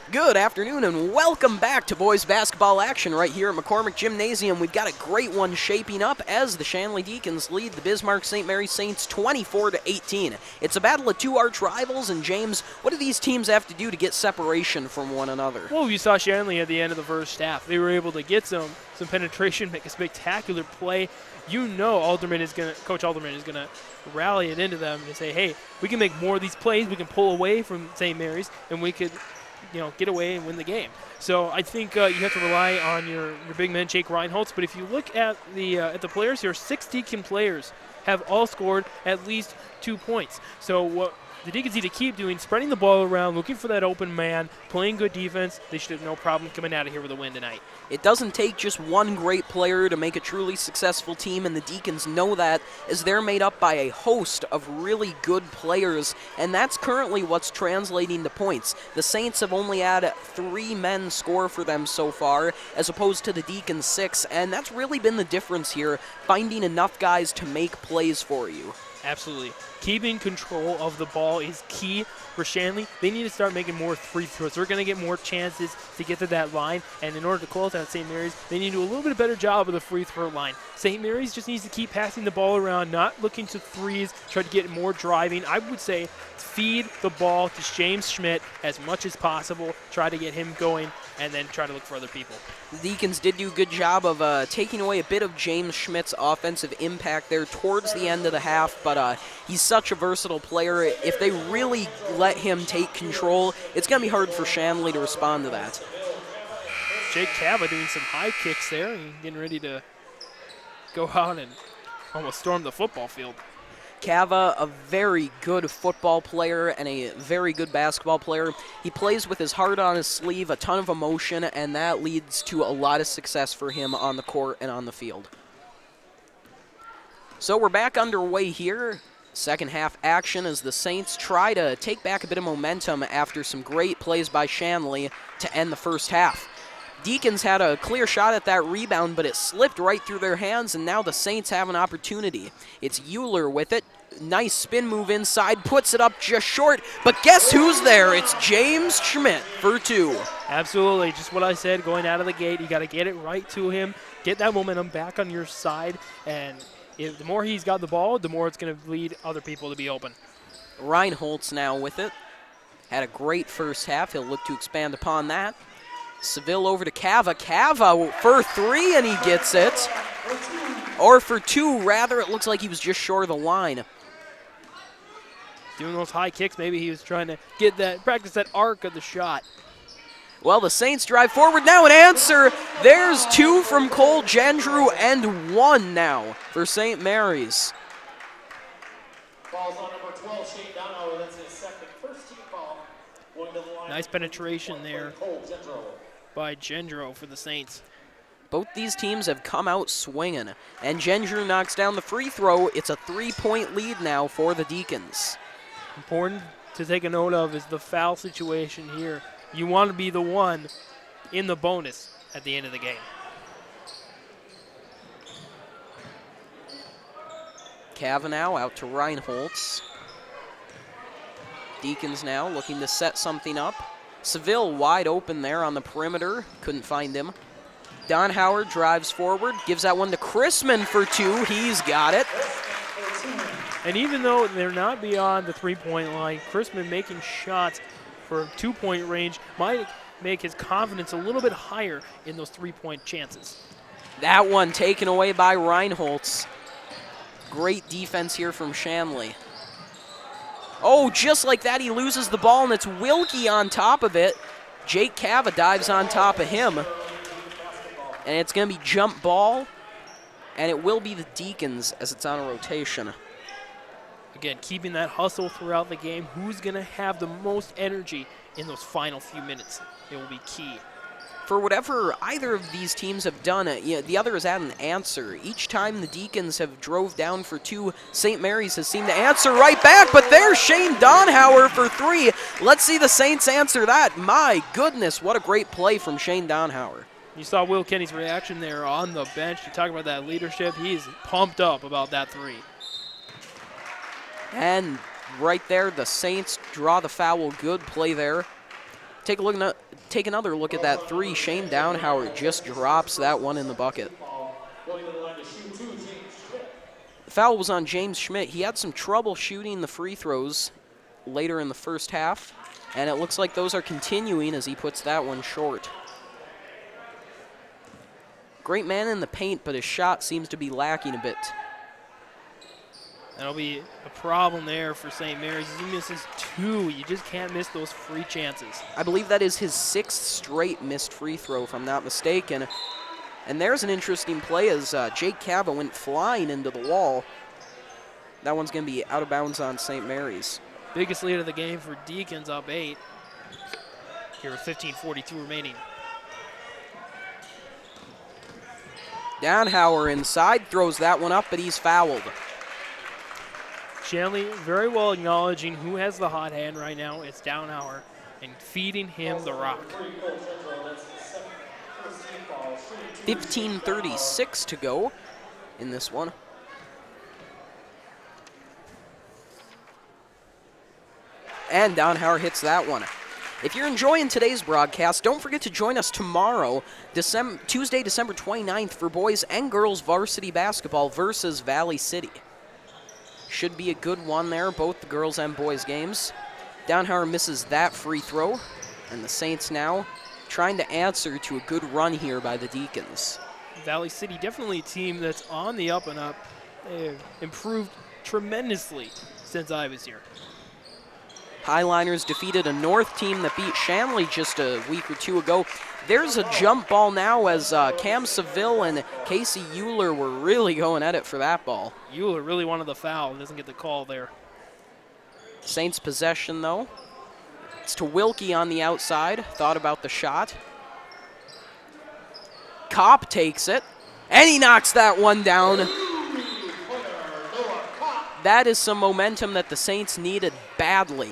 Good afternoon and welcome back to boys basketball action right here at McCormick Gymnasium. We've got a great one shaping up as the Shanley Deacons lead the Bismarck St. Mary Saints 24-18. It's a battle of two arch rivals, and James, what do these teams have to do to get separation from one another? Well, you saw Shanley at the end of the first half. They were able to get some penetration, make a spectacular play. You know Coach Alderman is gonna rally it into them and say, hey, we can make more of these plays, we can pull away from St. Mary's, and we could get away and win the game. So I think you have to rely on your big man, Jake Reinholtz. But if you look at the players here, 6 Deacon players have all scored at least 2 points. So what the Deacons need to keep doing, spreading the ball around, looking for that open man, playing good defense. They should have no problem coming out of here with a win tonight. It doesn't take just one great player to make a truly successful team, and the Deacons know that, as they're made up by a host of really good players, and that's currently what's translating to points. The Saints have only had 3 men score for them so far, as opposed to the Deacons 6, and that's really been the difference here, finding enough guys to make plays for you. Absolutely. Keeping control of the ball is key for Shanley. They need to start making more free throws. They're going to get more chances to get to that line, and in order to close out St. Mary's, they need to do a little bit better job of the free throw line. St. Mary's just needs to keep passing the ball around, not looking to threes, try to get more driving. I would say feed the ball to James Schmidt as much as possible, try to get him going, and then try to look for other people. The Deacons did do a good job of taking away a bit of James Schmidt's offensive impact there towards the end of the half, but he's such a versatile player. If they really let him take control, it's going to be hard for Shanley to respond to that. Jake Cava doing some high kicks there and getting ready to go out and almost storm the football field. Cava, a very good football player and a very good basketball player. He plays with his heart on his sleeve, a ton of emotion, and that leads to a lot of success for him on the court and on the field. So we're back underway here. Second half action as the Saints try to take back a bit of momentum after some great plays by Shanley to end the first half. Deacons had a clear shot at that rebound, but it slipped right through their hands, and now the Saints have an opportunity. It's Euler with it. Nice spin move inside, puts it up just short, but guess who's there? It's James Schmidt for 2. Absolutely, just what I said going out of the gate. You got to get it right to him, get that momentum back on your side, and the more he's got the ball, the more it's going to lead other people to be open. Reinholtz now with it. Had a great first half. He'll look to expand upon that. Seville over to Cava. Cava for 3, and he gets it. Or for 2, rather. It looks like he was just short of the line. Doing those high kicks, maybe he was trying to practice that arc of the shot. Well, the Saints drive forward now and answer. There's 2 from Cole Gendrew and 1 now for St. Mary's. Falls on number 12, Shane Donohue. That's his second first team foul. Going to the line. Nice penetration there by Gendrew for the Saints. Both these teams have come out swinging, and Gendrew knocks down the free throw. It's a 3-point lead now for the Deacons. Important to take a note of is the foul situation here. You want to be the one in the bonus at the end of the game. Cavanaugh out to Reinholtz. Deacons now looking to set something up. Seville wide open there on the perimeter. Couldn't find him. Don Howard drives forward, gives that one to Chrisman for 2. He's got it. And even though they're not beyond the 3-point line, Chrisman making shots for 2-point range might make his confidence a little bit higher in those 3-point chances. That one taken away by Reinholtz. Great defense here from Shanley. Oh, just like that, he loses the ball, and it's Wilkie on top of it. Jake Cava dives on top of him. And it's going to be jump ball, and it will be the Deacons as it's on a rotation. Again, keeping that hustle throughout the game. Who's going to have the most energy in those final few minutes? It will be key. For whatever either of these teams have done, the other has had an answer. Each time the Deacons have drove down for 2, St. Mary's has seemed to answer right back, but there's Shane Donhauer for 3. Let's see the Saints answer that. My goodness, what a great play from Shane Donhauer. You saw Will Kenny's reaction there on the bench. You talk about that leadership. He's pumped up about that 3. And right there, the Saints draw the foul. Good play there. Take a look at take another look at that three. Shane Downhauer just drops that one in the bucket. The foul was on James Schmidt. He had some trouble shooting the free throws later in the first half, and it looks like those are continuing as he puts that one short. Great man in the paint, but his shot seems to be lacking a bit. That'll be a problem there for St. Mary's. He misses 2. You just can't miss those free chances. I believe that is his 6th straight missed free throw, if I'm not mistaken. And there's an interesting play as Jake Cava went flying into the wall. That one's going to be out of bounds on St. Mary's. Biggest lead of the game for Deacons, up 8. Here with 15:42 remaining. Downhauer inside, throws that one up, but he's fouled. Shanley very well acknowledging who has the hot hand right now. It's Downhauer, and feeding him the rock. 15:36 to go in this one. And Downhauer hits that one. If you're enjoying today's broadcast, don't forget to join us tomorrow, Tuesday, December 29th, for boys and girls varsity basketball versus Valley City. Should be a good one there, both the girls and boys games. Downhauer misses that free throw, and the Saints now trying to answer to a good run here by the Deacons. Valley City, definitely a team that's on the up and up. They've improved tremendously since I was here. Highliners defeated a North team that beat Shanley just a week or two ago. There's a jump ball now as Cam Seville and Casey Euler were really going at it for that ball. Euler really wanted the foul, doesn't get the call there. Saints possession though. It's to Wilkie on the outside, thought about the shot. Kopp takes it, and he knocks that one down. That is some momentum that the Saints needed badly.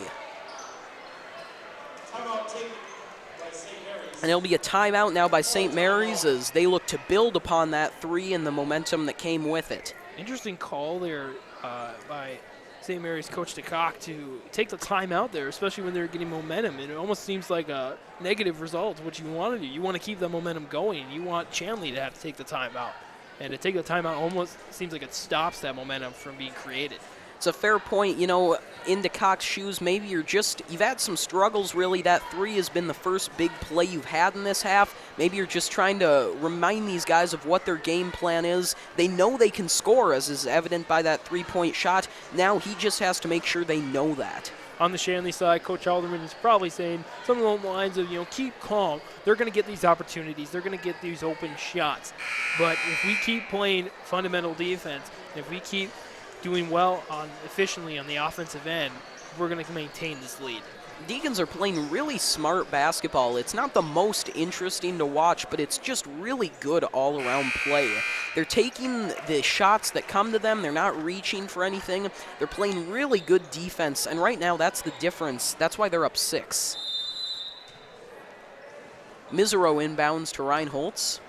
And it'll be a timeout now by St. Mary's as they look to build upon that three and the momentum that came with it. Interesting call there by St. Mary's coach DeCock to take the timeout there, especially when they're getting momentum. It almost seems like a negative result, what you want to do. You want to keep the momentum going. You want Shanley to have to take the timeout. And to take the timeout almost seems like it stops that momentum from being created. It's a fair point. You know, in DeCock's shoes, maybe you've had some struggles, really. That three has been the first big play you've had in this half. Maybe you're just trying to remind these guys of what their game plan is. They know they can score, as is evident by that three-point shot. Now he just has to make sure they know that. On the Shanley side, Coach Alderman is probably saying something along the lines of, keep calm. They're going to get these opportunities. They're going to get these open shots. But if we keep playing fundamental defense, if we keep doing well efficiently on the offensive end, we're going to maintain this lead. Deacons are playing really smart basketball. It's not the most interesting to watch, but it's just really good all-around play. They're taking the shots that come to them. They're not reaching for anything. They're playing really good defense, and right now that's the difference. That's why they're up 6. Misero inbounds to Reinholtz.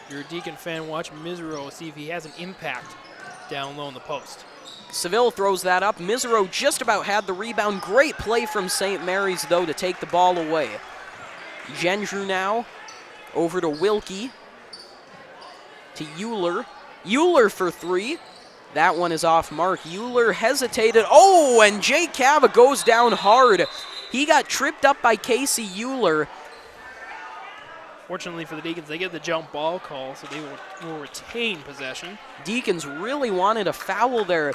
If you're a Deacon fan, watch Misero, see if he has an impact down low in the post. Seville throws that up. Misero just about had the rebound. Great play from St. Mary's, though, to take the ball away. Gendrew now over to Wilkie. To Euler. Euler for 3. That one is off mark. Euler hesitated. Oh, and Jake Cava goes down hard. He got tripped up by Casey Euler. Fortunately for the Deacons, they get the jump ball call, so they will retain possession. Deacons really wanted a foul there.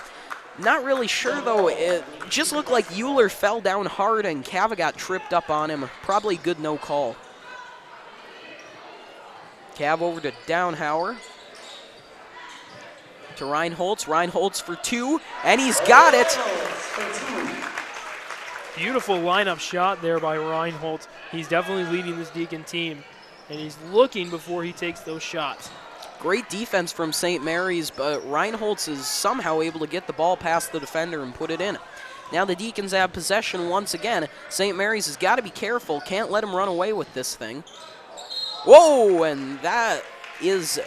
Not really sure, though. It just looked like Euler fell down hard and Cava got tripped up on him. Probably good no call. Cav over to Downhauer. To Reinholtz. Reinholtz for 2, and he's got it. Beautiful lineup shot there by Reinholtz. He's definitely leading this Deacon team, and he's looking before he takes those shots. Great defense from St. Mary's, but Reinholtz is somehow able to get the ball past the defender and put it in. Now the Deacons have possession once again. St. Mary's has got to be careful. Can't let him run away with this thing. Whoa, and that is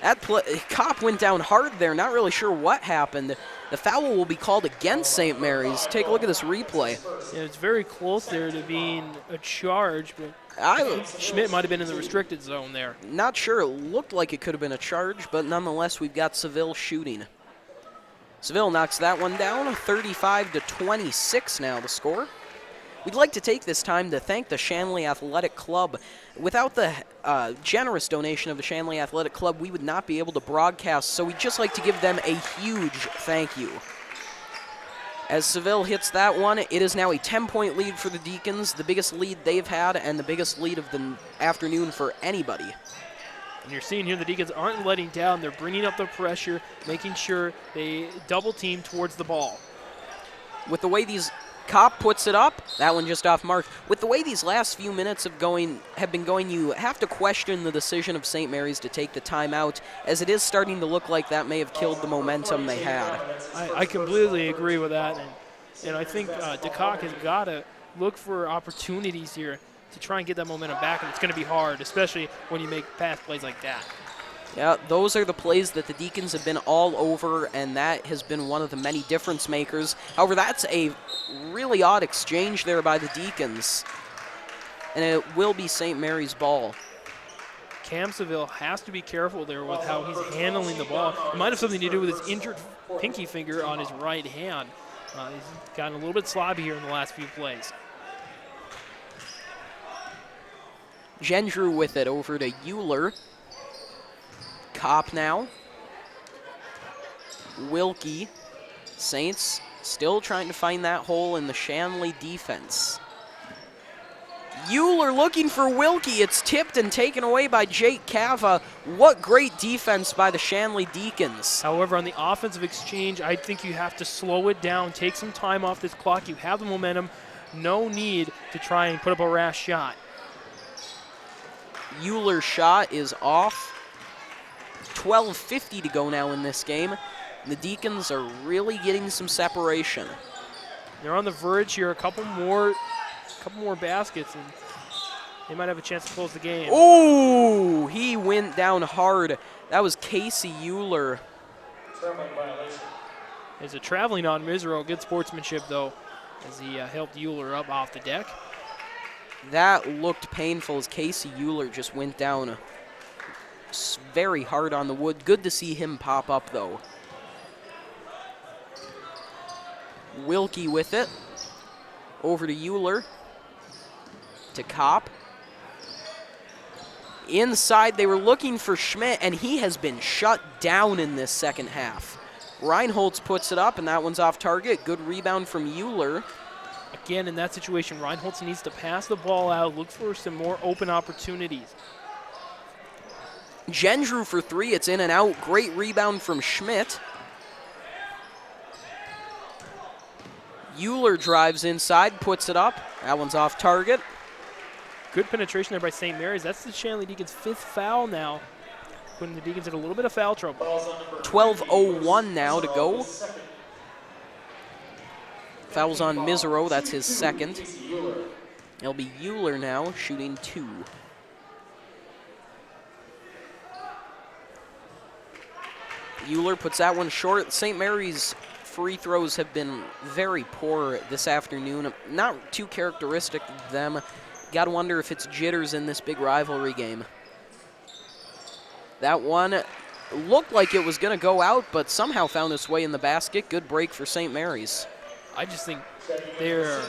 That Kopp went down hard there, not really sure what happened. The foul will be called against St. Mary's. Take a look at this replay. Yeah, it's very close there to being a charge, but Schmidt might have been in the restricted zone there. Not sure. It looked like it could have been a charge, but nonetheless, we've got Seville shooting. Seville knocks that one down, 35-26 now the score. We'd like to take this time to thank the Shanley Athletic Club. Without the generous donation of the Shanley Athletic Club, we would not be able to broadcast, so we'd just like to give them a huge thank you. As Seville hits that one, it is now a 10-point lead for the Deacons, the biggest lead they've had and the biggest lead of the afternoon for anybody. And you're seeing here the Deacons aren't letting down. They're bringing up the pressure, making sure they double team towards the ball. With the way these Kopp puts it up, that one just off mark. With the way these last few minutes have been going, you have to question the decision of St. Mary's to take the timeout, as it is starting to look like that may have killed the momentum they had. I completely agree with that, and I think DeCock has got to look for opportunities here to try and get that momentum back, and it's going to be hard, especially when you make pass plays like that. Yeah, those are the plays that the Deacons have been all over, and that has been one of the many difference makers. However, that's a really odd exchange there by the Deacons, and it will be St. Mary's ball. Cam Seville has to be careful there with how he's handling the ball. It might have something to do with his injured pinky finger on his right hand. He's gotten a little bit sloppy here in the last few plays. Gendrew with it over to Euler. Kopp now. Wilkie. Saints still trying to find that hole in the Shanley defense. Euler looking for Wilkie. It's tipped and taken away by Jake Cava. What great defense by the Shanley Deacons. However, on the offensive exchange, I think you have to slow it down, take some time off this clock. You have the momentum. No need to try and put up a rash shot. Euler's shot is off. 12:50 to go now in this game. The Deacons are really getting some separation. They're on the verge here. A couple more baskets, and they might have a chance to close the game. Ooh, he went down hard. That was Casey Euler. There's a traveling on Misero. Good sportsmanship, though, as he helped Euler up off the deck. That looked painful as Casey Euler just went down very hard on the wood. Good to see him pop up, though. Wilkie with it. Over to Euler. To Kopp. Inside, they were looking for Schmidt, and he has been shut down in this second half. Reinholtz puts it up, and that one's off target. Good rebound from Euler. Again, in that situation, Reinholtz needs to pass the ball out, look for some more open opportunities. Gendrew for three. It's in and out. Great rebound from Schmidt. Euler drives inside, puts it up. That one's off target. Good penetration there by St. Mary's. That's the Shanley Deacons' fifth foul now, putting the Deacons in a little bit of foul trouble. 12:01 now to go. Fouls on Misero. That's his second. It'll be Euler now shooting two. Euler puts that one short. St. Mary's free throws have been very poor this afternoon. Not too characteristic of them. Got to wonder if it's jitters in this big rivalry game. That one looked like it was going to go out, but somehow found its way in the basket. Good break for St. Mary's. I just think they're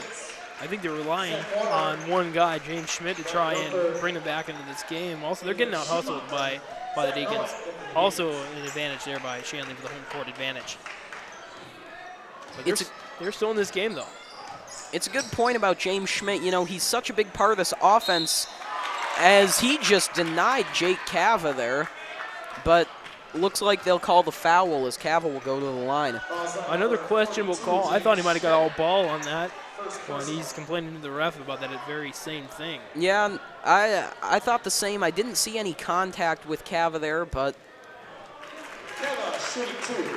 relying on one guy, James Schmidt, to try and bring them back into this game. Also, they're getting out hustled by the Deacons. Also, an advantage there by Shanley for the home court advantage. But they're still in this game, though. It's a good point about James Schmidt. You know, he's such a big part of this offense, as he just denied Jake Cava there. But looks like they'll call the foul as Cava will go to the line. Another questionable call. I thought he might have got all ball on that. Well, and he's complaining to the ref about that very same thing. Yeah, I thought the same. I didn't see any contact with Cava there, but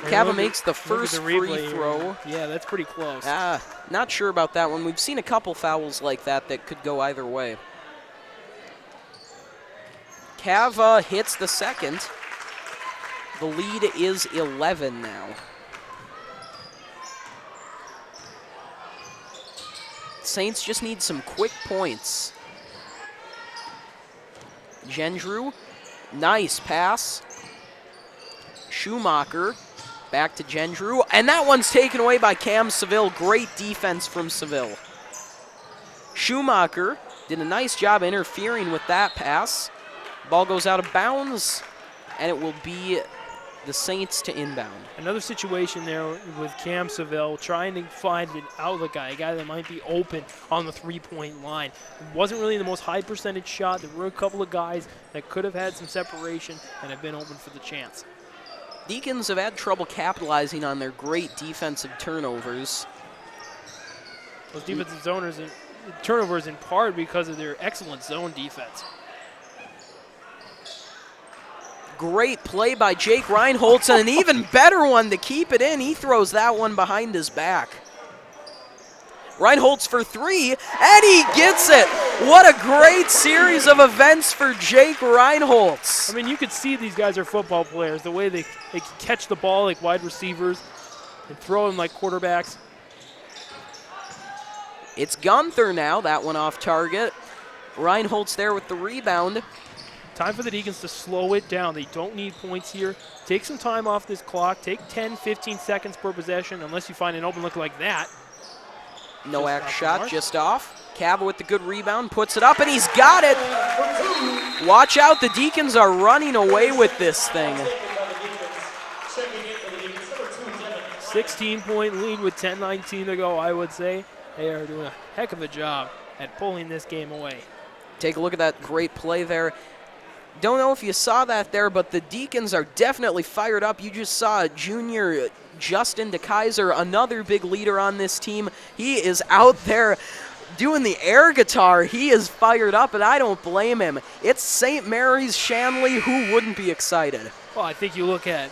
Cava makes the first free throw. Yeah, that's pretty close. Not sure about that one. We've seen a couple fouls like that could go either way. Cava hits the second. The lead is 11 now. Saints just need some quick points. Gendrew, nice pass. Schumacher, back to Gendrew, and that one's taken away by Cam Seville. Great defense from Seville. Schumacher did a nice job interfering with that pass. Ball goes out of bounds, and it will be the Saints to inbound. Another situation there with Cam Seville trying to find an outlet guy, a guy that might be open on the three-point line. It wasn't really the most high percentage shot. There were a couple of guys that could have had some separation and have been open for the chance. Deacons have had trouble capitalizing on their great defensive turnovers. Those defensive turnovers in part because of their excellent zone defense. Great play by Jake Reinholtz, and an even better one to keep it in. He throws that one behind his back. Reinholtz for three, and he gets it. What a great series of events for Jake Reinholtz. I mean, you could see these guys are football players, the way they can catch the ball like wide receivers and throw them like quarterbacks. It's Gunther now, that one off target. Reinholtz there with the rebound. Time for the Deacons to slow it down. They don't need points here. Take some time off this clock. Take 10, 15 seconds per possession, unless you find an open look like that. Noack shot just off. Cava with the good rebound, puts it up, and he's got it. Watch out, the Deacons are running away with this thing. 16-point lead with 10:19 to go, I would say. They are doing a heck of a job at pulling this game away. Take a look at that great play there. Don't know if you saw that there, but the Deacons are definitely fired up. You just saw junior Justin DeKaiser, another big leader on this team. He is out there doing the air guitar. He is fired up, and I don't blame him. It's St. Mary's Shanley. Who wouldn't be excited? Well, I think you look at,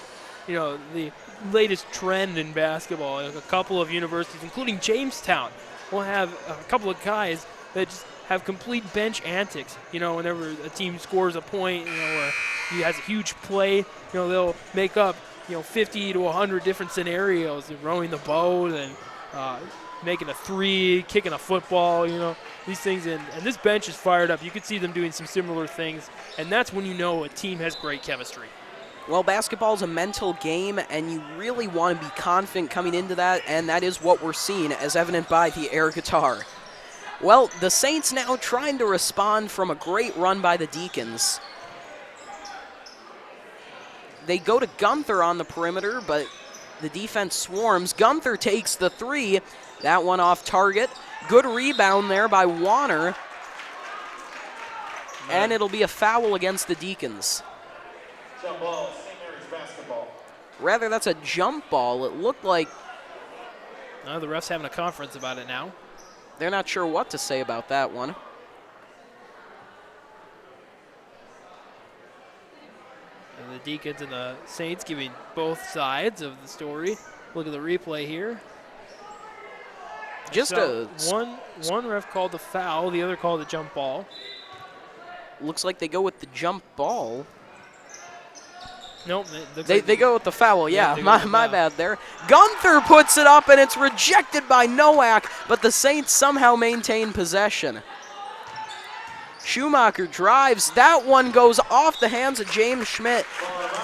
the latest trend in basketball. A couple of universities, including Jamestown, will have a couple of guys that just have complete bench antics. Whenever a team scores a point, or he has a huge play, they'll make up, 50 to 100 different scenarios. Rowing the boat and making a three, kicking a football, these things. And this bench is fired up. You could see them doing some similar things, and that's when you know a team has great chemistry. Well, basketball is a mental game, and you really want to be confident coming into that, and that is what we're seeing, as evident by the air guitar. Well, the Saints now trying to respond from a great run by the Deacons. They go to Gunther on the perimeter, but the defense swarms. Gunther takes the three. That one off target. Good rebound there by Warner. And it'll be a foul against the Deacons. Jump ball, St. Mary's basketball. Rather, that's a jump ball. It looked like The ref's having a conference about it now. they're not sure what to say about that one. And the Deacons and the Saints giving both sides of the story. Look at the replay here. Just one ref called the foul, the other called the jump ball. Looks like they go with the jump ball. Nope. They go with the foul, yeah. they go with the My foul. bad there. Gunther puts it up, and it's rejected by Noack, but the Saints somehow maintain possession. Schumacher drives. That one goes off the hands of James Schmidt,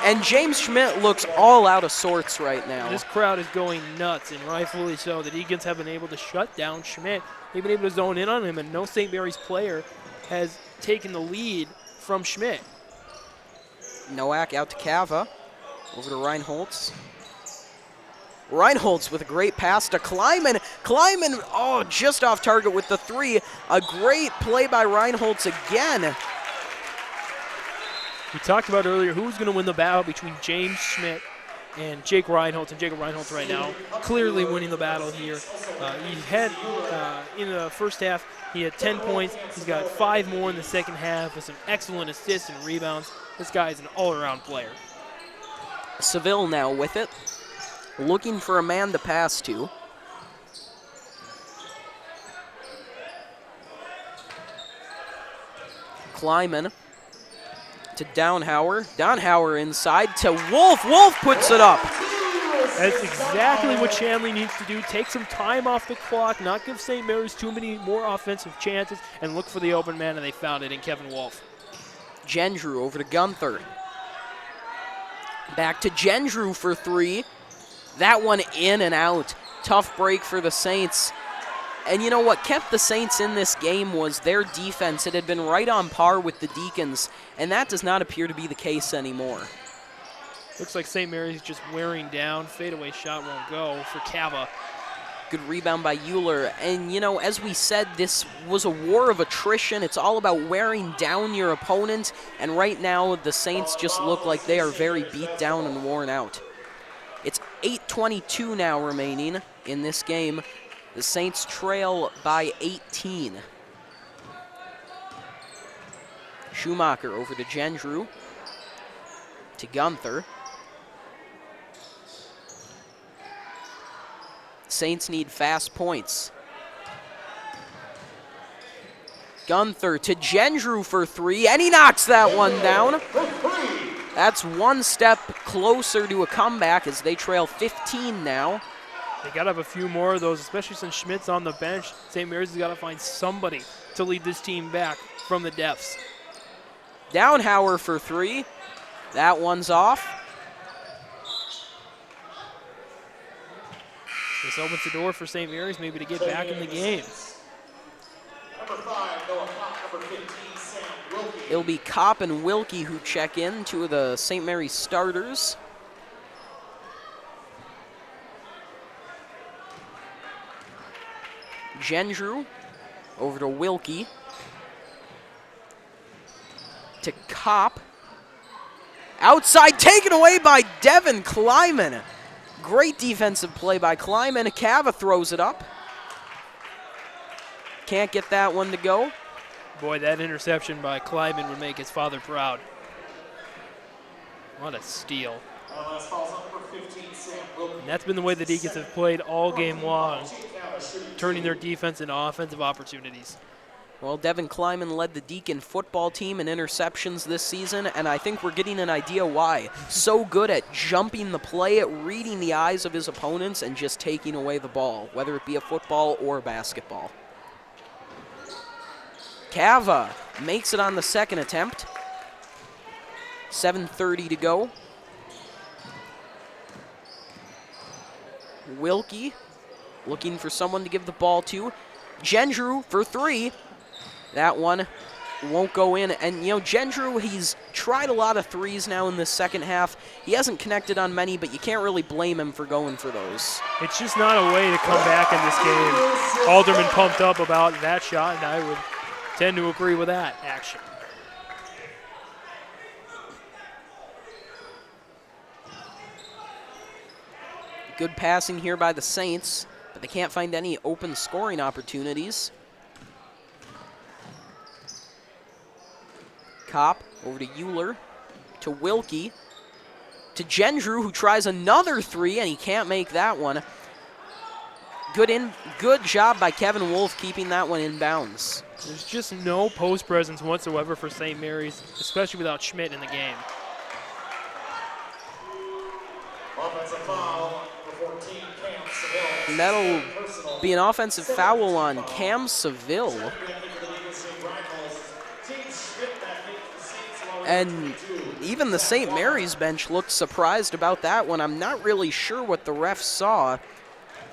and James Schmidt looks all out of sorts right now. This crowd is going nuts, and rightfully so. The Deacons have been able to shut down Schmidt. They've been able to zone in on him, and no St. Mary's player has taken the lead from Schmidt. Noack out to Cava. Over to Reinholtz. Reinholtz with a great pass to Kleiman. Kleiman, just off target with the three. A great play by Reinholtz again. We talked about earlier who's going to win the battle between James Schmidt and Jake Reinholtz. And Jake Reinholtz right now clearly winning the battle here. He had, in the first half, he had 10 points. He's got 5 more in the second half with some excellent assists and rebounds. This guy is an all-around player. Seville now with it. Looking for a man to pass to. Kleiman To Downhauer. Downhauer inside to Wolf. Wolf puts it up. That's exactly what Shanley needs to do. Take some time off the clock, not give St. Mary's too many more offensive chances, and look for the open man, and they found it in Kevin Wolf. Gendrew over to Gunther. Back to Gendrew for three. That one in and out. Tough break for the Saints. And you know what kept the Saints in this game was their defense. It had been right on par with the Deacons, and that does not appear to be the case anymore. Looks like St. Mary's just wearing down. Fadeaway shot won't go for Cava. Good rebound by Euler. And, you know, as we said, this was a war of attrition. It's all about wearing down your opponent. And right now, the Saints just look like they are very beat down and worn out. It's 8:22 now remaining in this game. The Saints trail by 18. Schumacher over to Gendrew. To Gunther. Saints need fast points. Gunther to Gendrew for three, and he knocks that one down. That's one step closer to a comeback as they trail 15 now. They got to have a few more of those, especially since Schmidt's on the bench. St. Mary's has got to find somebody to lead this team back from the depths. Downhauer for three. That one's off. This opens the door for St. Mary's maybe to get back in the game. Number 5, Noah Kopp. Number 15, Sam Wilkie. It'll be Kopp and Wilkie who check in, two of the St. Mary's starters. Gendrew over to Wilkie. To Kopp. Outside, taken away by Devin Kleiman. Great defensive play by Kleiman. Cava throws it up. Can't get that one to go. Boy, that interception by Kleiman would make his father proud. What a steal. Last fall's on number 15, Sam Wilkie. And that's been the way the Deacons have played all game long, turning their defense into offensive opportunities. Well, Devin Kleiman led the Deacon football team in interceptions this season, and I think we're getting an idea why. So good at jumping the play, at reading the eyes of his opponents, and just taking away the ball, whether it be a football or a basketball. Cava makes it on the second attempt. 7:30 to go. Wilkie looking for someone to give the ball to. Gendrew for three. That one won't go in. And, you know, Gendrew, he's tried a lot of threes now in the second half. He hasn't connected on many, but you can't really blame him for going for those. It's just not a way to come back in this game. Alderman pumped up about that shot, and I would tend to agree with that action. Good passing here by the Saints, but they can't find any open scoring opportunities. Kopp over to Euler, to Wilkie, to Gendrew, who tries another three, and he can't make that one. Good job by Kevin Wolf keeping that one in bounds. There's just no post presence whatsoever for St. Mary's, especially without Schmidt in the game. Offensive foul, number 14, Cam Seville. And that'll be an offensive foul on Cam Seville. And even the St. Mary's bench looked surprised about that one. I'm not really sure what the refs saw.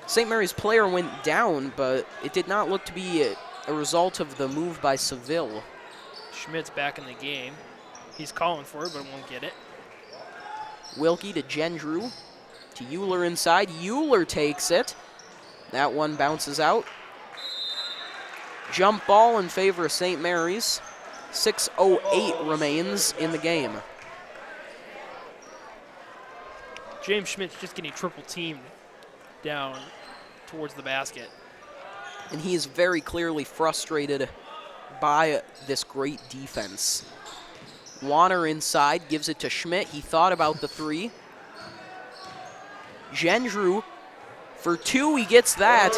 St. Mary's player went down, but it did not look to be a result of the move by Seville. Schmidt's back in the game. He's calling for it, but won't get it. Wilkie to Gendrew, to Euler inside. Euler takes it. That one bounces out. Jump ball in favor of St. Mary's. 6:08 remains in the game. James Schmidt's just getting triple teamed down towards the basket. And he is very clearly frustrated by this great defense. Warner inside, gives it to Schmidt. He thought about the three. Gendrew for two, he gets that.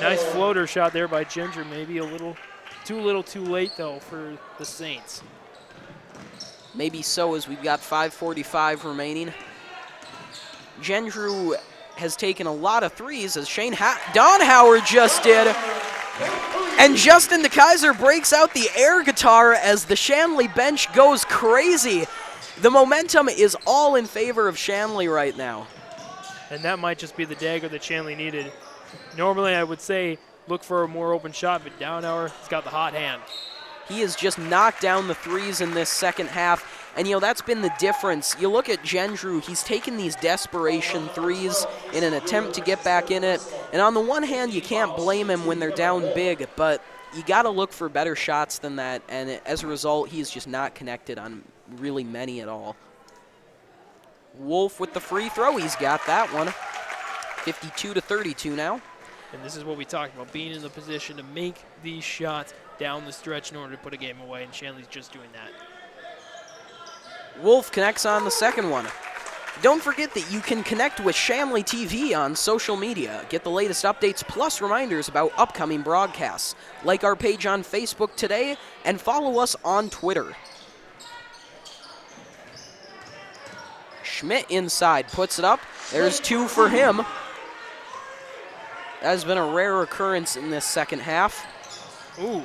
Nice floater shot there by Gendrew, maybe a little too late though for the Saints. Maybe so, as we've got 5:45 remaining. Gendrew has taken a lot of threes, as Donhauer just did. And Justin DeKaiser breaks out the air guitar as the Shanley bench goes crazy. The momentum is all in favor of Shanley right now. And that might just be the dagger that Shanley needed. Normally I would say look for a more open shot, but Donhauer has got the hot hand. He has just knocked down the threes in this second half. And, you know, that's been the difference. You look at Gendrew, he's taken these desperation threes in an attempt to get back in it. And on the one hand, you can't blame him when they're down big, but you got to look for better shots than that. And as a result, he's just not connected on really many at all. Wolf with the free throw. He's got that one. 52-32 now. And this is what we talked about, being in the position to make these shots down the stretch in order to put a game away, and Shanley's just doing that. Wolf connects on the second one. Don't forget that you can connect with Shanley TV on social media. Get the latest updates plus reminders about upcoming broadcasts. Like our page on Facebook today and follow us on Twitter. Schmidt inside, puts it up. There's two for him. That has been a rare occurrence in this second half. Ooh,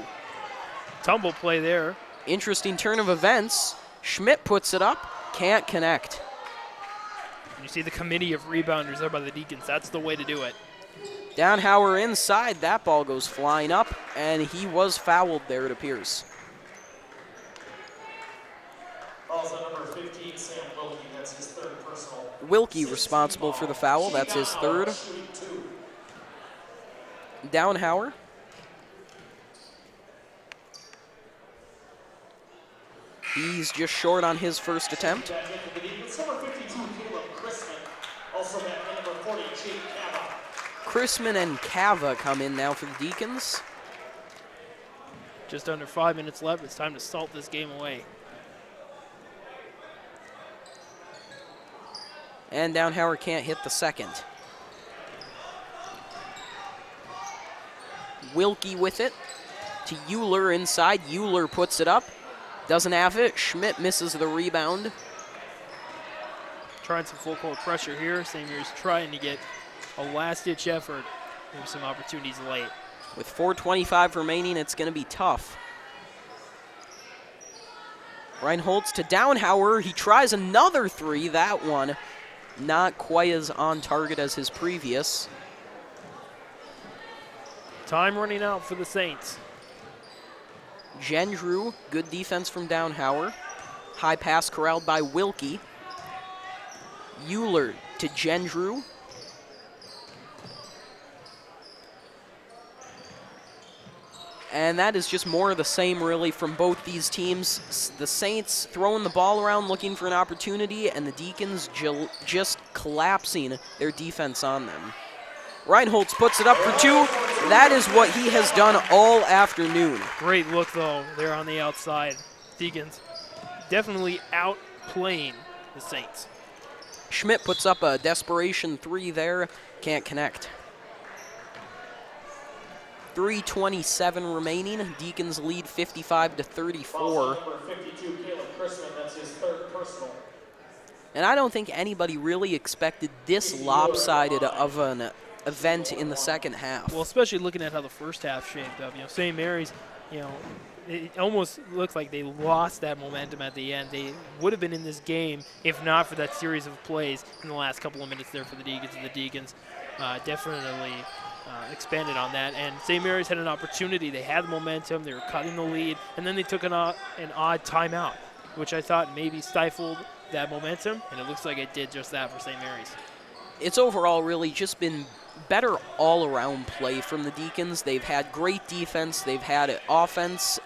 tumble play there. Interesting turn of events. Schmidt puts it up, can't connect. You see the committee of rebounders there by the Deacons. That's the way to do it. Donhauer inside, that ball goes flying up, and he was fouled there, it appears. Fouls on number 15, Sam Wilkie. That's his third personal. Wilkie responsible for the foul, that's his third. Donhauer. He's just short on his first attempt. Chrisman and Cava come in now for the Deacons. Just under 5 minutes left. It's time to salt this game away. And Donhauer can't hit the second. Wilkie with it to Euler inside. Euler puts it up. Doesn't have it. Schmidt misses the rebound. Trying some full court pressure here. St. Mary's trying to get a last-ditch effort. Maybe some opportunities late. With 4:25 remaining, it's going to be tough. Reinholtz to Donhauer. He tries another three. That one not quite as on target as his previous. Time running out for the Saints. Gendrew, good defense from Donhauer. High pass corralled by Wilkie. Euler to Gendrew. And that is just more of the same, really, from both these teams. The Saints throwing the ball around, looking for an opportunity, and the Deacons just collapsing their defense on them. Reinholtz puts it up for two. That is what he has done all afternoon. Great look, though, there on the outside. Deacons definitely outplaying the Saints. Schmidt puts up a desperation three there. Can't connect. 3:27 remaining. Deacons lead 55-34. And I don't think anybody really expected this lopsided of an event in the second half. Well, especially looking at how the first half shaped up. You know, St. Mary's, you know, it almost looks like they lost that momentum at the end. They would have been in this game if not for that series of plays in the last couple of minutes there for the Deacons. And the Deacons definitely expanded on that. And St. Mary's had an opportunity. They had the momentum. They were cutting the lead. And then they took an odd timeout, which I thought maybe stifled that momentum. And it looks like it did just that for St. Mary's. It's overall really just been better all-around play from the Deacons. They've had great defense. They've had offense.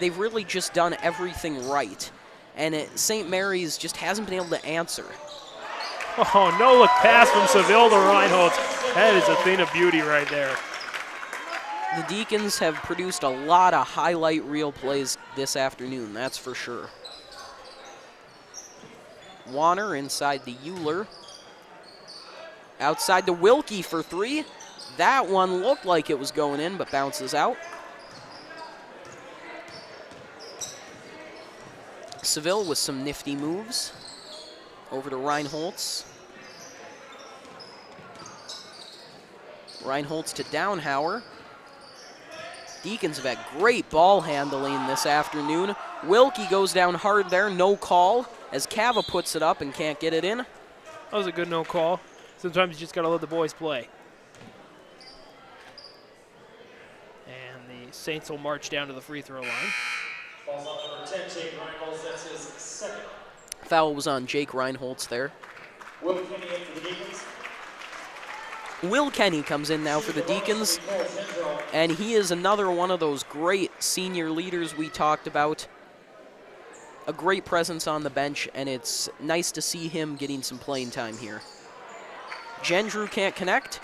They've really just done everything right. And St. Mary's just hasn't been able to answer. Oh, no-look pass from Seville to Reinholtz. That is a thing of beauty right there. The Deacons have produced a lot of highlight reel plays this afternoon, that's for sure. Warner inside the Euler. Outside to Wilkie for three. That one looked like it was going in, but bounces out. Seville with some nifty moves. Over to Reinholtz. Reinholtz to Downhauer. Deacons have had great ball handling this afternoon. Wilkie goes down hard there, no call, as Cava puts it up and can't get it in. That was a good no call. Sometimes you just got to let the boys play. And the Saints will march down to the free throw line. Falls on number 10, Jake Reinholtz. That's his second. Foul was on Jake Reinholtz there. Will Kenny in for the Deacons. Will Kenny comes in now for the Deacons, and he is another one of those great senior leaders we talked about. A great presence on the bench, and it's nice to see him getting some playing time here. Gendrew can't connect.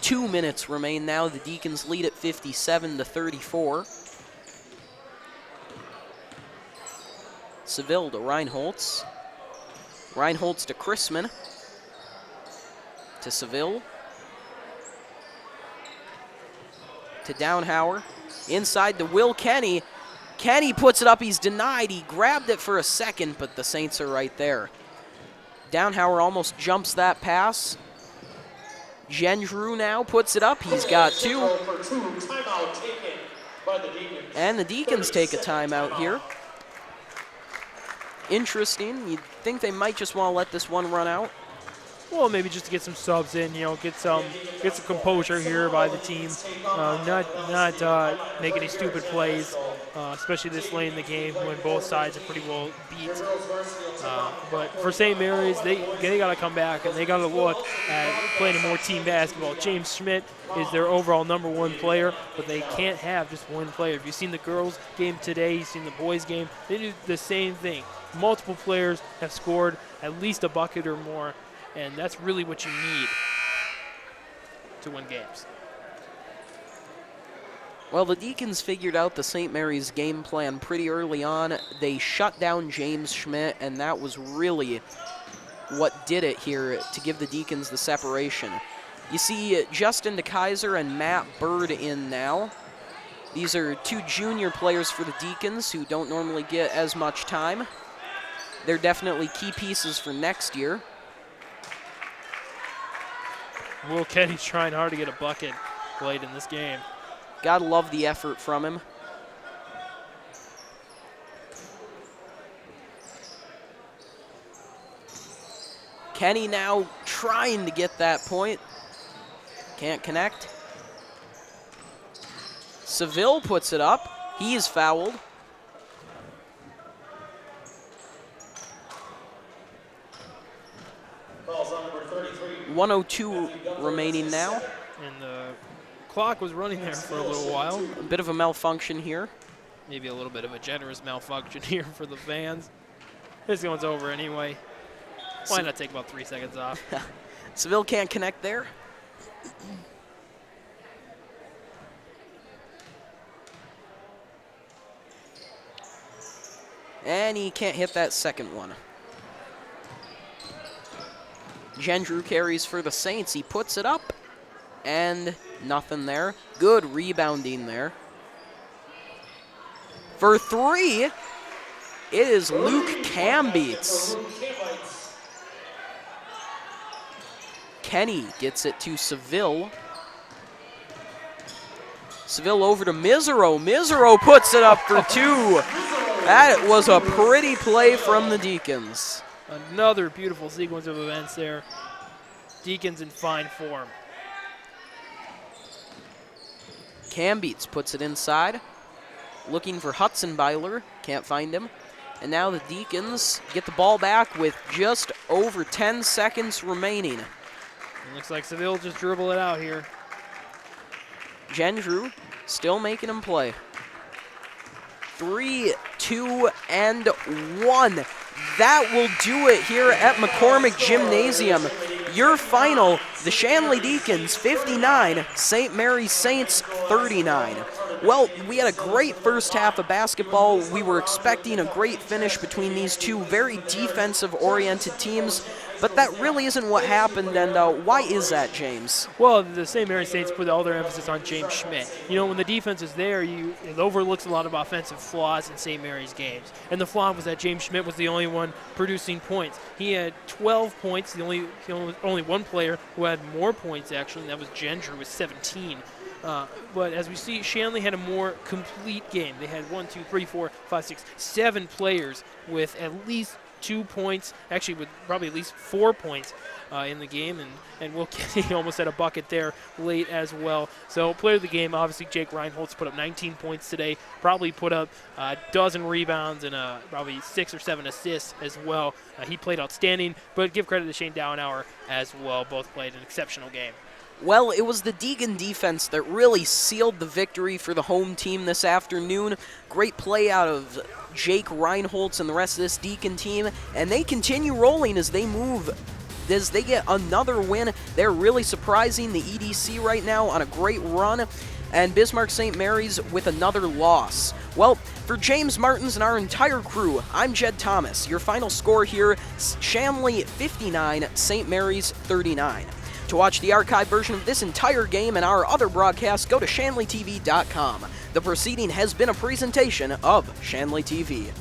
2 minutes remain now. The Deacons lead at 57-34. Seville to Reinholtz. Reinholtz to Chrisman. To Seville. To Downhauer. Inside to Will Kenny. Kenny puts it up. He's denied. He grabbed it for a second, but the Saints are right there. Downhauer almost jumps that pass. Gendrew now puts it up. He's got two. And the Deacons take a timeout here. Interesting. You'd think they might just want to let this one run out. Well, maybe just to get some subs in, get some composure here by the team. Not make any stupid plays, especially this late in the game when both sides are pretty well beat. But for St. Mary's, they got to come back and they got to look at playing more team basketball. James Schmidt is their overall #1 player, but they can't have just one player. If you've seen the girls' game today, you've seen the boys' game, they do the same thing. Multiple players have scored at least a bucket or more. And that's really what you need to win games. Well, the Deacons figured out the St. Mary's game plan pretty early on. They shut down James Schmidt, and that was really what did it here to give the Deacons the separation. You see Justin DeKaiser and Matt Bird in now. These are two junior players for the Deacons who don't normally get as much time. They're definitely key pieces for next year. Will Kenny's trying hard to get a bucket late in this game. Gotta love the effort from him. Kenny now trying to get that point. Can't connect. Seville puts it up. He is fouled. Falls on number 33. 1:02 remaining now. And the clock was running there for a little while. A bit of a malfunction here. Maybe a little bit of a generous malfunction here for the fans. This one's over anyway. Why not take about 3 seconds off? Seville can't connect there. And he can't hit that second one. Gendrew carries for the Saints. He puts it up, and nothing there. Good rebounding there. For three, it is Luke Cambeats. Kenny gets it to Seville. Seville over to Misero. Misero puts it up for two. That was a pretty play from the Deacons. Another beautiful sequence of events there. Deacons in fine form. Cambeats puts it inside. Looking for Hudson-Byler. Can't find him. And now the Deacons get the ball back with just over 10 seconds remaining. It looks like Seville just dribble it out here. Gendrew still making him play. 3, 2, and 1. That will do it here at McCormick Gymnasium. Your final, the Shanley Deacons 59, St. Mary's Saints 39. Well, we had a great first half of basketball. We were expecting a great finish between these two very defensive-oriented teams. but that really isn't what happened, and why is that, James? Well, the St. Mary's Saints put all their emphasis on James Schmidt. You know, when the defense is there, it overlooks a lot of offensive flaws in St. Mary's games. And the flaw was that James Schmidt was the only one producing points. He had 12 points, the only one player who had more points, actually, and that was Gender with 17. But as we see, Shanley had a more complete game. They had 7 players with at least 2 points, actually with probably at least 4 points in the game, and Will Kennedy almost had a bucket there late as well. So player of the game, obviously Jake Reinholtz put up 19 points today, probably put up a dozen rebounds and probably 6 or 7 assists as well. He played outstanding, but give credit to Shane Dowenauer as well. Both played an exceptional game. Well, it was the Deacon defense that really sealed the victory for the home team this afternoon. Great play out of Jake Reinholtz and the rest of this Deacon team, and they continue rolling as they get another win. They're really surprising the EDC right now on a great run, and Bismarck St. Mary's with another loss. Well, for James Martins and our entire crew, I'm Jed Thomas. Your final score here, Shanley 59, St. Mary's 39. To watch the archived version of this entire game and our other broadcasts, go to shanleytv.com. The proceeding has been a presentation of Shanley TV.